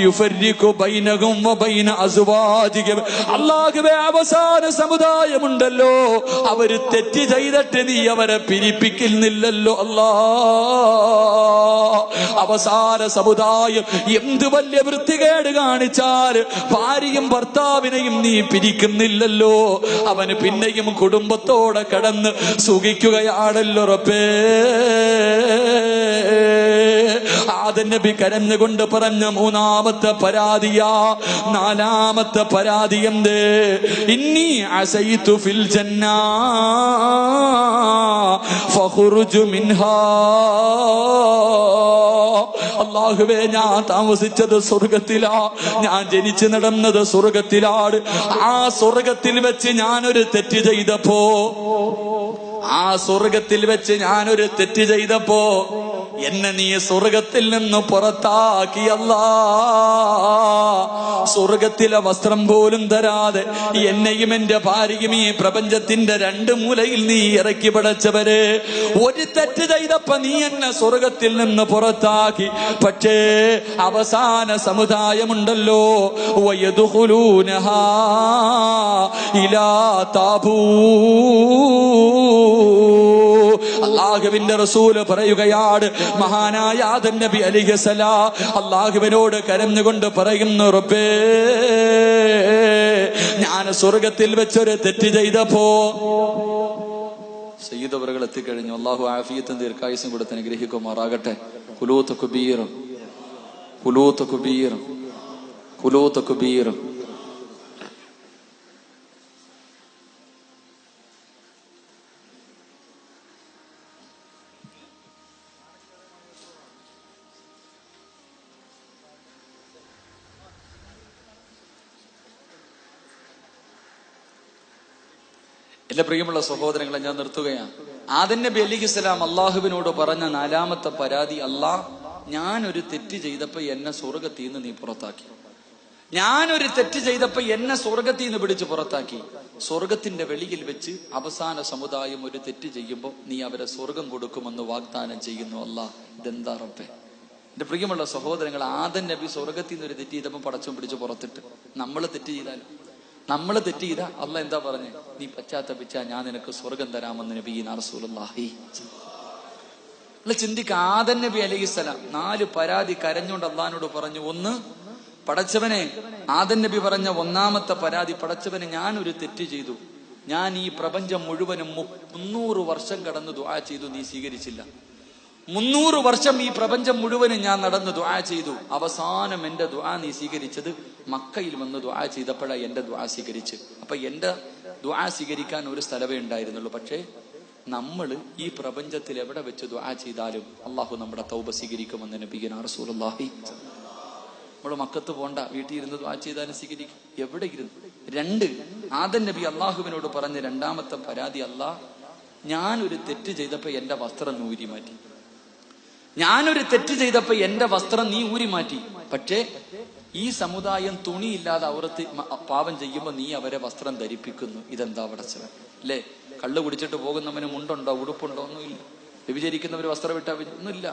യുഫർരിഖു ബൈനഹും വബൈന അസ്വാജിഹിം. അല്ലാഹുവേ, അവസാന സമുദായമുണ്ടല്ലോ, അവര് തെറ്റ് ചെയ്തിട്ട് നീ അവരെ പിരിപ്പിക്കുന്നില്ലല്ലോ അല്ലാ. അവസാന സമുദായം എന്ത് വലിയ വൃത്തികേട് കാണിച്ചാൽ ഭാര്യയും ഭർത്താവിനെയും നീ പിരിക്കുന്നില്ലല്ലോ. അവന് പിന്നെയും കുടുംബത്തോടെ കടന്ന് സുഖിക്കുകയാണല്ലോ റബ്ബേ. ആദം നബി കരഞ്ഞുകൊണ്ട് പറഞ്ഞ മൂന്നാമത്തെ പരാതിയാ. നാലാമത്തെ പരാതി എന്ത്? ഇന്നി അസൈതു ഫിൽ ജന്നാ ഫഖുർജു മിൻഹാ. അല്ലാഹുവേ, ഞാൻ താമസിച്ചത് സ്വർഗത്തിലാ, ഞാൻ ജനിച്ചു നടന്നത് സ്വർഗത്തിലാണ്. ആ സ്വർഗത്തിൽ വെച്ച് ഞാനൊരു തെറ്റ് ചെയ്തപ്പോ എന്നെ നീ സ്വർഗത്തിൽ നിന്ന് പുറത്താക്കി അല്ലാ. സ്വർഗത്തിലെ വസ്ത്രം പോലും തരാതെ എന്നെയും എന്റെ ഭാര്യയും ഈ പ്രപഞ്ചത്തിന്റെ 2 മൂലയിൽ നീ ഇറക്കി പടച്ചവരെ. ഒരു തെറ്റ് ചെയ്തപ്പോ നീ എന്നെ സ്വർഗത്തിൽ നിന്ന് പുറത്താക്കി. പക്ഷേ അവസാന സമുദായമുണ്ടല്ലോ, വയദ്ഖുലൂനഹാ ഇലാ താബൂ. അല്ലാഹുവിന്റെ റസൂൽ പറയുകയാണ്, മഹാനായ ആദം നബി അലൈഹിസ്സലാം അല്ലാഹുവിനോട് കരഞ്ഞുകൊണ്ട് പറയുന്നു, റബ്ബേ, ഞാൻ സ്വർഗത്തിൽ വെച്ചൊരു തെറ്റ് ചെയ്തപ്പോ. സയ്യിദ് അവറുകൾ എത്തിക്കഴിഞ്ഞു. അല്ലാഹു ആഫിയത്തും ദീർഘായുസ്സും കൊടുത്ത് അനുഗ്രഹിക്കുമാറാകട്ടെ. ഖുലൂത്ത് കുബീർ. എന്റെ പ്രിയമുള്ള സഹോദരങ്ങളെ, ഞാൻ നിർത്തുകയാണ്. ആദം നബി അലൈഹിസ്സലാം അള്ളാഹുവിനോട് പറഞ്ഞ നാലാമത്തെ പരാതി, അല്ലാ, ഞാനൊരു തെറ്റ് ചെയ്തപ്പോ എന്നെ സ്വർഗത്തിൽ നിന്ന് നീ പുറത്താക്കി. പിടിച്ച് പുറത്താക്കി. സ്വർഗത്തിന്റെ വെളിയിൽ വെച്ച് അവസാന സമുദായം ഒരു തെറ്റ് ചെയ്യുമ്പോ നീ അവരെ സ്വർഗം കൊടുക്കുമെന്ന് വാഗ്ദാനം ചെയ്യുന്നു. അല്ലാ, ഇതെന്താ റബ്ബേ? എന്റെ പ്രിയമുള്ള സഹോദരങ്ങൾ, ആദം നബി സ്വർഗത്തിൽ നിന്ന് ഒരു തെറ്റ് ചെയ്തപ്പോ പടച്ചോൻ പിടിച്ച് പുറത്തിട്ട്. നമ്മൾ തെറ്റ് ചെയ്താൽ അല്ലാഹ് എന്താ പറഞ്ഞേ? നീ പശ്ചാത്തപിച്ചാ ഞാൻ നിനക്ക് സ്വർഗം തരാമെന്ന് നബിയിനാ റസൂലുള്ളാഹി. ചിന്തിക്ക, ആദം നബി അലൈഹിസ്സലാം 4 പരാതി കരഞ്ഞുകൊണ്ട് അള്ളാഹിനോട് പറഞ്ഞു. ഒന്ന്, പടച്ചവനെ, ആദം നബി പറഞ്ഞ ഒന്നാമത്തെ പരാതി, പടച്ചവനെ, ഞാനൊരു തെറ്റ് ചെയ്തു. ഞാൻ ഈ പ്രപഞ്ചം മുഴുവനും 300 വർഷം കടന്ന് ദുആ ചെയ്തു, നീ സ്വീകരിച്ചില്ല. 300 വർഷം ഈ പ്രപഞ്ചം മുഴുവനും ഞാൻ നടന്ന് ദുആ ചെയ്തു. അവസാനം എന്റെ ദുആ നീ സ്വീകരിച്ചത് മക്കയിൽ വന്ന് ദുആ ചെയ്തപ്പോഴാണ് എന്റെ ദുആ സ്വീകരിച്ച്. അപ്പൊ എന്റെ ദുആ സ്വീകരിക്കാൻ ഒരു സ്ഥലമേ ഉണ്ടായിരുന്നുള്ളൂ. പക്ഷേ നമ്മൾ ഈ പ്രപഞ്ചത്തിൽ എവിടെ വെച്ച് ദുആ ചെയ്താലും അള്ളാഹു നമ്മുടെ തൗബ സ്വീകരിക്കുമെന്ന് നബിയുനാ റസൂലുള്ളാഹി. നമ്മൾ മക്കത്ത് പോണ്ട, വീട്ടിൽ ഇരുന്ന് ദുആ ചെയ്താലും സ്വീകരിക്കും, എവിടെ ഇരുന്ന്. 2, ആദം നബി അള്ളാഹുവിനോട് പറഞ്ഞ രണ്ടാമത്തെ പരാതി, അല്ലാഹ്, ഞാനൊരു തെറ്റ് ചെയ്തപ്പോ എന്റെ വസ്ത്രം നീ ഊരി മാറ്റി. നീ ഊരി മാറ്റി. പക്ഷേ ഈ സമുദായം തുണിയില്ലാതെ അവർത്ത് പാപം ചെയ്യുമ്പോൾ നീ അവരെ വസ്ത്രം ധരിപ്പിക്കുന്നു. ഇതെന്താ പടച്ചവൻ? അല്ലേ? കള്ള് കുടിച്ചിട്ട് പോകുന്നവന് മുണ്ടുണ്ടോ, ഉടുപ്പുണ്ടോ? ഒന്നുമില്ല. വ്യഭിചരിക്കുന്നവർ വസ്ത്രം ഇട്ടാ ഒന്നുമില്ല.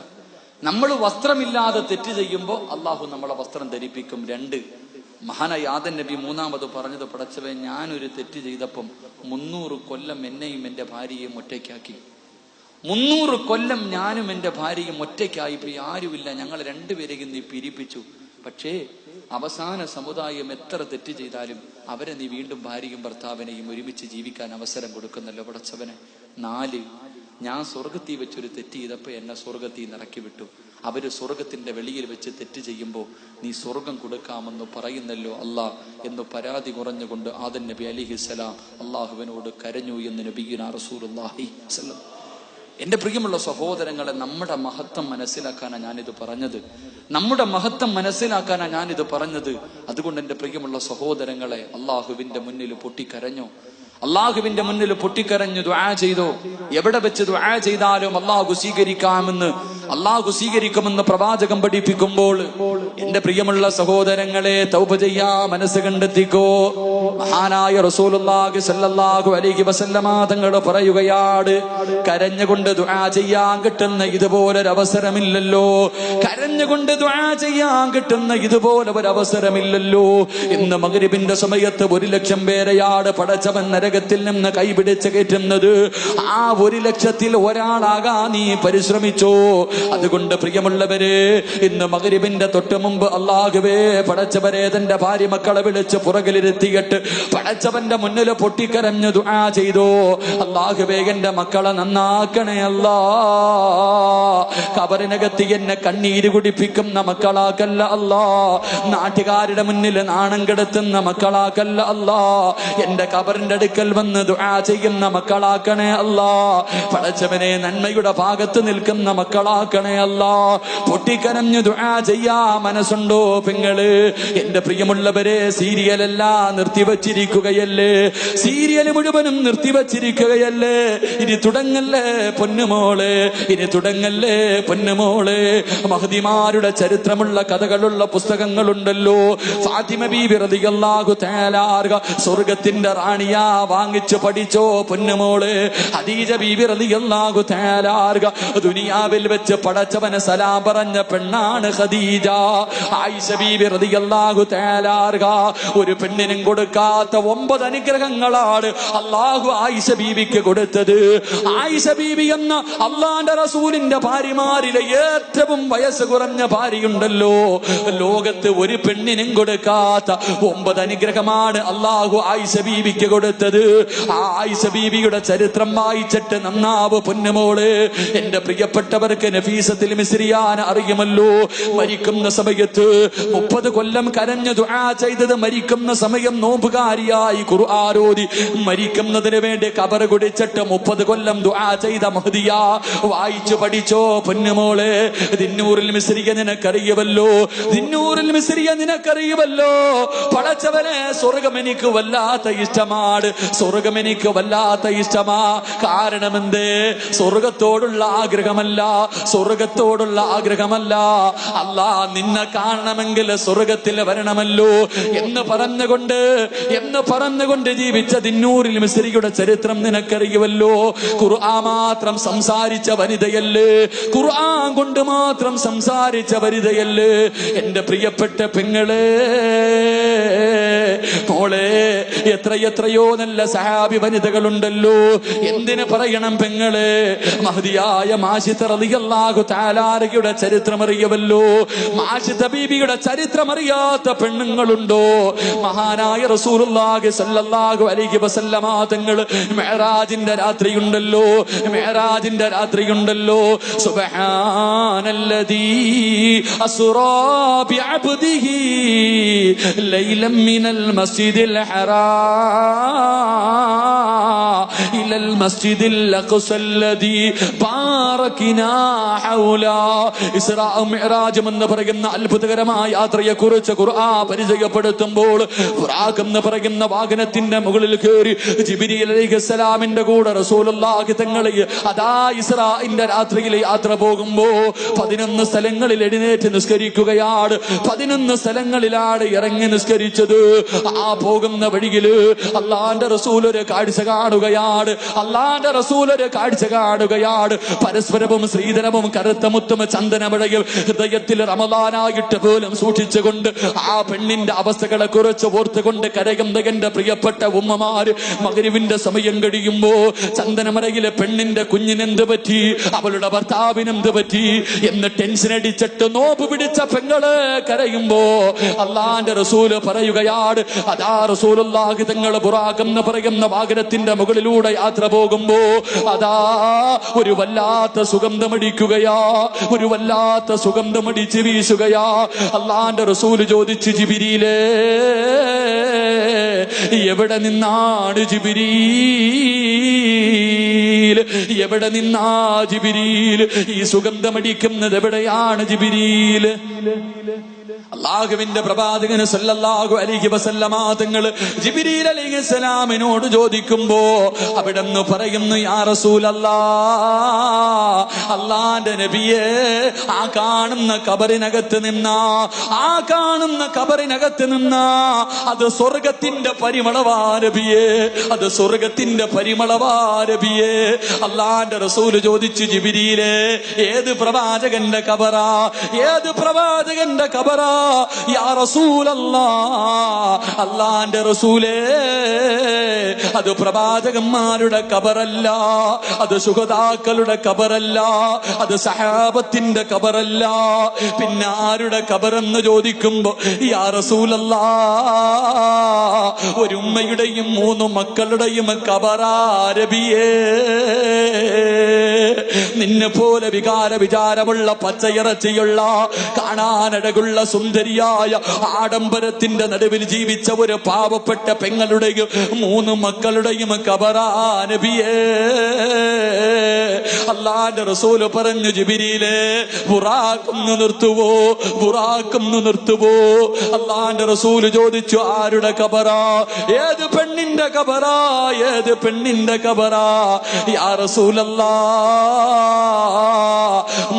നമ്മൾ വസ്ത്രമില്ലാതെ തെറ്റ് ചെയ്യുമ്പോൾ അള്ളാഹു നമ്മളെ വസ്ത്രം ധരിപ്പിക്കും. 2, മഹാനായ ആദം നബി മൂന്നാമത് പറഞ്ഞത്, പടച്ചവൻ ഞാനൊരു തെറ്റ് ചെയ്തപ്പം 300 കൊല്ലം എന്നെയും എൻ്റെ ഭാര്യയെയും ഒറ്റയ്ക്കാക്കി. 300 കൊല്ലം ഞാനും എൻ്റെ ഭാര്യയും ഒറ്റയ്ക്കായിപ്പോയി, ആരുമില്ല, ഞങ്ങൾ രണ്ടുപേരെയും നീ പിരിപ്പിച്ചു. പക്ഷേ അവസാന സമുദായം എത്ര തെറ്റ് ചെയ്താലും അവരെ നീ വീണ്ടും ഭാര്യയും ഭർത്താവിനെയും ഒരുമിച്ച് ജീവിക്കാൻ അവസരം കൊടുക്കുന്നല്ലോ പടച്ചവനെ. 4, ഞാൻ സ്വർഗത്തിൽ വെച്ചൊരു തെറ്റ് ചെയ്തപ്പോൾ എന്നെ സ്വർഗത്തിൽ നിന്ന് ഇറക്കി വിട്ടു. അവര് സ്വർഗത്തിന്റെ വെളിയിൽ വെച്ച് തെറ്റ് ചെയ്യുമ്പോൾ നീ സ്വർഗം കൊടുക്കാമെന്ന് പറയുന്നല്ലോ അല്ലാ എന്ന് പരാതി കുറഞ്ഞുകൊണ്ട് ആദം നബി അലൈഹിസ്സലാം അള്ളാഹുവിനോട് കരഞ്ഞു എന്ന് നബിയുനാ റസൂലുള്ളാഹി സ്വല്ലല്ലാഹു. എന്റെ പ്രിയമുള്ള സഹോദരങ്ങളെ, നമ്മുടെ മഹത്വം മനസ്സിലാക്കാനാണ് ഞാനിത് പറഞ്ഞത്. നമ്മുടെ മഹത്വം മനസ്സിലാക്കാനാണ് ഞാനിത് പറഞ്ഞത്. അതുകൊണ്ട് എന്റെ പ്രിയമുള്ള സഹോദരങ്ങളെ, അള്ളാഹുവിന്റെ മുന്നിൽ പൊട്ടിക്കരഞ്ഞോ? അള്ളാഹുവിന്റെ മുന്നിൽ പൊട്ടിക്കരഞ്ഞു ദുആ ചെയ്തോ? എവിടെ വെച്ച് ദുആ ചെയ്താലും അള്ളാഹു സ്വീകരിക്കുമെന്ന് പ്രവാചകൻ പഠിപ്പിക്കുമ്പോൾ എന്റെ പ്രിയമുള്ള സഹോദരങ്ങളെ, തൗബ ചെയ്യാ മനസ്സ് കണ്ടെത്തിക്കോ. മഹാനായ റസൂലുള്ളാഹി സ്വല്ലല്ലാഹു അലൈഹി വസല്ലമ തങ്ങൾ പറയുകയാണ്, കരഞ്ഞുകൊണ്ട് ദുആ ചെയ്യാൻ കിട്ടുന്ന ഇതുപോലൊരു അവസരമില്ലല്ലോ. കരഞ്ഞുകൊണ്ട് ദുആ ചെയ്യാൻ കിട്ടുന്ന ഇതുപോലെ ഒരു അവസരമില്ലല്ലോ. ഇന്ന് മഗ്രിബിന്റെ സമയത്ത് 1,00,000 പേരെയാണ് പടച്ചവൻ നരകത്തിൽ നിന്ന് കൈപിടിച്ച് കയറ്റുന്നത്. ആ 1,00,000-ൽ ഒരാളാകാൻ നീ പരിശ്രമിച്ചോ? അതുകൊണ്ട് പ്രിയമുള്ളവരെ, ഇന്ന് മഗ്രിബിന്റെ തൊട്ട് മുമ്പ് അല്ലാഹുവേ പടച്ചവരെ തന്റെ ഭാര്യ മക്കളെ വിളിച്ച് പുറകിലിരുത്തിയിട്ട് പടച്ചവന്റെ മുന്നിൽ പൊട്ടിക്കരഞ്ഞു ദുആ ചെയ്തോ? അല്ലാഹുവേ എന്റെ മക്കളെ നന്നാക്കണേ അല്ലാ. ഖബറിനകത്ത് എന്നെ കണ്ണീര് കുടിപ്പിക്കുന്ന മക്കളാക്കല്ല അല്ലാ. നാട്ടുകാരുടെ മുന്നിൽ നാണം കെടുത്തുന്ന മക്കളാക്കല്ല അല്ലാ. എന്റെ ഖബറിന്റെ അടുക്കൽ വന്ന് ദുആ ചെയ്യുന്ന മക്കളാക്കണേ അല്ലാ. പടച്ചവനെ നന്മയുടെ ഭാഗത്ത് നിൽക്കുന്ന മക്കളാക്കണേ അല്ലാ. പൊട്ടിക്കരഞ്ഞു ദുആ ചെയ്യാ മനസ്സുണ്ടോ പെങ്ങള്? എന്റെ പ്രിയമുള്ളവരെ, സീരിയലെല്ലാം നിർത്തിവച്ചിരിക്കുകയല്ലേ? സീരിയൽ മുഴുവനും നിർത്തിവച്ചിരിക്കുകയല്ലേ? ഇനി തുടങ്ങല്ലേ പൊന്നുമോളെ, ഇനി തുടങ്ങല്ലേ പൊന്നുമോളെ. മഹദിമാരുടെ ചരിത്രമുള്ള കഥകളുള്ള പുസ്തകങ്ങളുണ്ടല്ലോ. ഫാത്തിമ ബീബി റളിയല്ലാഹു തആല സ്വർഗത്തിന്റെ റാണിയാ, വാങ്ങിച്ചു പഠിച്ചോ പൊന്നുമോളെ. ഖദീജ ബീബി റളിയല്ലാഹു തആല ദുനിയാവിൽ വെച്ച് പടച്ചവന് സലാം പറഞ്ഞ പെണ്ണാണ് ഖദീജ. ആയിഷ ബീബി റളിയല്ലാഹു തആല ഒരു പെണ്ണിനും കൊടുക്കാത്ത 9 അനുഗ്രഹങ്ങളാണ് അല്ലാഹു ആയിഷ ബീബിക്ക് കൊടുത്തത്. ആയിഷ ബീബി എന്ന അല്ലാഹുവിന്റെ റസൂലിന്റെ ഭാര്യമാരിലെ ഏറ്റവും വയസ്സ് കുറഞ്ഞ ഭാര്യയുണ്ടല്ലോ, ലോകത്ത് ഒരു പെണ്ണിനും കൊടുക്കാത്ത 9 അനുഗ്രഹമാണ് അല്ലാഹു ആയിഷ ബീബിക്ക് കൊടുത്തത്. ആ ആയിഷ ബീബിയുടെ ചരിത്രം വായിച്ചിട്ട് നന്നാവ് പൊന്നുമോള്. എന്റെ പ്രിയപ്പെട്ടവർക്ക് നഫീസത്തുൽ മിസ്രിയാനെ അറിയുമല്ലോ. മരിക്കുന്ന സമയത്ത് 30 കൊല്ലം കരഞ്ഞു ദുആ ചെയ്തത്, മരിക്കുന്ന സമയം നോമ്പുകാരിയായി ഖുർആൻ ഓതി മരിക്കുന്നതിന് വേണ്ടി ഖബർ കുടിച്ചിട്ട് 30 കൊല്ലം ദുആ ചെയ്ത മഹദിയ. വായിച്ചു പഠിച്ചോ പൊന്നുമോളെ. ദിന്നൂറുൽ മിസ്രിയ നിനക്കറിയുമല്ലോ, ദിന്നൂറുൽ മിസ്രിയ നിനക്കറിയുമല്ലോ. പടച്ചവനെ, സ്വർഗം എനിക്ക് വല്ലാത്ത ഇഷ്ടമാണ്, സ്വർഗം എനിക്ക് വല്ലാത്ത ഇഷ്ടമാ. കാരണം എന്തേ? സ്വർഗത്തോടുള്ള ആഗ്രഹമല്ല, സ്വർഗത്തോടുള്ള ആഗ്രഹമല്ല. അല്ലാ നിന്നെ കാണണമെങ്കിൽ സ്വർഗത്തിൽ വരണമല്ലോ എന്ന് പറഞ്ഞുകൊണ്ട് ജീവിച്ച ദിന്നൂറുൽ മിസ്രിയുടെ ചരിത്രം നിനക്കറിയുമല്ലോ. ഖുർആൻ മാത്രം സംസാരിച്ച വനിതയല്ലേ, ഖുർആൻ കൊണ്ട് മാത്രം സംസാരിച്ച വനിതയല്ലേ. എന്റെ പ്രിയപ്പെട്ട പെങ്ങളെ, മോളെ, എത്രയോ നല്ല സഹാബി വനിതകളുണ്ടല്ലോ. എന്തിനു പറയണം പെങ്ങളെ? മഹദിയായ മാഷിത റളിയല്ലാഹു തആലയുടെ ചരിത്രം അറിയുമല്ലോ. മാഷിത ബീബിയുടെ ചരിത്രം അറിയാത്ത പെണ്ണുങ്ങളുണ്ടോ? മഹാനായ റസൂലുള്ളാഹി സ്വല്ലല്ലാഹു അലൈഹി വസല്ലമ തങ്ങൾ മിഅ്റാജിന്റെ രാത്രിയുണ്ടല്ലോ, മിഅ്റാജിന്റെ രാത്രിയുണ്ടല്ലോ. സുബ്ഹാനല്ലദീ അസ്റാ ബിഅബ്ദിഹി ലൈലൻ മിനൽ മസ്ജിദിൽ ഹറാം ഇലൽ മസ്ജിദിൽ അഖ്സല്ലദീ ബാറക്നാ ഹൗലാ. ഇസ്റാ മിഅ്റാജ് എന്ന് പറയുന്ന അത്ഭുതകരമായ യാത്രയെ കുറിച്ച് ഖുർആൻ പരിചയപ്പെടുത്തുമ്പോൾ ബുറാഖ് എന്ന് എന്ന് പറയുന്ന വാഹനത്തിന്റെ മുകളിൽ കയറി ജിബ്രീൽ അലൈഹിസ്സലാമിന്റെ കൂടെ റസൂലുള്ളാഹി തങ്ങളെ അതാ ഇസ്രാഇന്റെ രാത്രിയിൽ യാത്ര പോകുമ്പോ 11 സ്ഥലങ്ങളിൽ എഴുന്നേറ്റ് നിസ്കരിക്കുകയാണ്. 11 സ്ഥലങ്ങളിലാണ് ഇറങ്ങി നിസ്കരിച്ചത്. ആ പോകുന്ന വഴിയില് അള്ളാന്റെ റസൂൽ ഒരു കാഴ്ച കാണുകയാണ്. അള്ളാന്റെ റസൂൽ ഒരു കാഴ്ച കാണുകയാണ്. പരസ്പരവും ശ്രീധരവും കറുത്ത മുത്തും ചന്ദനമഴയും ഹൃദയത്തിൽ റമദാനായിട്ട് പോലും സൂക്ഷിച്ചുകൊണ്ട് ആ പെണ്ണിന്റെ അവസ്ഥകളെ കുറിച്ച് ഓർത്തുകൊണ്ട് കരയുന്ന എന്റെ പ്രിയപ്പെട്ട ഉമ്മമാര് മഗ്‌രിബിന്റെ സമയം കഴിയുമ്പോ ചന്ദനമറയിലെ പെണ്ണിന്റെ കുഞ്ഞിനെന്ത് പറ്റി, അവളുടെ ഭർത്താവിനെന്ത് പറ്റി എന്ന് ടെൻഷൻ അടിച്ചിട്ട് നോമ്പ് പിടിച്ച പെങ്ങള് കരയുമ്പോ അള്ളാന്റെ റസൂല് പറയുകയാണ്, അതാ റസൂലുള്ളാഹി തങ്ങൾ ബുറാഖ് എന്ന് പറയുന്ന വാഹനത്തിന്റെ മുകളിലൂടെ യാത്ര പോകുമ്പോ അതാ ഒരു വല്ലാത്ത സുഗന്ധമടിക്കുകയാ, ഒരു വല്ലാത്ത സുഗന്ധമടിച്ച് വീശുകയാ. അള്ളാന്റെ റസൂല് ചോദിച്ചു, ജിബ്രീലേ എവിടെ നിന്നാണ് ജിബ്രീൽ, എവിടെ നിന്നാ ജിബ്രീൽ, ഈ സുഗന്ധമടിക്കുന്നത് എവിടെയാണ് ജിബ്രീൽ? അല്ലാഹുവിന്റെ പ്രവാചകൻ സല്ലല്ലാഹു അലൈഹി വസല്ലമ തങ്ങൾ ജിബ്രീൽ അലൈഹിസ്സലാമിനോട് ചോദിക്കുമ്പോ അവിടെന്ന് പറയുന്നു, യാ റസൂലല്ലാഹ്, അല്ലാഹുവിന്റെ നബിയേ, ആ കാണുന്ന ഖബറിനകത്ത് നിന്നാ, ആ കാണുന്ന ഖബറിനകത്ത് നിന്നാ അത് സ്വർഗത്തിന്റെ പരിമളവാ നബിയേ, അത് സ്വർഗത്തിന്റെ പരിമളവാ നബിയേ. അല്ലാഹുവിന്റെ റസൂൽ ചോദിച്ചു, ജിബ്രീലേ ഏത് പ്രവാചകന്റെ ഖബറാ, ഏത് പ്രവാചകന്റെ ഖബറാ യാ റസൂലല്ലാഹ്? അല്ലാഹുവിന്റെ റസൂലേ, അത് പ്രവാചകന്മാരുടെ ഖബറല്ല, അത് ശുഹദാക്കളുടെ ഖബറല്ല, അത് സഹാബത്തിന്റെ ഖബറല്ല, പിന്നെ ആരുടെ ഖബറെന്ന് ചോദിക്കുമ്പോ യാ റസൂലല്ലാഹ് ഒരു ഉമ്മയുടെയും 3 മക്കളുടെയും ഖബറാ നബിയേ. നിന്നെ പോലെ വികാര വിചാരമുള്ള പച്ചയിറച്ചിയുള്ള കാണാനഴകുള്ള സുന്ദരിയായ ആഡംബരത്തിന്റെ നടുവിൽ ജീവിച്ച ഒരു പാവപ്പെട്ട പെങ്ങളുടെയും 3 മക്കളുടെയും ഖബറാ നബിയേ. അല്ലാഹുവിന്റെ റസൂൽ പറഞ്ഞു, ജിബ്രീലേ ബുറാഖൊന്ന് നിർത്തുവോ, ബുറാഖൊന്ന് നിർത്തുവോ? അല്ലാഹുവിന്റെ റസൂൽ ചോദിച്ചു, ആരുടെ ഖബറാ, ഏത് പെണ്ണിന്റെ ഖബറാ, ഏത് പെണ്ണിന്റെ ഖബറാ? യാ റസൂലല്ലാഹ്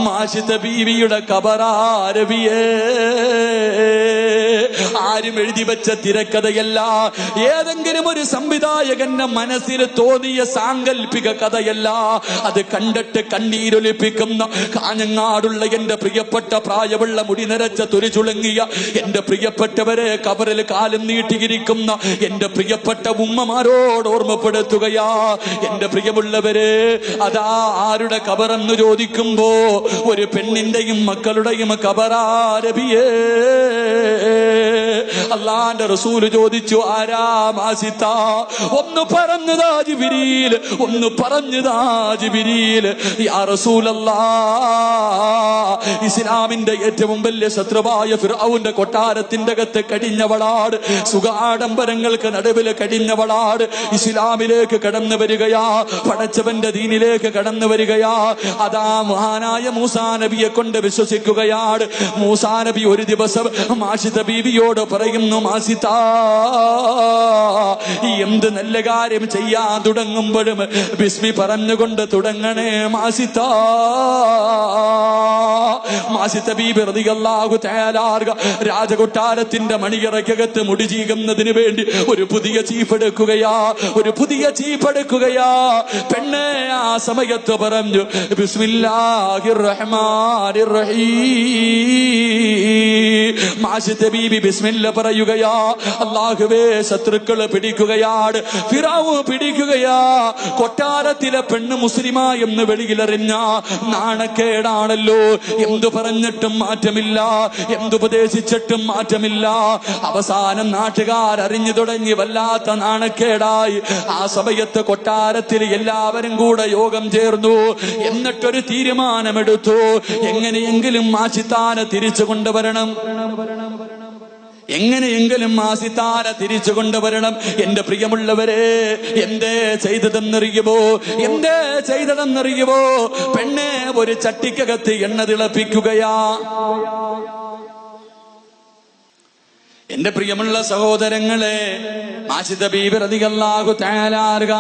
മാഷിത ബീവിയുടെ ഖബറാ നബിയേ. ആരും എഴുതി വെച്ച തിരക്കഥയല്ല, ഏതെങ്കിലും ഒരു സംവിധായകന്റെ മനസ്സിൽ തോന്നിയ സാങ്കല്പിക കഥയല്ല, അത് കണ്ടിട്ട് കണ്ണീരൊലിപ്പിക്കുന്ന കാഞ്ഞങ്ങാടുള്ള എന്റെ പ്രിയപ്പെട്ട പ്രായമുള്ള മുടി നിറച്ച തൊലിചുളുങ്ങിയ എന്റെ പ്രിയപ്പെട്ടവരെ ഖബറിൽ കാലം നീട്ടിയിരിക്കുന്ന എന്റെ പ്രിയപ്പെട്ട ഉമ്മമാരോട് ഓർമ്മപ്പെടുത്തുകയാ. എന്റെ പ്രിയമുള്ളവരെ, അതാ ആരുടെ ഖബറെന്ന് ചോദിക്കുമ്പോ ഒരു പെണ്ണിന്റെയും മക്കളുടെയും ഖബറാ നബിയേ. അല്ലാഹുവിന്റെ റസൂൽ ചോദിച്ചു, ആരാ മാസിത്ത? ഒന്ന് പറഞ്ഞതാ ജിബ്രീൽ, ഒന്ന് പറഞ്ഞതാ ജിബ്രീൽ. യാ റസൂലല്ലാഹ് ഇസ്ലാമിന്റെ ഏറ്റവും വലിയ ശത്രുവായ ഫിർഔന്റെ കൊട്ടാരത്തിന്റെ അകത്ത് കടിഞ്ഞവളാട്, സുഖാഡംബരങ്ങൾക്ക് നടുവിൽ കടിഞ്ഞവളാട് ഇസ്ലാമിലേക്ക് കടന്നു വരികയാ, പടച്ചവന്റെ ദീനിലേക്ക് കടന്നു വരികയാ. അതാ മഹാനായ മൂസാ നബിയെ കൊണ്ട് വിശ്വസിക്കുകയാണ്. മൂസാ നബി ഒരു ദിവസം മാഷിത ബീവിയോട് പറയുന്നു, മാസിത എന്ത് നല്ല കാര്യം ചെയ്യാൻ തുടങ്ങുമ്പോഴും ബിസ്മി പറഞ്ഞുകൊണ്ട് തുടങ്ങണേ മാസിത. മാസിത ബീബി റളിയല്ലാഹു തആല രാജകൊട്ടാരത്തിന്റെ മണിയറയ്ക്കകത്ത് മുടി ചീകുന്നതിന് വേണ്ടി ഒരു പുതിയ ചീഫ് എടുക്കുകയാ, ഒരു പുതിയ ചീഫ് എടുക്കുകയാ. പെണ്ണെ ആ സമയത്ത് പറഞ്ഞു, ബിസ്മില്ലാഹിർ റഹ്മാനിർ റഹീം. മാഷിത ബീബി ബിസ്മില്ല പറയുകയാ. അല്ലാഹുവേ, ശത്രുക്കള് പിടിക്കുകയാണ്, ഫിറഔൻ പിടിക്കുകയാ. കൊട്ടാരത്തിലെ പെണ്ണ് മുസ്ലിമാ എന്ന് വെളിയിലെറിഞ്ഞ നാണക്കേടാണല്ലോ. എന്തു പറഞ്ഞിട്ടും മാറ്റമില്ല, എന്തുപദേശിച്ചിട്ടും മാറ്റമില്ല. അവസാനം നാട്ടുകാരറിഞ്ഞു തുടങ്ങി, വല്ലാത്ത നാണക്കേടായി. ആ സമയത്ത് കൊട്ടാരത്തിൽ എല്ലാവരും കൂടെ യോഗം ചേർന്നു. എന്നിട്ടൊരു തീരുമാനമെടുത്തു, എങ്ങനെയെങ്കിലും മാഷിത്താനെ തിരിച്ചു കൊണ്ടുവരണം, എങ്ങനെയെങ്കിലും മാസിത്താനെ തിരിച്ചു കൊണ്ടുവരണം. എന്റെ പ്രിയമുള്ളവരെ, എന്തേ ചെയ്തതെന്നറിയുമോ? എന്തേ ചെയ്തതെന്നറിയുമോ? പെണ്ണെ ഒരു ചട്ടിക്കകത്ത് എണ്ണ തിളപ്പിക്കുകയാ. എന്റെ പ്രിയമുള്ള സഹോദരങ്ങളെ, മാഷിദ ബീബി റളിയല്ലാഹു തആല അൻഹ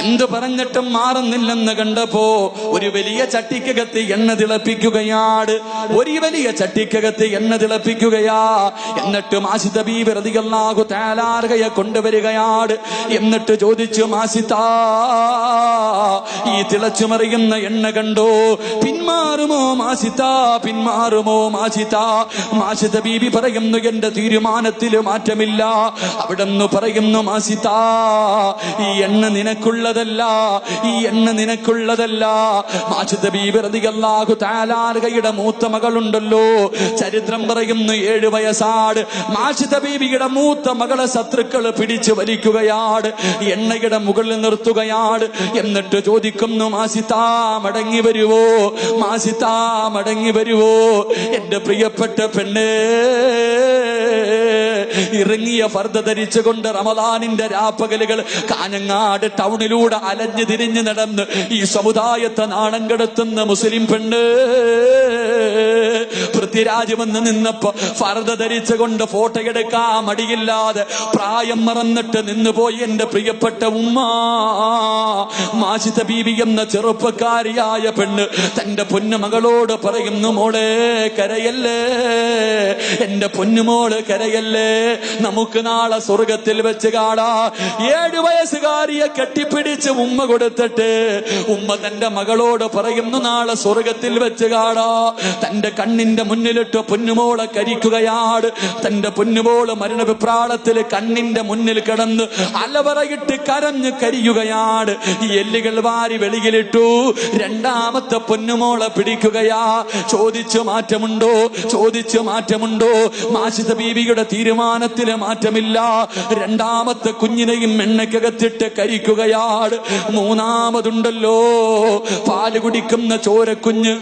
എന്ത് പറഞ്ഞിട്ടും മാറുന്നില്ലെന്ന് കണ്ടപ്പോ ഒരു വലിയ ചട്ടിക്കകത്ത് എണ്ണ തിളപ്പിക്കുകയാണ്. ഒരു വലിയ ചട്ടിക്കകത്ത് എണ്ണ തിളപ്പിക്കുകയാ. എന്നിട്ട് മാഷിദ ബീബി റളിയല്ലാഹു തആല അൻഹയെ കൊണ്ടുവരികയാണ്. എന്നിട്ട് ചോദിച്ചു, മാഷിദാ, ഈ തിളച്ചുമറിയുന്ന എണ്ണ കണ്ടോ? പിന്മാറുമോ മാഷിദാ? പിന്മാറുമോ മാഷിദാ? മാഷിദ ബീബി പറയുന്നു, എന്റെ തീരുമാനത്തിൽ മാറ്റമില്ല. അവിടെന്ന് പറയുന്നു, മാഷിദാ, ഈ എണ്ണ നിനക്കുള്ളതല്ല, ഈ എണ്ണ നിനക്കുള്ളതല്ല. മാഷിദ ബീബി റളിയല്ലാഹു തആല അൻഹയുടെ മൂത്ത മകളുണ്ടല്ലോ, ചരിത്രം പറയുന്നു 7 വയസ്സാണ്. മാഷിദ ബീബിയുടെ മൂത്ത മകളെ ശത്രുക്കൾ പിടിച്ചു വലിക്കുകയാണ്, എണ്ണയുടെ മുകളിൽ നിർത്തുകയാണ്. എന്നിട്ട് ചോദിക്കുന്നു, മാഷിദാ, മടങ്ങി വരുവോ? മാഷിദാ, മടങ്ങി വരുവോ? എന്റെ പ്രിയപ്പെട്ട പെണ്ണേ, ഇറങ്ങിയ ഫർദ ധരിച്ചുകൊണ്ട് റമദാനിന്റെ രാപ്പകലുകൾ കാഞ്ഞങ്ങാട് ടൗണിലൂടെ അലഞ്ഞു തിരിഞ്ഞു നടന്ന് ഈ സമുദായത്തെ നാണം കെടുത്തുന്ന മുസ്ലിം പെണ്ണ് പൃഥ്വിരാജ് വന്ന് നിന്നപ്പോ ഫർദ ധരിച്ചുകൊണ്ട് ഫോട്ടോ എടുക്കാൻ മടിയില്ലാതെ പ്രായം മറന്നിട്ട് നിന്നുപോയി എന്റെ പ്രിയപ്പെട്ട ഉമ്മ. മാഷിദ ബീബി എന്ന ചെറുപ്പക്കാരിയായ പെണ്ണ് തന്റെ പൊന്നുമകളോട് പറയുന്നു, മോളെ കരയല്ലേ, എന്റെ പൊന്നുമോള് കരയല്ലേ, നമുക്ക് നാളെ സ്വർഗത്തിൽ വെച്ച് കാണാ. 7 വയസ്സുകാരിയെ കെട്ടിപ്പിടിച്ച് ഉമ്മ കൊടുത്തിട്ട് ഉമ്മ തന്റെ മകളോട് പറയുന്നു, നാളെ സ്വർഗത്തിൽ വെച്ച് കാണാ. തന്റെ കണ്ണിന്റെ മുന്നിലിട്ട് പൊന്നുമോളെ കരിക്കുകയാണ്. തന്റെ പൊന്നുമോള് മരണവിപ്രാളത്തിൽ കണ്ണിന്റെ മുന്നിൽ കിടന്ന് അലവറയിട്ട് കരഞ്ഞ് കരിയുകയാണ്. ഈ എല്ലുകൾ വാരി വെളിയിലിട്ടു. രണ്ടാമത്തെ പൊന്നുമോളെ പിടിക്കുകയാ. ചോദിച്ചു മാറ്റമുണ്ടോ? ചോദിച്ചു മാറ്റമുണ്ടോ? മാഷിദ ബീബിയുടെ തീരുമാനത്തില് മാറ്റമില്ല. രണ്ടാമത്തെ കുഞ്ഞിനെയും എണ്ണയ്ക്കകത്തിട്ട് കരിക്കുകയാണ്. മൂന്നാമതുണ്ടല്ലോ പാല് കുടിക്കുന്ന ചോരക്കുഞ്ഞ്.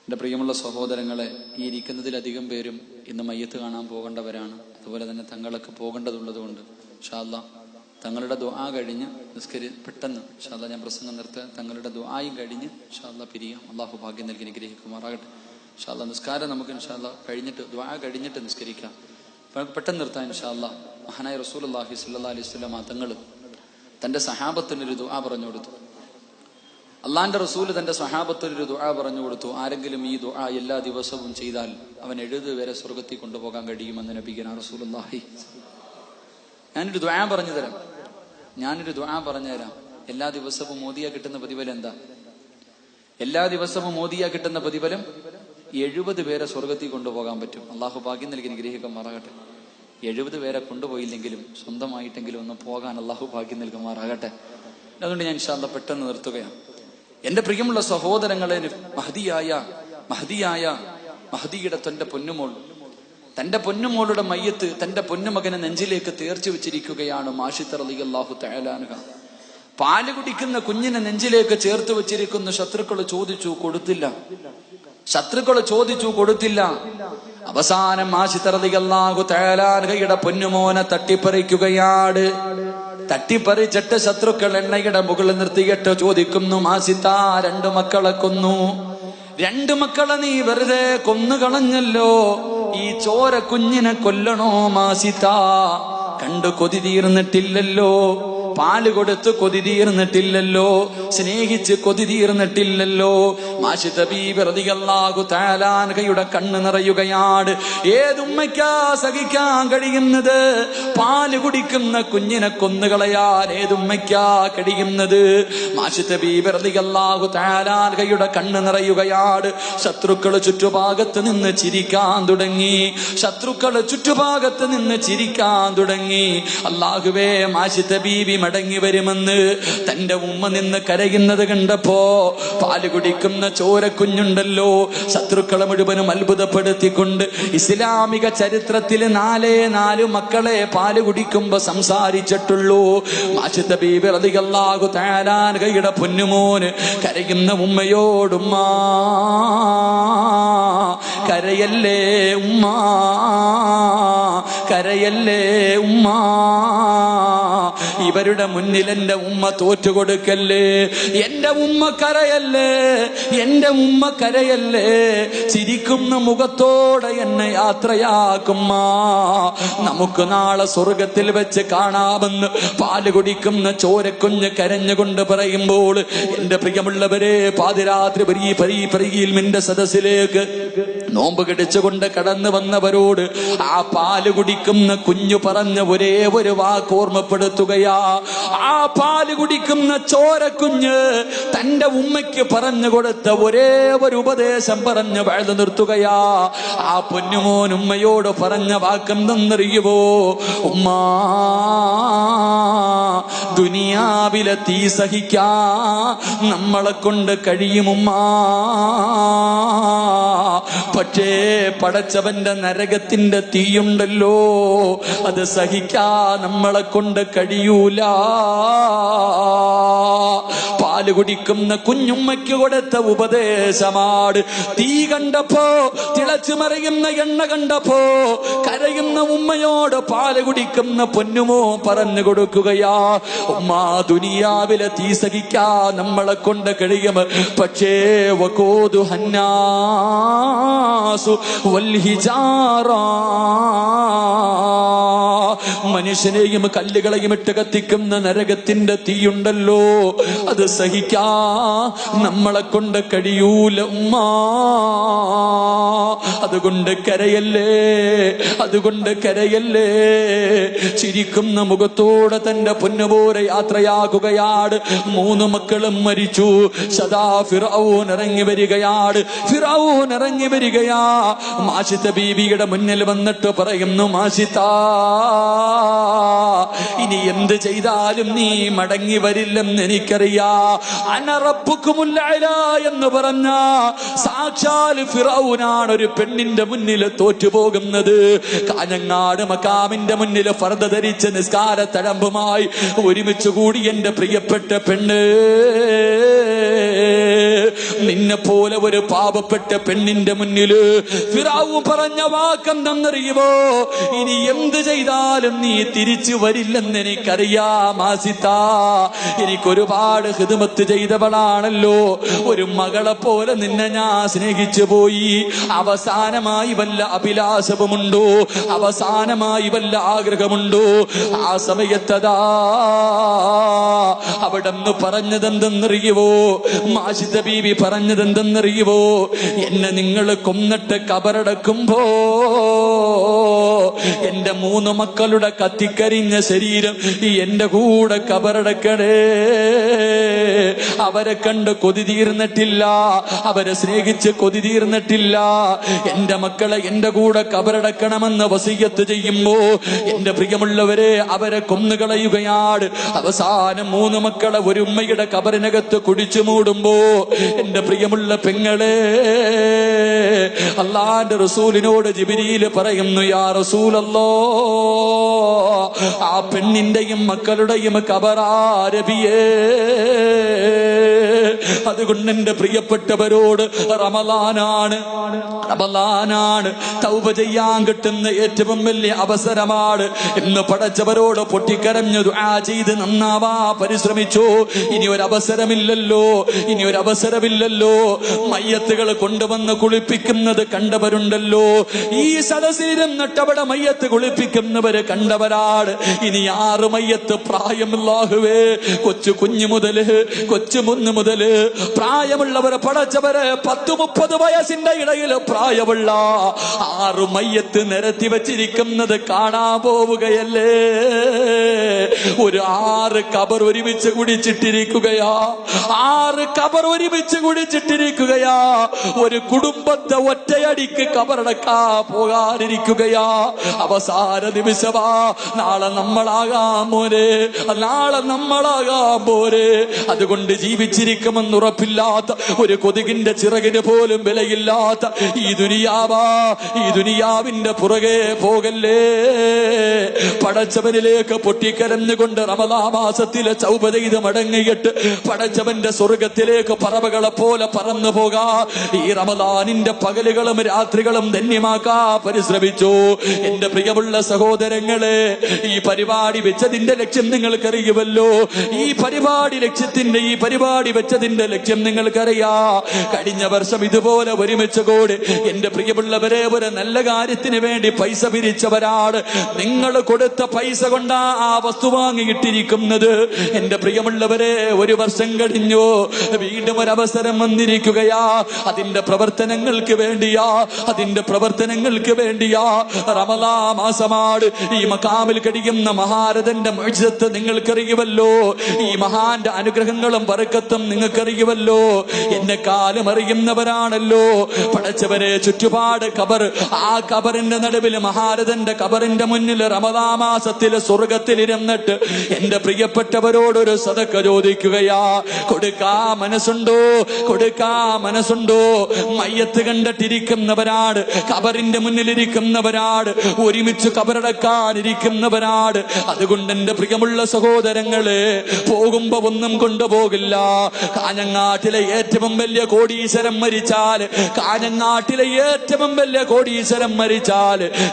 എന്റെ പ്രിയമുള്ള സഹോദരങ്ങളെ, ഈ ഇരിക്കുന്നതിലധികം പേരും ഇന്ന് മയ്യത്ത് കാണാൻ പോകേണ്ടവരാണ്. അതുപോലെ തന്നെ തങ്ങളൊക്കെ പോകേണ്ടതുള്ളത് കൊണ്ട് ഇൻഷാ അല്ലാഹ് തങ്ങളുടെ ദുആ കഴിഞ്ഞ് പെട്ടെന്ന് ഇൻഷാ അല്ലാഹ് ഞാൻ പ്രസംഗം നിർത്തുക. തങ്ങളുടെ ദുആയും കഴിഞ്ഞ് ഇൻഷാ അല്ലാഹ് പിരിയാം. അള്ളാഹു ഭാഗ്യം നൽകി അനുഗ്രഹിക്കുമാറാകട്ടെ. ഇൻഷാ അല്ലാഹ് നിസ്കാരം നമുക്ക് ഇൻഷാ അല്ലാഹ് കഴിഞ്ഞിട്ട് ദുആ കഴിഞ്ഞിട്ട് നിസ്കരിക്കാം. പെട്ടെന്ന് നിർത്താം ഇൻഷാ അല്ലാഹ്. മഹാനായ റസൂലുള്ളാഹി സ്വല്ലല്ലാഹി അലൈഹി വസല്ലം തങ്ങൾ തന്റെ സഹാബത്തിനൊരു ദുആ പറഞ്ഞു കൊടുത്തു. അള്ളാന്റെ റസൂല് തന്റെ സഹാബത്തിനൊരു ദുആ പറഞ്ഞു കൊടുത്തു. ആരെങ്കിലും ഈ ദുആ എല്ലാ ദിവസവും ചെയ്താൽ അവൻ 70 വരെ സ്വർഗത്തിൽ കൊണ്ടുപോകാൻ കഴിയുമെന്ന് നബിഗന റസൂലുള്ളാഹി. ഞാനൊരു ദുആ പറഞ്ഞു തരാം. ഞാനൊരു ദുആ പറഞ്ഞുതരാം. എല്ലാ ദിവസവും മോദിയ കിട്ടുന്ന പ്രതിഫലം എന്താ? എല്ലാ ദിവസവും മോദിയ കിട്ടുന്ന പ്രതിഫലം 70 പേരെ സ്വർഗത്തിൽ കൊണ്ടുപോകാൻ പറ്റും. അള്ളാഹു ഭാഗ്യം നൽകി അനുഗ്രഹിക്കുമാറാകട്ടെ. 70 പേരെ കൊണ്ടുപോയില്ലെങ്കിലും സ്വന്തമായിട്ടെങ്കിലും ഒന്ന് പോകാൻ അള്ളാഹു ഭാഗ്യം നൽകുമാറാകട്ടെ. അതുകൊണ്ട് ഞാൻ ഇൻഷാ അല്ലാഹ് പെട്ടെന്ന് നിർത്തുകയാണ്. എന്റെ പ്രിയമുള്ള സഹോദരങ്ങളെ, മഹദിയുടെ തന്റെ പൊന്നുമോളുടെ മയ്യത്ത് തന്റെ പൊന്നുമകനെ നെഞ്ചിലേക്ക് തേർച്ചു വെച്ചിരിക്കുകയാണ് മാഷിദ റളിയല്ലാഹു തആല അൻഹ. പാല് കുടിക്കുന്ന കുഞ്ഞിനെ നെഞ്ചിലേക്ക് ചേർത്ത് വെച്ചിരിക്കുന്നു. ശത്രുക്കൾ ചോദിച്ചു, കൊടുത്തില്ല. അവസാനം മാഷിദ റളിയല്ലാഹു തആല അൻഹയുടെ പൊന്നുമോനെ തട്ടിപ്പറിക്കുകയാണ്. തട്ടിപ്പറിച്ചിട്ട് ശത്രുക്കൾ എണ്ണയുടെ മുകളിൽ നിർത്തിയിട്ട് ചോദിക്കുന്നു, മാഷിദ, 2 മക്കളെ കൊന്നു. 2 മക്കളെ നീ വെറുതെ കൊന്നുകളഞ്ഞല്ലോ. ഈ ചോര കുഞ്ഞിനെ കൊല്ലണോ മാഷിദ? കണ്ടു കൊതി തീർന്നിട്ടില്ലല്ലോ, പാല് കൊടുത്ത് കൊതി തീർന്നിട്ടില്ലല്ലോ, സ്നേഹിച്ച് കൊതി തീർന്നിട്ടില്ലല്ലോ. മാഷിദ ബീബി റളിയല്ലാഹു തആല അൻഹയുടെ കണ്ണ് നിറയുകയാണ്. ഏതുമ്മയ്ക്കാ സഹിക്കാൻ കഴിയുന്നത്? പാല് കുടിക്കുന്ന കുഞ്ഞിനെ കൊന്നുകളയാൻ ഏതുമ്മയ്ക്കാ കഴിയുന്നത്? മാഷിദ ബീബി റളിയല്ലാഹു തആല അൻഹയുടെ കണ്ണ് നിറയുകയാണ്. ശത്രുക്കൾ ചുറ്റുഭാഗത്ത് നിന്ന് ചിരിക്കാൻ തുടങ്ങി. അല്ലാഹുവേ, മാഷിദ ബീബി മടങ്ങി വരുമെന്ന് തന്റെ ഉമ്മ നിന്ന് കരയുന്നത് കണ്ടപ്പോ പാല് കുടിക്കുന്ന ചോര കുഞ്ഞുണ്ടല്ലോ, ശത്രുക്കളെ മുഴുവനും അത്ഭുതപ്പെടുത്തിക്കൊണ്ട് ഇസ്ലാമിക ചരിത്രത്തിൽ 4 മക്കളെ പാല് കുടിക്കുമ്പോ സംസാരിച്ചിട്ടുള്ളൂ. മാഷിദ ബീബി റളിയല്ലാഹു തആല അൻഹയുടെ പൊന്നുമോന് കരയുന്ന ഉമ്മയോടുമ്മ കരയല്ലേ ഉമ്മ, കരയല്ലേ ഉമ്മ, ഇവരുടെ ആരുടെ മുന്നിൽ എന്റെ ഉമ്മ തോറ്റുകൊടുക്കല്ലേ, എന്റെ ഉമ്മ കരയല്ലേ, എന്റെ ഉമ്മ കരയല്ലേ. ചിരിക്കുന്ന മുഖത്തോടെ എന്നെ യാത്രയാക്കുമ്മ, നമുക്ക് നാളെ സ്വർഗത്തിൽ വെച്ച് കാണാമെന്ന് പാല് കുടിക്കുന്ന ചോരക്കുഞ്ഞ് കരഞ്ഞുകൊണ്ട് പറയുമ്പോൾ എന്റെ പ്രിയമുള്ളവരെ, പാതിരാത്രി പരിയിൽ നിന്റെ സദസ്സിലേക്ക് നോമ്പ് കടിച്ചുകൊണ്ട് കടന്നു വന്നവരോട് ആ പാല് കുടിക്കുന്ന കുഞ്ഞു പറഞ്ഞ ഒരേ ഒരു വാക്ക് ഓർമ്മപ്പെടുത്തുകയാ. ആ പാല് കുടിക്കുന്ന ചോരക്കുഞ്ഞ് തന്റെ ഉമ്മയ്ക്ക് പറഞ്ഞു കൊടുത്ത ഒരേ ഒരു ഉപദേശം പറഞ്ഞ് വഴുതു നിർത്തുകയാ. ആ പൊന്നുമോൻ ഉമ്മയോട് പറഞ്ഞ വാക്കെന്തെന്നറിയുവോ? ഉമ്മാ, ദുനിയാവിലെ തീ സഹിക്കാ നമ്മളെ കൊണ്ട് കഴിയുമുമ്മാ, പക്ഷേ പടച്ചവന്റെ നരകത്തിന്റെ തീയുണ്ടല്ലോ, അത് സഹിക്കാ നമ്മളെ കൊണ്ട് കഴിയൂല. പാല് കുടിക്കുന്ന കുഞ്ഞുമ്മയ്ക്ക് കൊടുത്ത ഉപദേശമാണ്. തീ കണ്ടപ്പോ, തിളച്ചു മറിയുന്ന എണ്ണ കണ്ടപ്പോ കരയുന്ന ഉമ്മയോട് പാല് കുടിക്കുന്ന പൊന്നുമോ പറഞ്ഞു കൊടുക്കുകയാ, ഉമ്മാ, ദുനിയാവിലെ തീ സഹിക്കാ നമ്മളെ കൊണ്ട് കഴിയും, പക്ഷേ വഖൂദു ഹന്നാസു വൽ ഹിജാറ, മനുഷ്യനെയും കല്ലുകളെയും ഇട്ട് കത്തിക്കുന്ന നരകത്തിന്റെ തീയുണ്ടല്ലോ, അത് സഹിക്കാ നമ്മളെ കൊണ്ട് കഴിയൂല ഉമ്മാ. അതുകൊണ്ട് കരയല്ലേ, അതുകൊണ്ട് കരയല്ലേ. ചിരിക്കുന്ന മുഖത്തോടെ തന്റെ പൊന്നുപോലെ യാത്രയാകുകയാണ്. 3 മക്കളും മരിച്ചു. സദാ ഫിറഔൻ ഇറങ്ങി വരികയാണ്, ഫിറഔൻ ഇറങ്ങി വരികയാ. മാഷിത്ത ബീവിയുടെ മുന്നിൽ വന്നിട്ട് പറയുന്നു, മാഷിത്ത, ഇനി എന്ത് ചെയ്താലും നീ മടങ്ങി വരില്ലെന്ന് എനിക്കറിയാ. അന റബ്ബുക്കുമുൽ അഅ്ലാ എന്ന് പറഞ്ഞ സാക്ഷാൽ ഫിറഔനാണ് ഒരു പെണ്ണിന്റെ മുന്നിൽ തോറ്റുപോകുന്നത്. കാഞ്ഞങ്ങാട് മക്കാമിന്റെ മുന്നിൽ ഫർദ ധരിച്ച് നിസ്കാര തഴമ്പുമായി ഒരുമിച്ച് കൂടി എന്റെ പ്രിയപ്പെട്ട പെണ്ണ്, നിന്നെ പോലെ ഒരു പാപപ്പെട്ട പെണ്ണിന്റെ മുന്നില് ഫിറഔൻ പറഞ്ഞ വാക്കെന്തെന്നറിയുമോ? ഇനി എന്ത് ചെയ്താലും നീ തിരിച്ചു വരില്ലെന്ന് എനിക്കറിയാം ആസിത്ത. എനിക്കൊരുപാട് ഹിദ്മത്ത് ചെയ്തവളാണല്ലോ, ഒരു മകളെ പോലെ നിന്നെ ഞാൻ സ്നേഹിച്ചു പോയി. അവസാനമായി വല്ല അഭിലാഷവുമുണ്ടോ? അവസാനമായി വല്ല ആഗ്രഹമുണ്ടോ? ആ സമയത്തതാ അവിടെന്ന് പറഞ്ഞതെന്തെന്നറിയുവോ? മാഷിദ ബീവി പറഞ്ഞതെന്തെന്നറിയുവോ? എന്നെ നിങ്ങൾ കൊന്നിട്ട് കബറടക്കുമ്പോ എന്റെ 3 മക്കളുടെ കത്തിക്കരിഞ്ഞ ശരീരം എന്റെ കൂടെ കബറടക്കണേ. അവരെ കണ്ട് കൊതി തീർന്നിട്ടില്ല, അവരെ സ്നേഹിച്ച് കൊതി തീർന്നിട്ടില്ല. എന്റെ മക്കളെ എന്റെ കൂടെ കബറടക്കണമെന്ന് വസിയത്ത് ചെയ്യുമ്പോ എന്റെ പ്രിയമുള്ളവരെ അവരെ കൊന്നുകളയുകയാണ്. അവസാനം 3 മക്കളെ ഒരു ഉമ്മയുടെ കബറിനകത്ത് കുടിച്ചു മൂടുമ്പോ എന്റെ പ്രിയമുള്ള പെങ്ങളെ, അല്ലാഹുവിന്റെ റസൂലിനോട് ജിബ്രീൽ പറയുന്നു, യാ റസൂലല്ലാഹ്, ആ പെണ്ണിന്റെയും മക്കളുടെയും കബറാരബിയേ. അതുകൊണ്ട് എന്റെ പ്രിയപ്പെട്ടവരോട് റമളാനാണ്, റമളാനാണ് തൗബ ചെയ്യാൻ കിട്ടുന്ന ഏറ്റവും വലിയ അവസരമാണ് എന്ന് പടച്ചവരോട് പൊട്ടിക്കരഞ്ഞു ദുആ ചെയ്ത് നന്നാവാ പരിശ്രമിച്ചു. ഇനി ഒരു അവസരമില്ലല്ലോ, ഇനി ഒരു അവസരമില്ലല്ലോ. മയ്യത്തുകൾ കൊണ്ടുവന്ന് കുളിപ്പിക്കുന്നത് കണ്ടവരുണ്ടല്ലോ. ഈ സദസ്സിലിരുന്നിട്ട് അവിടെ മയ്യത്ത് കുളിപ്പിക്കുന്നവര് കണ്ടവരാണ്. ഇനി 6 മയ്യത്ത് പ്രായമുള്ളാഹുവേ, കുഞ്ഞു മുതല് പ്രായമുള്ളവരെ പടച്ചവരെ 10-30 വയസ്സിന്റെ ഇടയിൽ പ്രായമുള്ള 6 മയ്യത്ത് നിരത്തി വച്ചിരിക്കുന്നത് കാണാൻ പോവുകയല്ലേ. ഒരു 6 കബർ ഒരുമിച്ച് കുടിച്ചിട്ടിരിക്കുകയാ, 6 കബർ ഒരുമിച്ച് കുടിച്ചിട്ടിരിക്കുകയാ. ഒരു കുടുംബത്തെ ഒറ്റയടിക്ക് കബറടക്കാ പോകാനിരിക്കുകയാ. അവസാന നിമിഷമാ. നാളെ നമ്മളാകാൻ പോരെ, നാളെ നമ്മളാകാൻ പോരെ. അതുകൊണ്ട് ജീവിച്ചിരിക്കുമെന്ന് ഉറപ്പില്ലാത്ത, ഒരു കൊതുകിന്റെ ചിറകിന് പോലും വിലയില്ലാത്ത ഈ ദുനിയാവിന്റെ പുറകെ പോകല്ലേ. പടച്ചവനിലേക്ക് പൊട്ടിക്കരഞ്ഞുകൊണ്ട് റമദാൻ മാസത്തിലെ തൗബ ചെയ്ത് മടങ്ങിയിട്ട് പടച്ചവന്റെ സ്വർഗത്തിലേക്ക് പറവകളെ പോലെ പറന്നു പോകാ. ഈ റമദാനിന്റെ പകലുകളും രാത്രികളും ധന്യമാക്കാ പരിശ്രമിച്ചു. എന്റെ പ്രിയമുള്ള സഹോദരങ്ങളെ, ഈ പരിപാടി വെച്ചതിന്റെ ലക്ഷ്യം നിങ്ങൾക്കറിയുമല്ലോ. ഈ പരിപാടി വെച്ചതിന്റെ ലക്ഷ്യം നിങ്ങൾക്കറിയാ. കഴിഞ്ഞ വർഷം ഇതുപോലെ ഒരുമിച്ച് കൂടി എന്റെ പ്രിയമുള്ളവരെ ഒരു നല്ല കാര്യത്തിന് വേണ്ടി പൈസ പിരിച്ചവരാണ്. നിങ്ങൾ കൊടുത്ത പൈസ കൊണ്ടാ ആ വസ്തു വാങ്ങിയിട്ടിരിക്കുന്നത്. എന്റെ പ്രിയമുള്ളവരെ, ഒരു വർഷം കഴിഞ്ഞു, വീണ്ടും ഒരവസരം വന്നിരിക്കുകയാ. അതിന്റെ പ്രവർത്തനങ്ങൾക്ക് വേണ്ടിയാ റമദാൻ മാസമാണ്. ഈ മഖാമിൽ കഴിയുന്ന മഹാരഥന്റെ മുഅ്ജിസത്ത് നിങ്ങൾക്കറിയുമല്ലോ. ഈ മഹാന്റെ അനുഗ്രഹങ്ങളും ബറക്കത്തും നിങ്ങൾക്കറിയുമല്ലോ. എന്നെക്കാലം അറിയുന്നവരാണല്ലോ. പടച്ചവരെ, ചുറ്റുപാട് ഖബർ, ആ ഖബറിന്റെ നടുവിൽ മഹാരഥന്റെ ഖബറിന്റെ മുന്നിൽ റമദാൻ മാസത്തിലെ സ്വർഗത്തിലിരുന്നിട്ട് എന്റെ പ്രിയപ്പെട്ടവരോടൊരു സദക്ക ചോദിക്കുകയാ. കൊടുക്കാ മനസ്സുണ്ടോ? മയ്യത്ത് കണ്ടിട്ടിരിക്കുന്നവരാണ്, ഖബറിന്റെ മുന്നിലിരിക്കുന്നവരാണ്, ഒരുമിച്ച് ഖബറടക്കാനിരിക്കുന്നവരാണ്. അതുകൊണ്ട് എന്റെ പ്രിയമുള്ള സഹോദരങ്ങളെ, പോകുമ്പോ ഒന്നും കൊണ്ടുപോകില്ല. കാഞ്ഞങ്ങാട്ടിലെ ഏറ്റവും വലിയ കോടീശ്വരം മരിച്ചാൽ,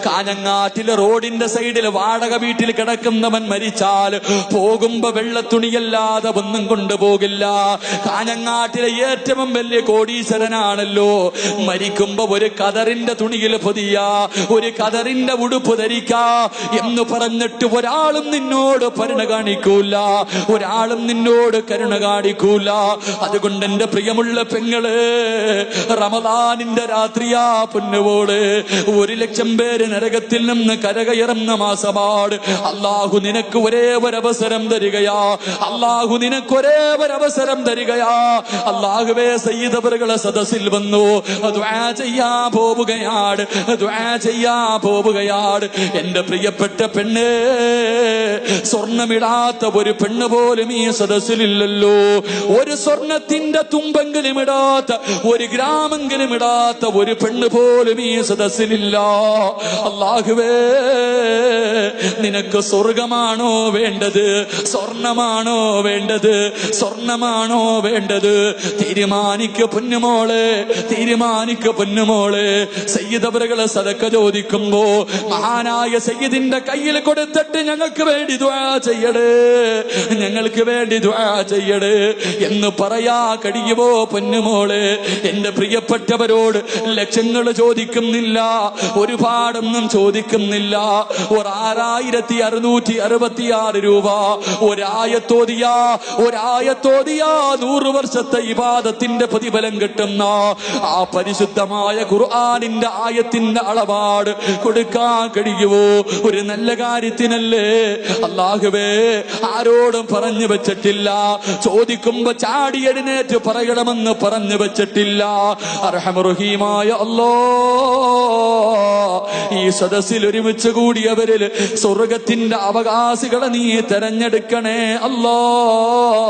കാഞ്ഞങ്ങാട്ടിലെ റോഡിന്റെ സൈഡിൽ വാടക വീട്ടിൽ കിടക്കുന്നവൻ മരിച്ചാൽ പോകുമ്പോ വെള്ളത്തുണിയല്ലാതെ ഒന്നും കൊണ്ടുപോകില്ല. കാഞ്ഞങ്ങാട്ടിലെ ഏറ്റവും വലിയ കോടീശ്വരനാണല്ലോ. മരിക്കുമ്പോ ഒരു കതറിന്റെ തുണിയിൽ പൊതിയ, ഒരു കതറിന്റെ ഉടുപ്പ് ധരിക്കാ എന്ന് പറഞ്ഞിട്ട് ഒരാളും നിന്നോട് കരുണ കാണിക്കൂല. അതുകൊണ്ട് എന്റെ പ്രിയമുള്ള പെങ്ങള്, റമദാനിന്റെ രാത്രിയാ പൊന്നുപോള്. 1,00,000 പേര് നരകത്തിൽ നിന്ന് കരകയറുന്ന മാസമാണ്. അള്ളാഹു നിനക്ക് ഒരേ ഒരവസരം തരികയാ. അള്ളാഹുവേ, സയ്യിദ് അവറുകളെ സദസ്സിൽ വന്നു ദുആ ചെയ്യാൻ പോവുകയാണ്. എന്റെ പ്രിയപ്പെട്ട പെണ്ണ്, സ്വർണമിടാത്ത ഒരു പെണ്ണ് പോലും ഈ സദസ്സിലില്ലല്ലോ. ഒരു സ്വർണത്തിന്റെ തുമ്പെങ്കിലും ഇടാത്ത, ഒരു ഗ്രാമെങ്കിലും ഇടാത്ത ഒരു പെണ്ണ് പോലും ഈ സദസ്സിലില്ല. അല്ലാഹുവേ, നിനക്ക് സ്വർഗമാണോ വേണ്ടത്, സ്വർണമാണോ വേണ്ടത്? തീരുമാനിക്ക് പൊന്നുമോളെ. സയ്യിദ് അവറുകളെ സദക്ക ചോദിക്കുമ്പോ മഹാനായ സയ്യിദിന്റെ കയ്യിൽ കൊടുത്തിട്ട് ഞങ്ങൾക്ക് വേണ്ടി ദുആ ചെയ്യടേ എന്ന് പറയാ കഴിയുമോ പൊന്നുമോളെ? എന്റെ പ്രിയപ്പെട്ടവരോട് ലക്ഷങ്ങൾ ചോദിക്കുന്നില്ല, ഒരുപാടൊന്നും ചോദിക്കുന്നില്ല. 6,666 രൂപ ഒരായത്തോതിയാ 100 വർഷത്തെ ഇബാദത്തിന്റെ പ്രതിഫലം കിട്ടുന്ന ആ പരിശുദ്ധമായ ഖുർആനിന്റെ ആയത്തിന്റെ അളവാട് കൊടുക്കാൻ കഴിയുമോ? ഒരു നല്ല കാര്യത്തിനല്ലേ. അല്ലാഹുവേ, ആരോടും പറഞ്ഞു വെച്ചിട്ടില്ല. ചോദിക്കുമ്പോ ചാടി എഴുന്നേറ്റ് പറയണമെന്ന് പറഞ്ഞു വെച്ചിട്ടില്ല. അർഹമർഹീമായ അല്ലാഹ്, ഈ സദസ്സിൽ ഒരുമിച്ച് കൂടിയവരിൽ സ്വർഗത്തിന്റെ അവകാശികളെ നീ തെരഞ്ഞെടുക്കണേ അല്ലാഹ്.